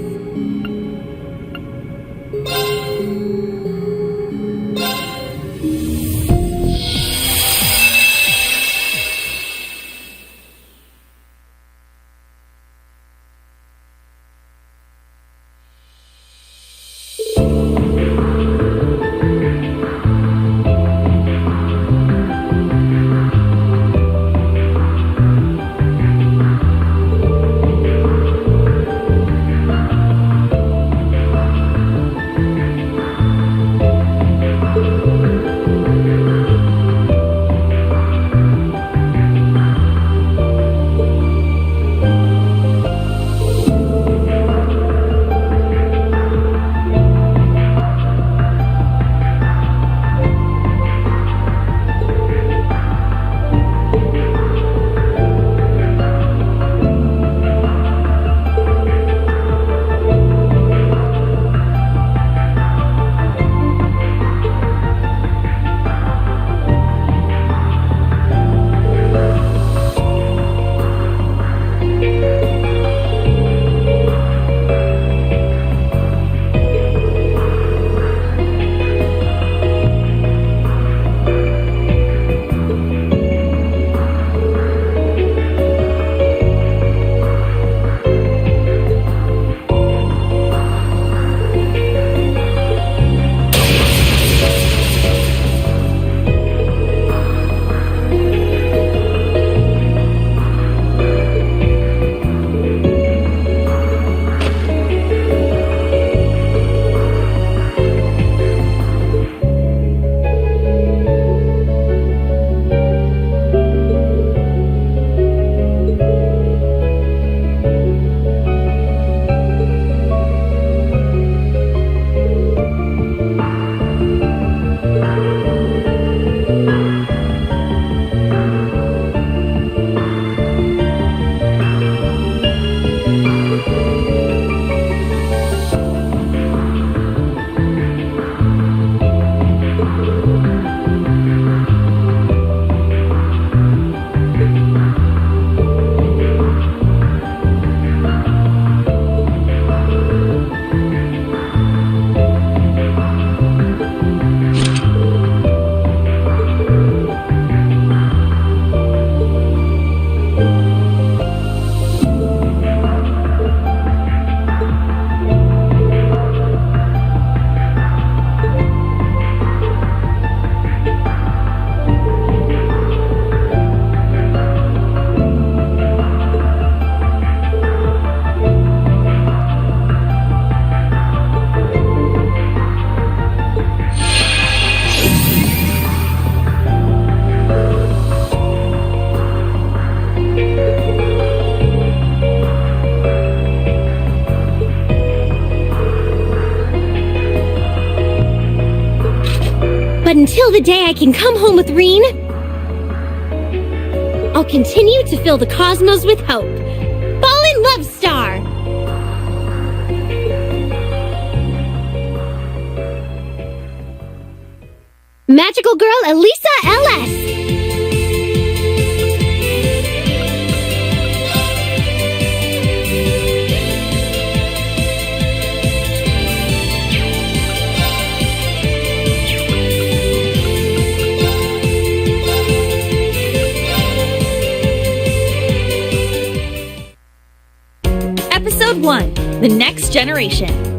Speaker 3: But until the day I can come home with Reen, I'll continue to fill the cosmos with hope. Fallen Love Star! Magical Girl Elisa LS!
Speaker 19: Episode 1, The Next Generation.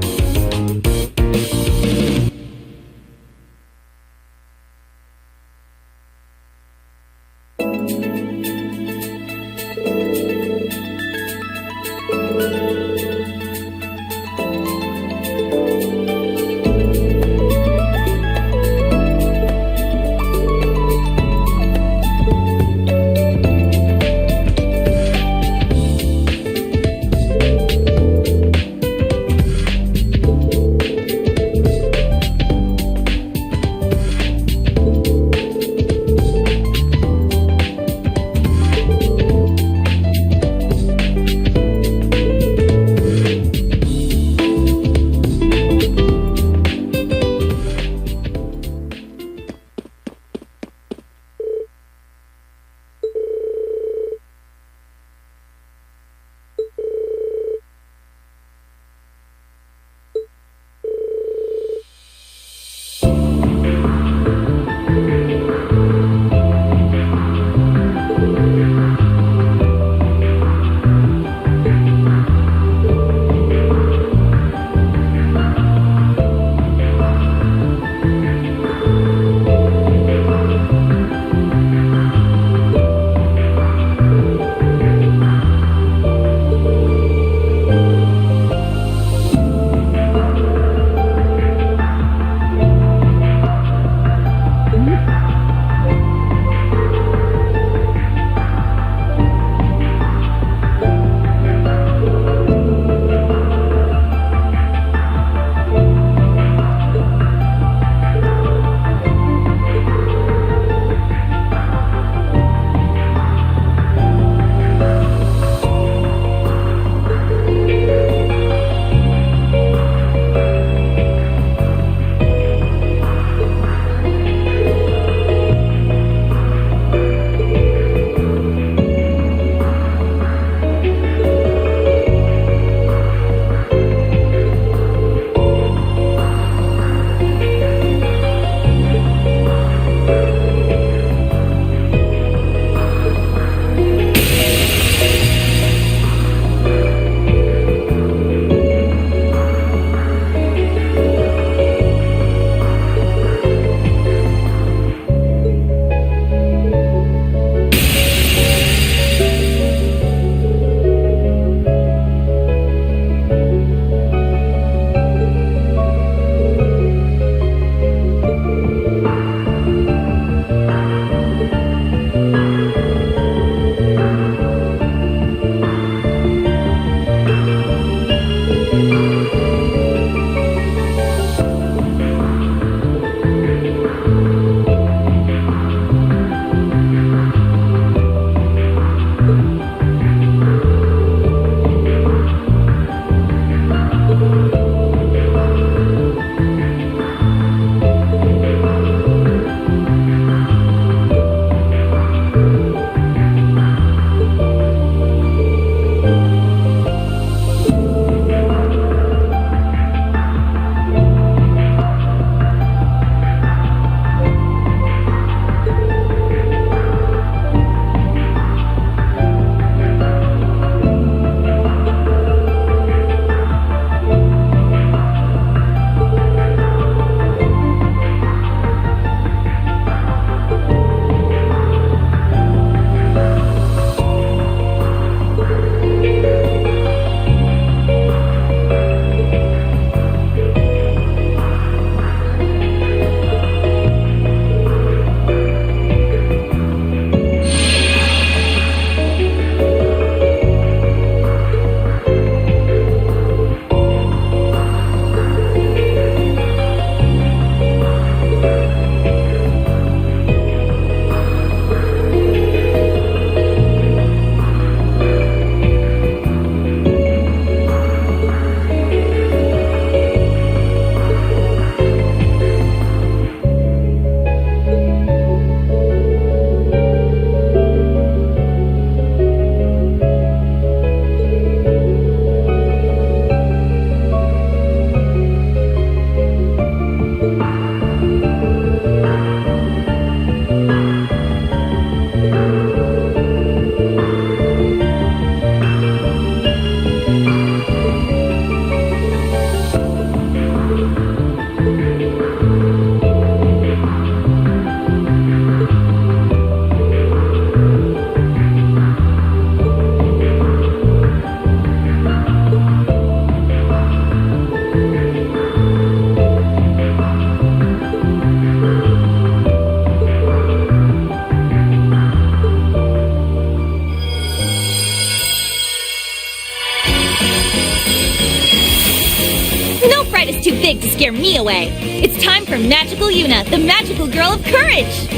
Speaker 19: fight is too big to scare me away. It's time for Magical Yuna, the magical girl of courage!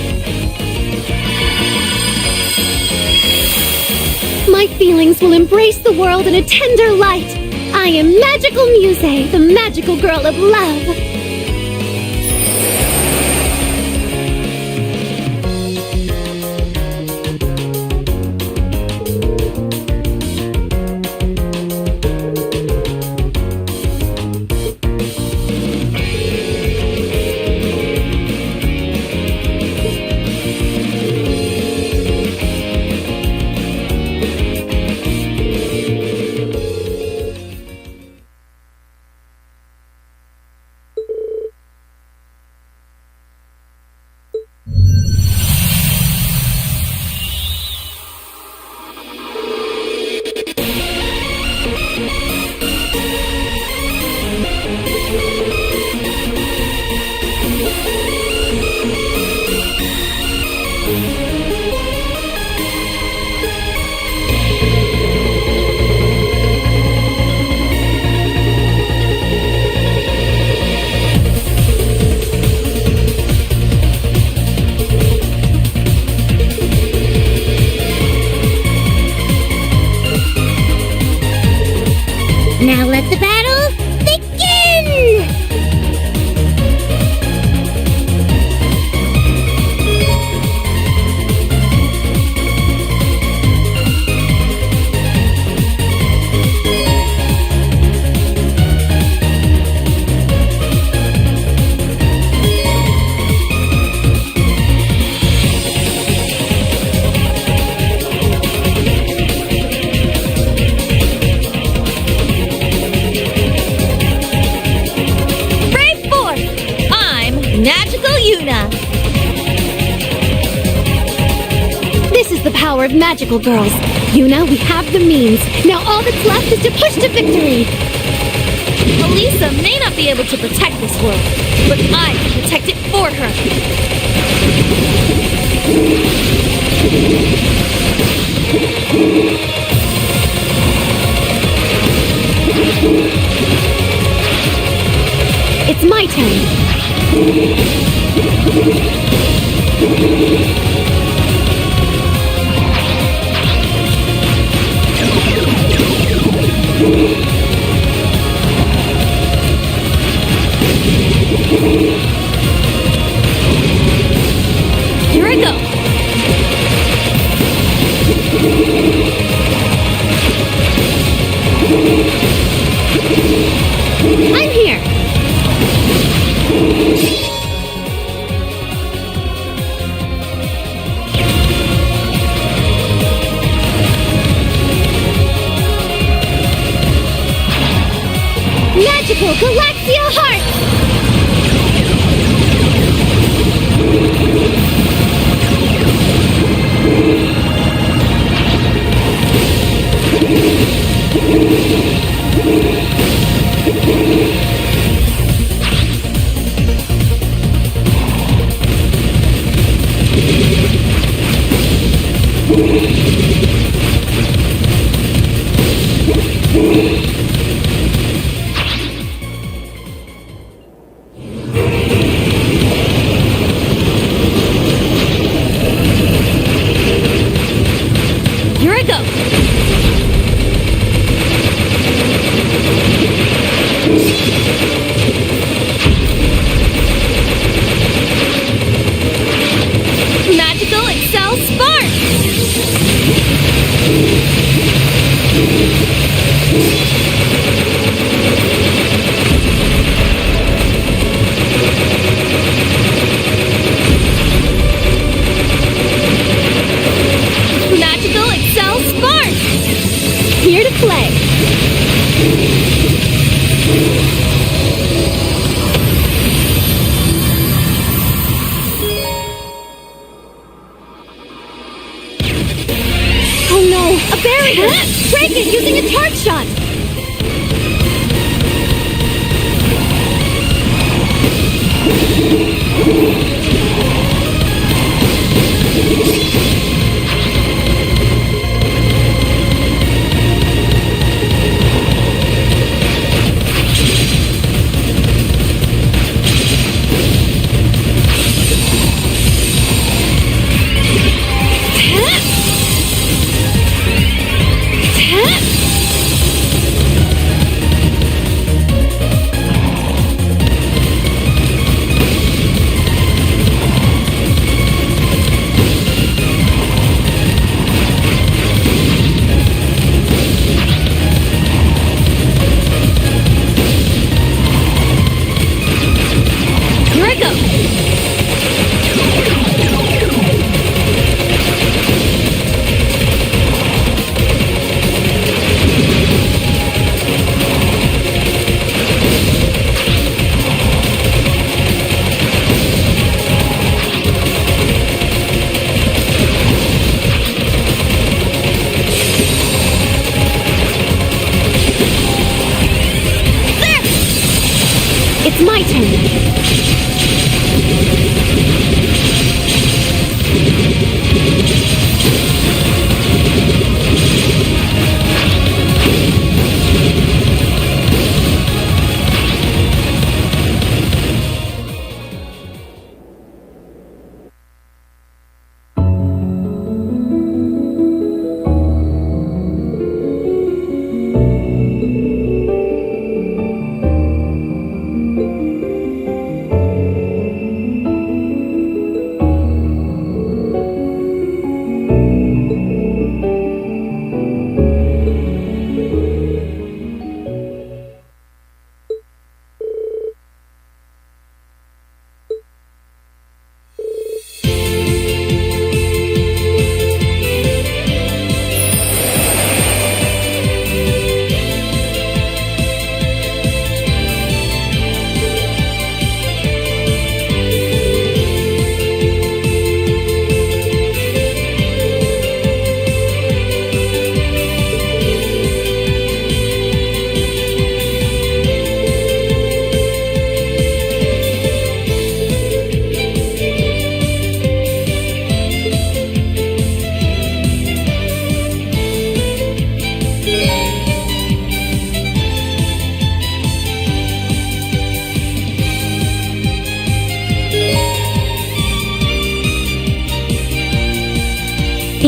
Speaker 3: My feelings will embrace the world in a tender light. I am Magical Muse, the magical girl of love. Now let the battle begin! This is the power of magical girls. Yuna, we have the means. Now all that's left is to push to victory.
Speaker 19: Elisa may not be able to protect this world, but I can protect it for her.
Speaker 3: It's my turn.
Speaker 19: Here I go.
Speaker 3: I'm here. Magical Galaxia Heart!
Speaker 19: Here I go. Magical Excel Spark! Magical Excel Spark!
Speaker 3: Here to play. Oh no, a barrier! Break it using a charge shot!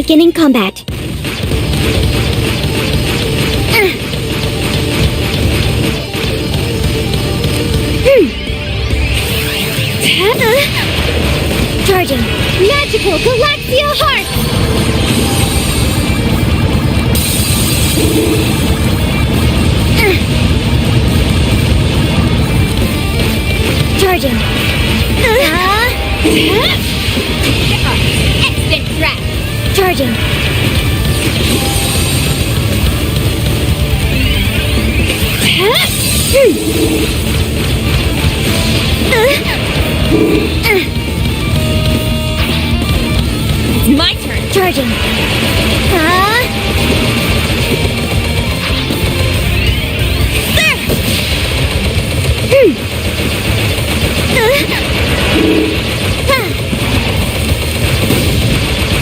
Speaker 3: Beginning combat. Charging. Magical Galaxia Heart! Charging. Extant threat. Charging.
Speaker 19: It's my turn.
Speaker 3: Charging.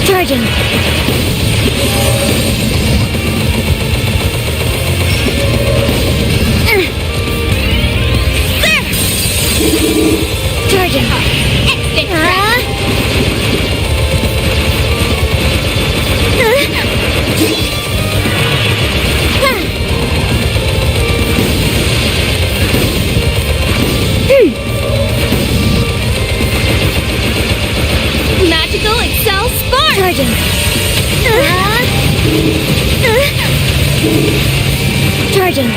Speaker 3: Charging. Charging.
Speaker 19: Extant threat.
Speaker 3: Magical Excel Spark! Charging. Charging.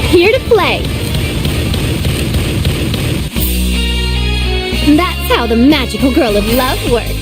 Speaker 19: Here to play. That's how the magical girl of love works.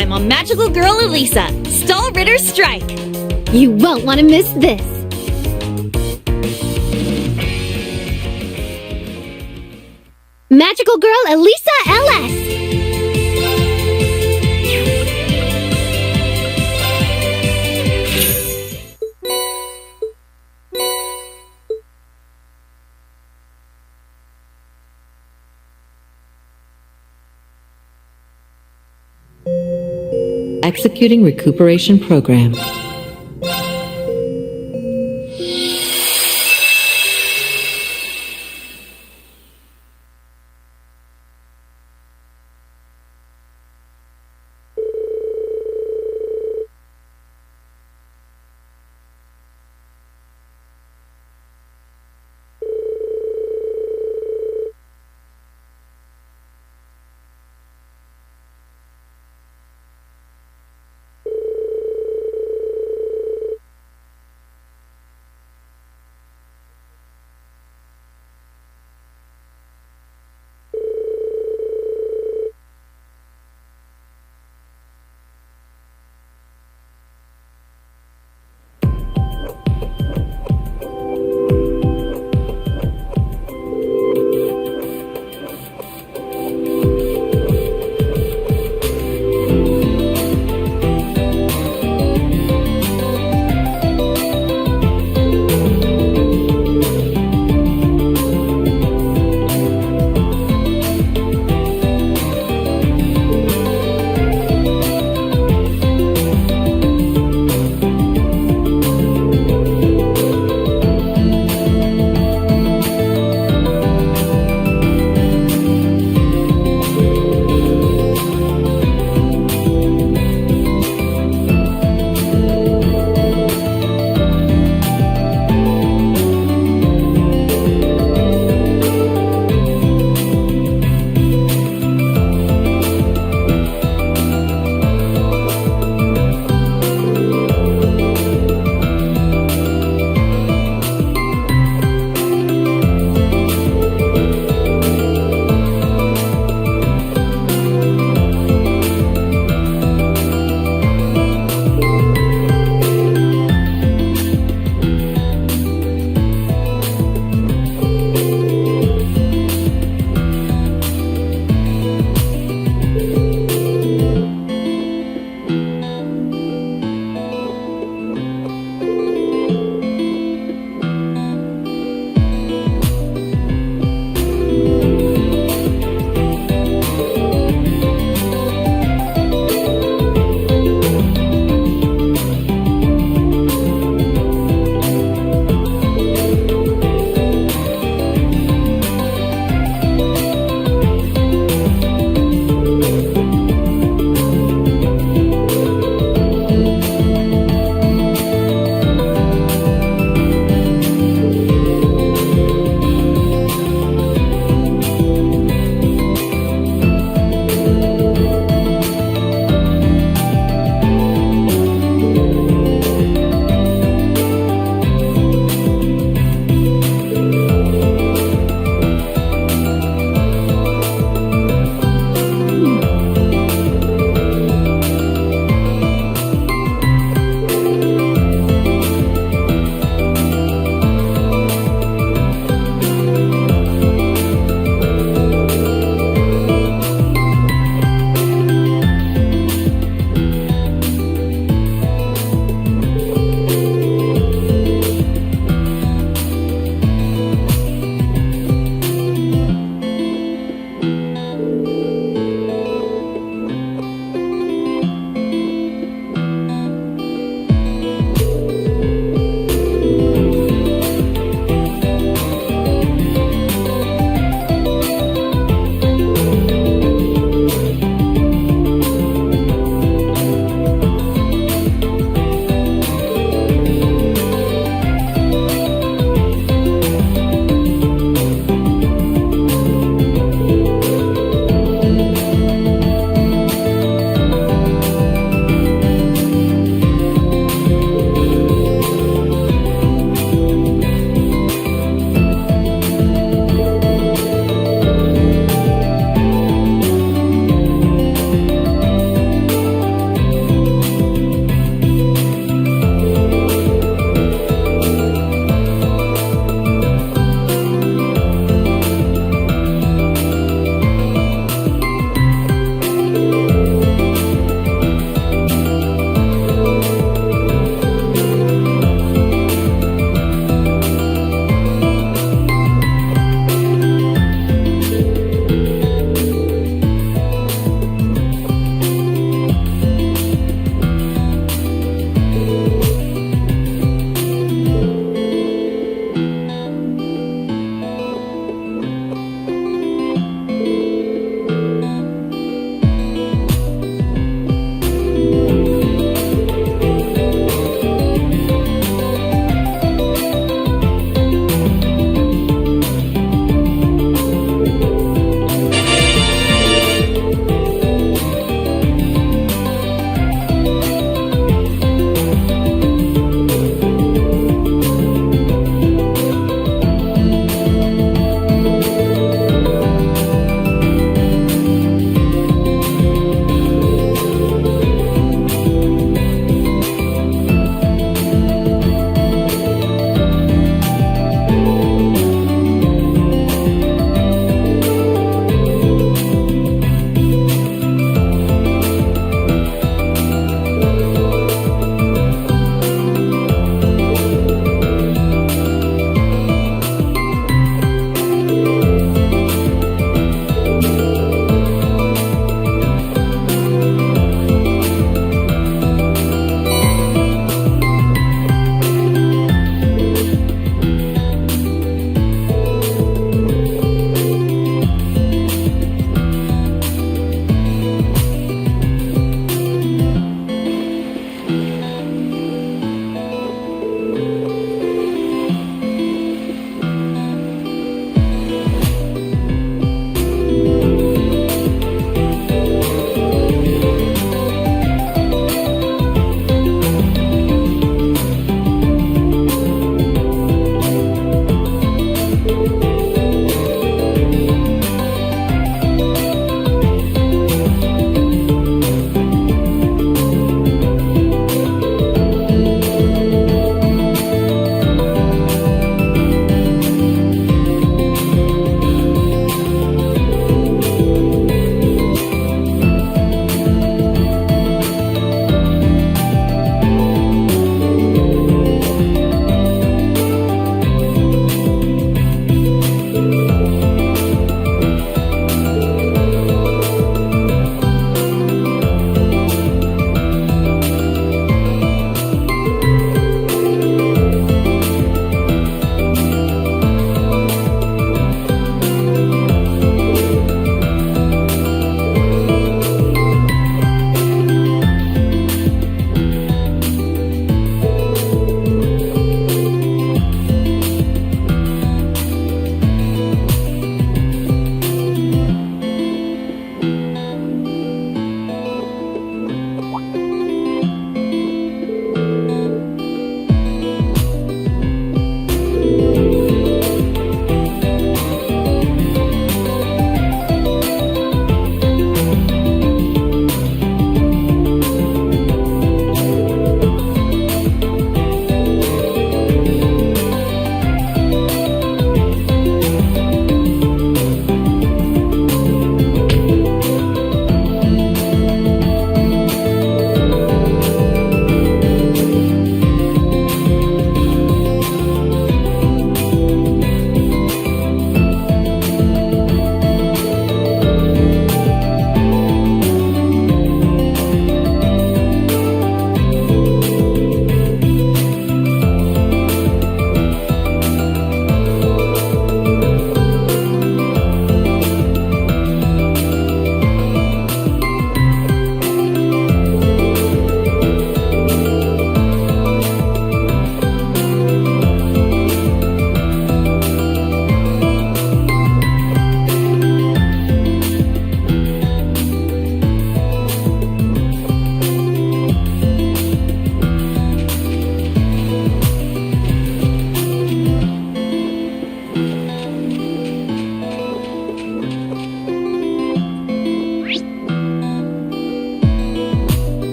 Speaker 19: time on Magical Girl Elisa, Stall Ritter's Strike.
Speaker 3: You won't want to miss this. Magical Girl Elisa LS.
Speaker 14: Executing recuperation program.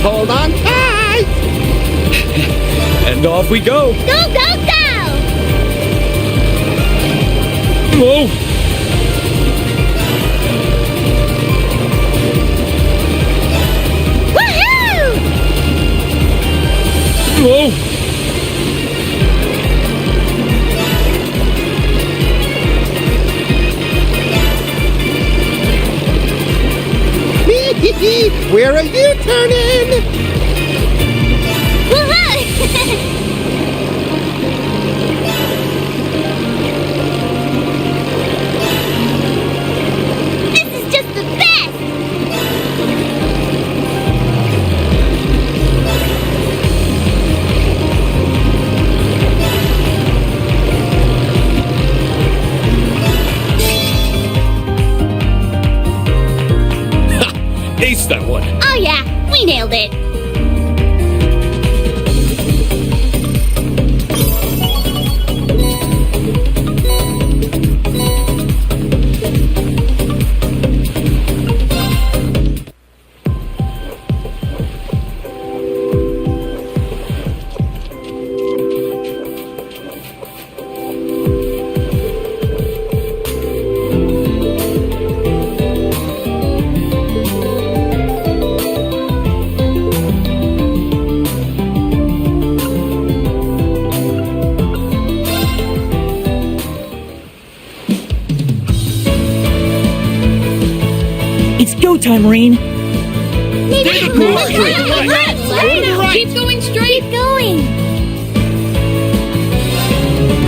Speaker 12: hold on tight!
Speaker 6: And off we go!
Speaker 3: Go, go, go!
Speaker 6: Whoa!
Speaker 3: Woohoo!
Speaker 6: Whoa!
Speaker 12: Where are you turning?
Speaker 3: This is just the best!
Speaker 6: Ace that one!
Speaker 3: Oh yeah, we nailed it!
Speaker 9: It's go time, Marine.
Speaker 3: Keep going straight! Keep going!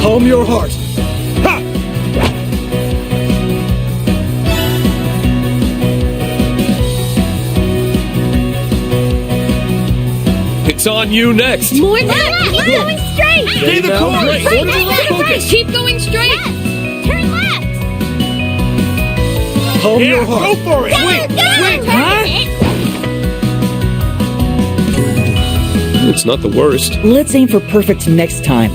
Speaker 6: Calm your heart! Ha! It's on you next!
Speaker 3: More left! Keep going straight!
Speaker 6: Stay the course!
Speaker 3: Turn left! Keep going straight! Turn left!
Speaker 6: Calm your heart!
Speaker 3: Go for it!
Speaker 6: Swing!
Speaker 3: Swing!
Speaker 9: Huh?
Speaker 6: It's not the worst.
Speaker 9: Let's aim for perfect next time.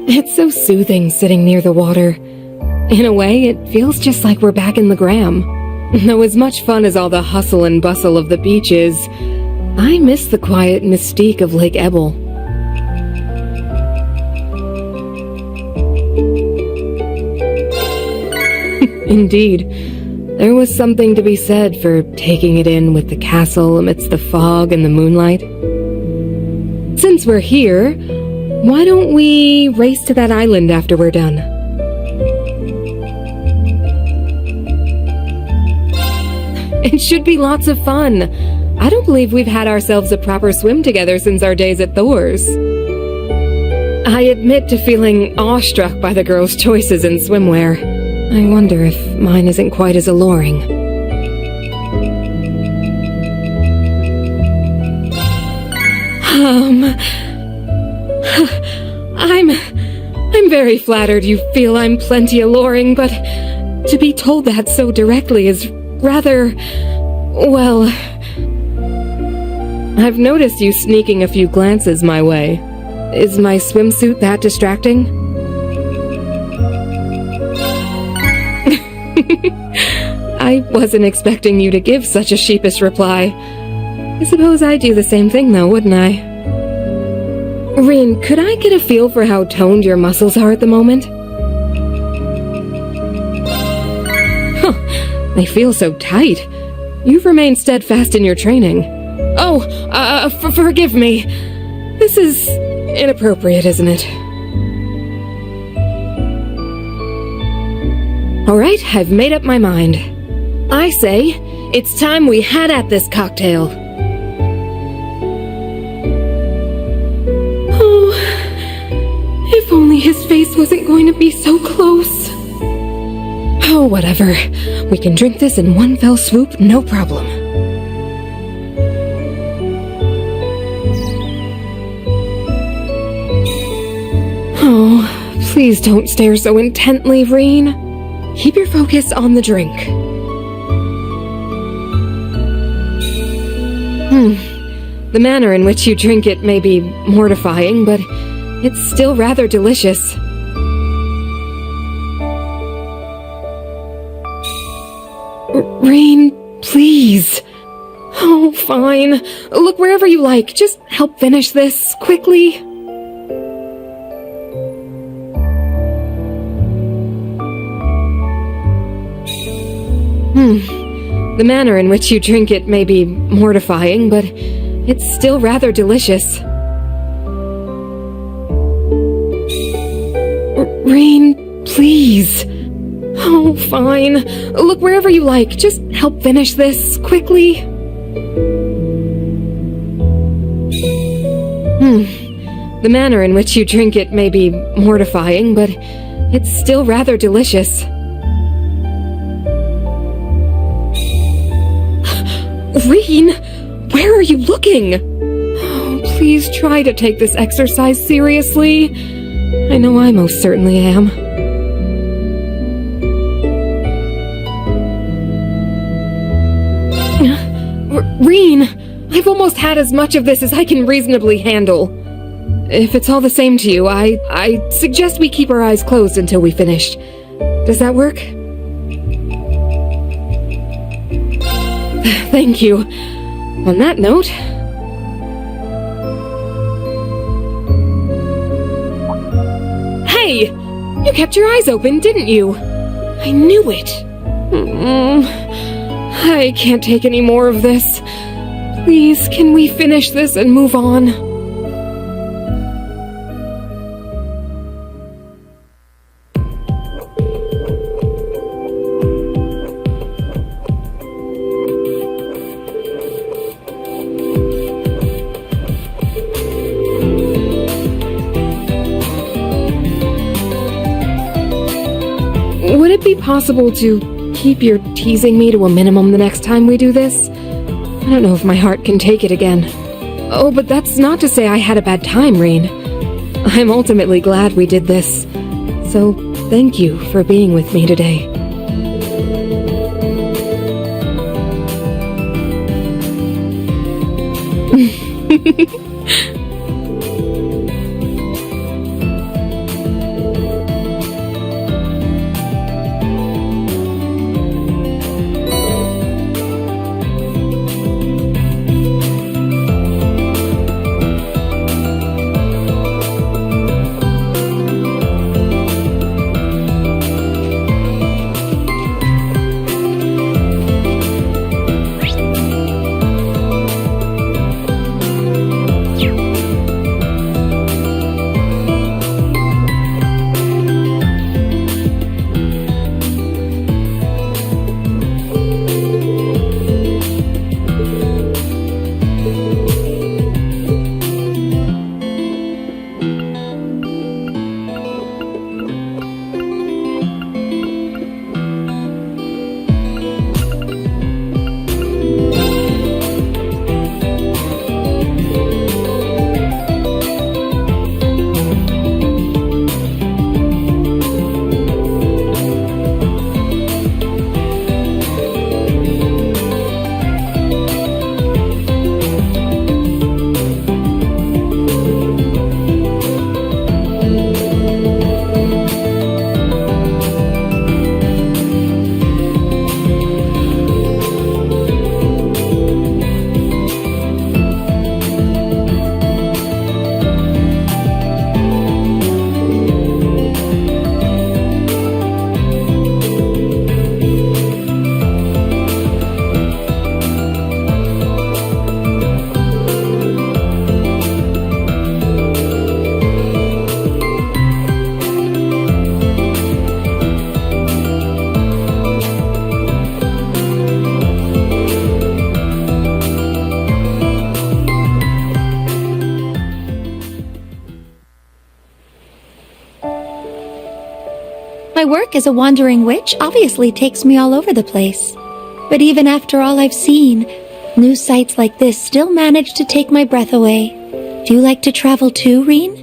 Speaker 7: It's so soothing sitting near the water. In a way, it feels just like we're back in the Gram. Though as much fun as all the hustle and bustle of the beach is, I miss the quiet mystique of Lake Ebble. Indeed, there was something to be said for taking it in with the castle amidst the fog and the moonlight. Since we're here, why don't we race to that island after we're done? It should be lots of fun. I don't believe we've had ourselves a proper swim together since our days at Thor's. I admit to feeling awestruck by the girls' choices in swimwear. I wonder if mine isn't quite as alluring. I'm very flattered you feel I'm plenty alluring, but to be told that so directly is rather, well... I've noticed you sneaking a few glances my way. Is my swimsuit that distracting? I wasn't expecting you to give such a sheepish reply. I suppose I'd do the same thing though, wouldn't I? Reen, could I get a feel for how toned your muscles are at the moment? Huh, they feel so tight. You've remained steadfast in your training. Oh, forgive me. This is inappropriate, isn't it? Alright, I've made up my mind. I say, it's time we had at this cocktail. Oh, if only his face wasn't going to be so close. Oh, whatever. We can drink this in one fell swoop, no problem. Oh, please don't stare so intently, Reen. Keep your focus on the drink. The manner in which you drink it may be mortifying, but it's still rather delicious. Reen, please. Oh, fine. Look wherever you like. Just help finish this quickly. The manner in which you drink it may be mortifying, but it's still rather delicious. Reen, please. Oh, fine. Look wherever you like. Just help finish this quickly. The manner in which you drink it may be mortifying, but it's still rather delicious. Reen, where are you looking? Oh, please try to take this exercise seriously. I know I most certainly am. Reen, I've almost had as much of this as I can reasonably handle. If it's all the same to you, I suggest we keep our eyes closed until we finish. Does that work? Thank you. On that note... Hey! You kept your eyes open, didn't you? I knew it. I can't take any more of this. Please, can we finish this and move on? Would it be possible to keep your teasing me to a minimum the next time we do this? I don't know if my heart can take it again. Oh, but that's not to say I had a bad time, Reen. I'm ultimately glad we did this. So, thank you for being with me today.
Speaker 21: My work as a wandering witch obviously takes me all over the place. But even after all I've seen, new sights like this still manage to take my breath away. Do you like to travel too, Reen?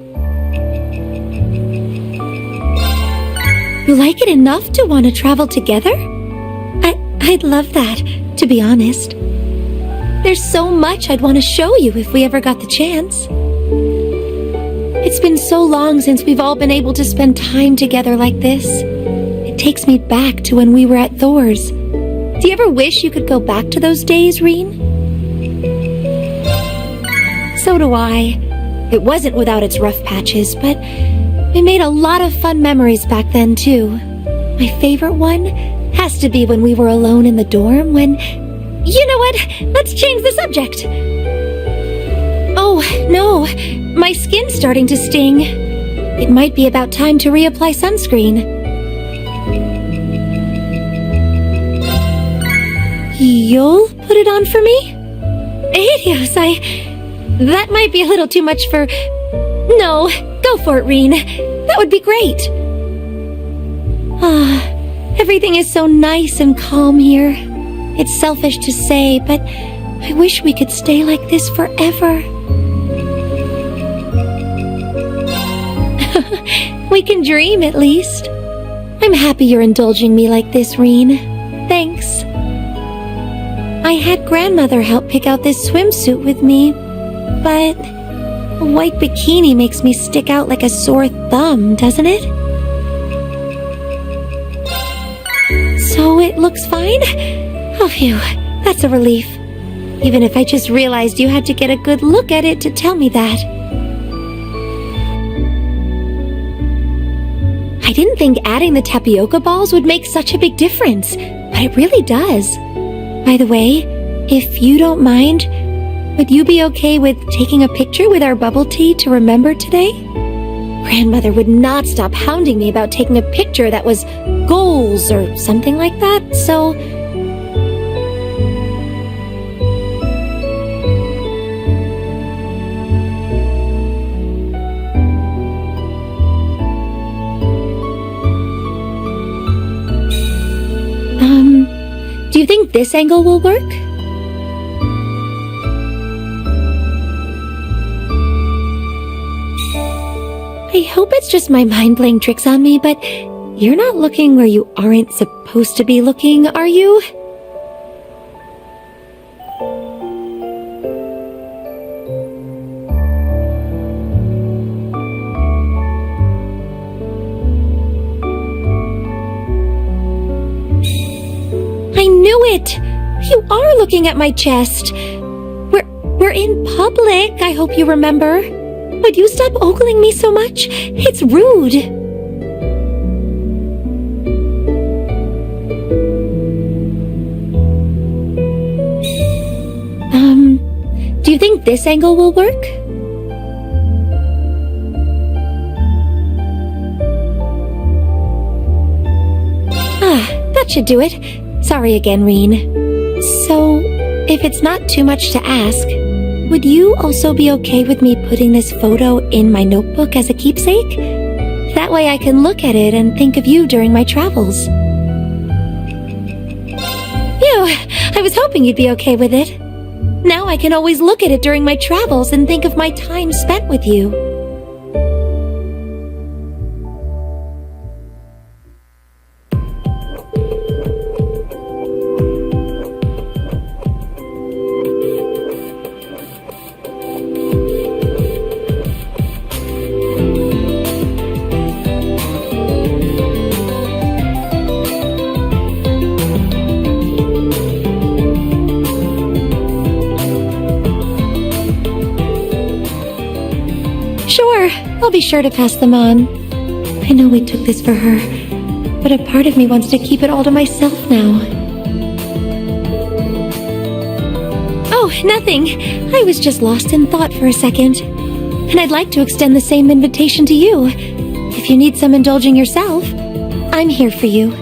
Speaker 21: You like it enough to want to travel together? I'd love that, to be honest. There's so much I'd want to show you if we ever got the chance. It's been so long since we've all been able to spend time together like this. It takes me back to when we were at Thor's. Do you ever wish you could go back to those days, Reen? So do I. It wasn't without its rough patches, but we made a lot of fun memories back then, too. My favorite one has to be when we were alone in the dorm when... You know what? Let's change the subject. Oh, no. My skin's starting to sting. It might be about time to reapply sunscreen. You'll put it on for me? Helios, that might be a little too much for... No, go for it, Reen. That would be great. Everything is so nice and calm here. It's selfish to say, but I wish we could stay like this forever. We can dream, at least. I'm happy you're indulging me like this, Reen. Thanks. I had grandmother help pick out this swimsuit with me, but a white bikini makes me stick out like a sore thumb, doesn't it? So it looks fine? Oh, phew, that's a relief. Even if I just realized you had to get a good look at it to tell me that. I didn't think adding the tapioca balls would make such a big difference, but it really does. By the way, if you don't mind, would you be okay with taking a picture with our bubble tea to remember today? Grandmother would not stop hounding me about taking a picture that was goals or something like that, so... Do you think this angle will work? I hope it's just my mind playing tricks on me, but you're not looking where you aren't supposed to be looking, are you? I knew it! You are looking at my chest. We're in public, I hope you remember. Would you stop ogling me so much? It's rude. Do you think this angle will work? That should do it. Sorry again, Reen. So, if it's not too much to ask, would you also be okay with me putting this photo in my notebook as a keepsake? That way I can look at it and think of you during my travels. Phew, I was hoping you'd be okay with it. Now I can always look at it during my travels and think of my time spent with you. Sure, I'll be sure to pass them on. I know we took this for her, but a part of me wants to keep it all to myself now. Oh, nothing. I was just lost in thought for a second. And I'd like to extend the same invitation to you. If you need some indulging yourself, I'm here for you.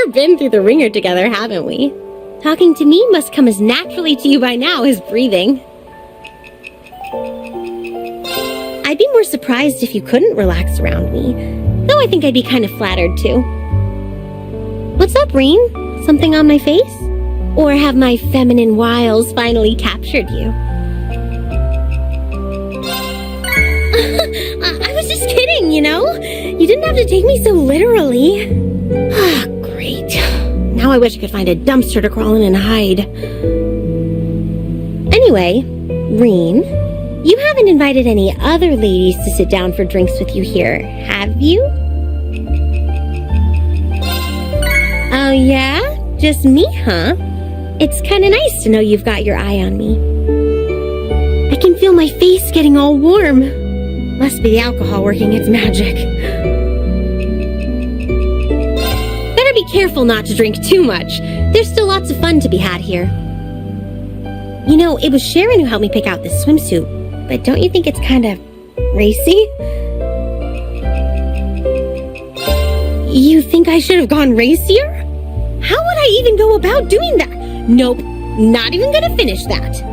Speaker 3: sure been through the ringer together, haven't we? Talking to me must come as naturally to you by now as breathing. I'd be more surprised if you couldn't relax around me, though I think I'd be kind of flattered too. What's up, Reen? Something on my face? Or have my feminine wiles finally captured you? I was just kidding, you know? You didn't have to take me so literally. Ah, great. Now I wish I could find a dumpster to crawl in and hide. Anyway, Reen, you haven't invited any other ladies to sit down for drinks with you here, have you? Oh yeah? Just me, huh? It's kinda nice to know you've got your eye on me. I can feel my face getting all warm. Must be the alcohol working its magic. Better be careful not to drink too much. There's still lots of fun to be had here. You know, it was Sharon who helped me pick out this swimsuit, but don't you think it's kind of racy? You think I should have gone racier? How would I even go about doing that? Nope, not even gonna finish that.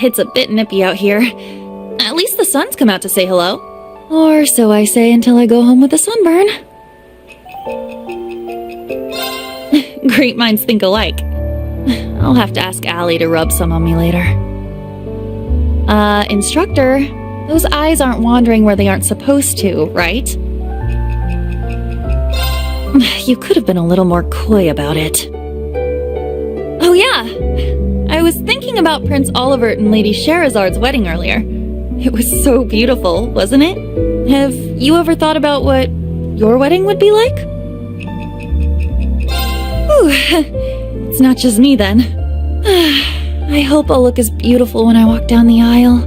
Speaker 19: It's a bit nippy out here. At least the sun's come out to say hello.
Speaker 21: Or so I say until I go home with a sunburn.
Speaker 19: Great minds think alike. I'll have to ask Allie to rub some on me later. Instructor, those eyes aren't wandering where they aren't supposed to, right? You could have been a little more coy about it. Oh yeah! I was thinking about Prince Olivert and Lady Sherazard's wedding earlier. It was so beautiful, wasn't it? Have you ever thought about what your wedding would be like? Whew. It's not just me then. I hope I'll look as beautiful when I walk down the aisle.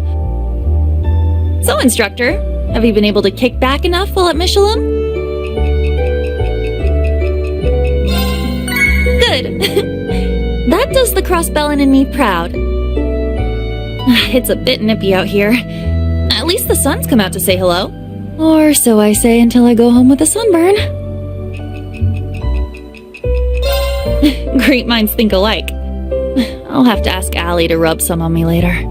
Speaker 19: So, instructor, have you been able to kick back enough while at Michelin? Good. That does the crossbellin in me proud. It's a bit nippy out here. At least the sun's come out to say hello. Or so I say until I go home with a sunburn. Great minds think alike. I'll have to ask Allie to rub some on me later.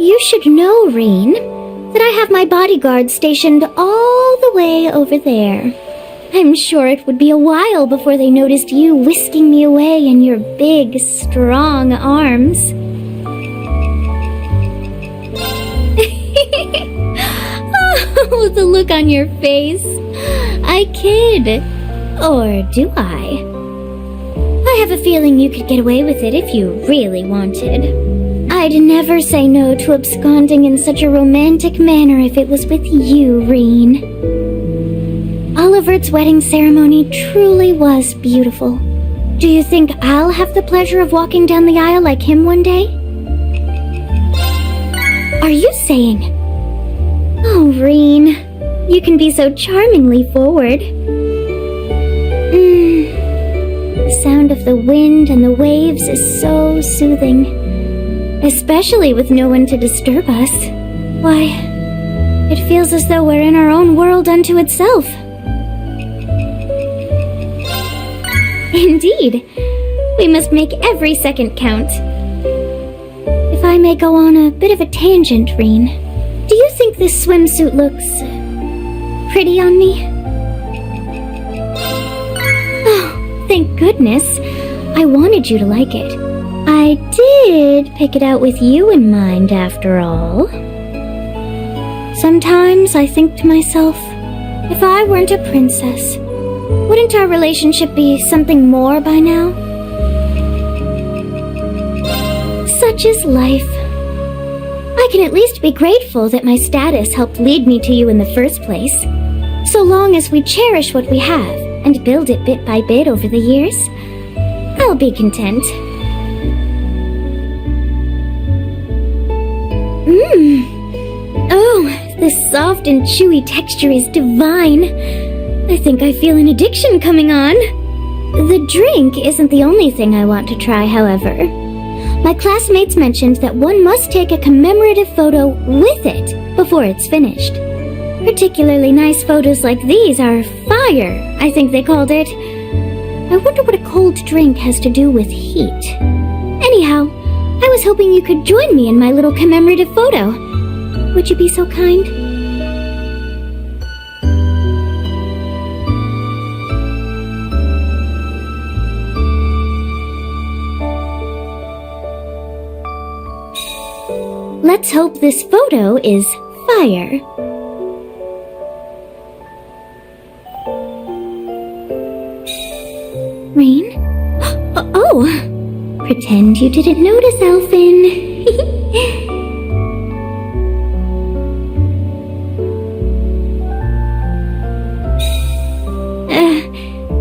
Speaker 2: You should know, Reen, that I have my bodyguard stationed all the way over there. I'm sure it would be a while before they noticed you whisking me away in your big, strong arms. Oh, the look on your face. I kid. Or do I? I have a feeling you could get away with it if you really wanted. I'd never say no to absconding in such a romantic manner if it was with you, Reen. Oliver's wedding ceremony truly was beautiful. Do you think I'll have the pleasure of walking down the aisle like him one day? Are you saying... Oh, Reen, you can be so charmingly forward. The sound of the wind and the waves is so soothing. Especially with no one to disturb us. Why, it feels as though we're in our own world unto itself. Indeed, we must make every second count. If I may go on a bit of a tangent, Reen, do you think this swimsuit looks... pretty on me? Oh, thank goodness. I wanted you to like it. I did pick it out with you in mind, after all. Sometimes I think to myself, if I weren't a princess, wouldn't our relationship be something more by now? Such is life. I can at least be grateful that my status helped lead me to you in the first place. So so long as we cherish what we have and build it bit by bit over the years, I'll be content. Oh, this soft and chewy texture is divine. I think I feel an addiction coming on. The drink isn't the only thing I want to try, however. My classmates mentioned that one must take a commemorative photo with it before it's finished. Particularly nice photos like these are fire, I think they called it. I wonder what a cold drink has to do with heat. Anyhow, I was hoping you could join me in my little commemorative photo. Would you be so kind? Let's hope this photo is fire. Rain? Oh! Pretend you didn't notice, Elfin.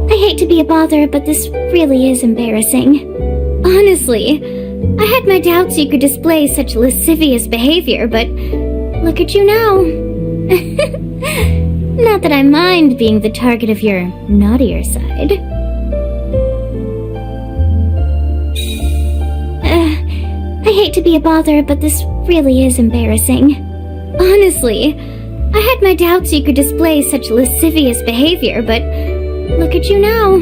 Speaker 2: I hate to be a bother, but this really is embarrassing. Honestly, I had my doubts you could display such lascivious behavior, but look at you now. Not that I mind being the target of your naughtier side. I hate to be a bother, but this really is embarrassing. Honestly, I had my doubts you could display such lascivious behavior, but look at you now.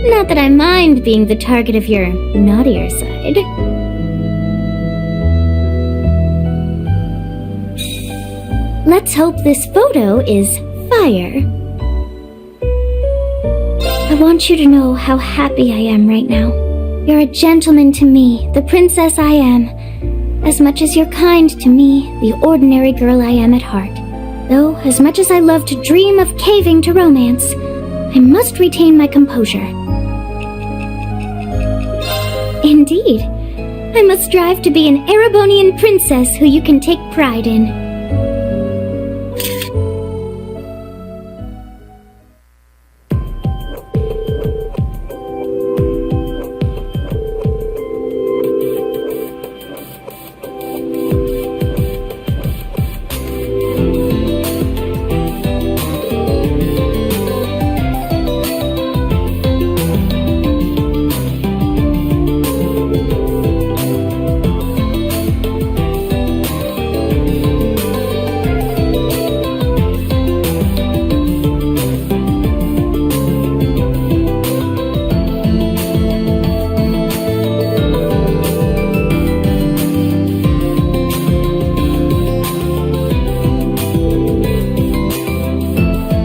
Speaker 2: Not that I mind being the target of your naughtier side. Let's hope this photo is fire. I want you to know how happy I am right now. You're a gentleman to me, the princess I am, as much as you're kind to me, the ordinary girl I am at heart. Though, as much as I love to dream of caving to romance, I must retain my composure. Indeed, I must strive to be an Erebonian princess who you can take pride in.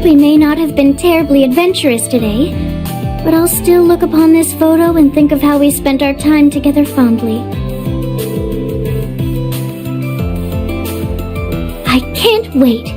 Speaker 2: We may not have been terribly adventurous today, but I'll still look upon this photo and think of how we spent our time together fondly. I can't wait.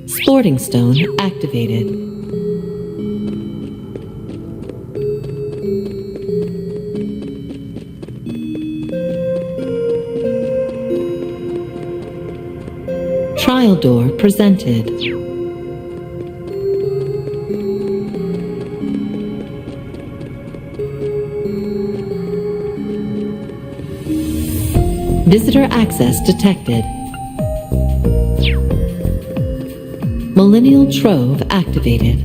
Speaker 14: Sporting Stone activated. Trial door presented. Visitor access detected. Millennial Trove activated.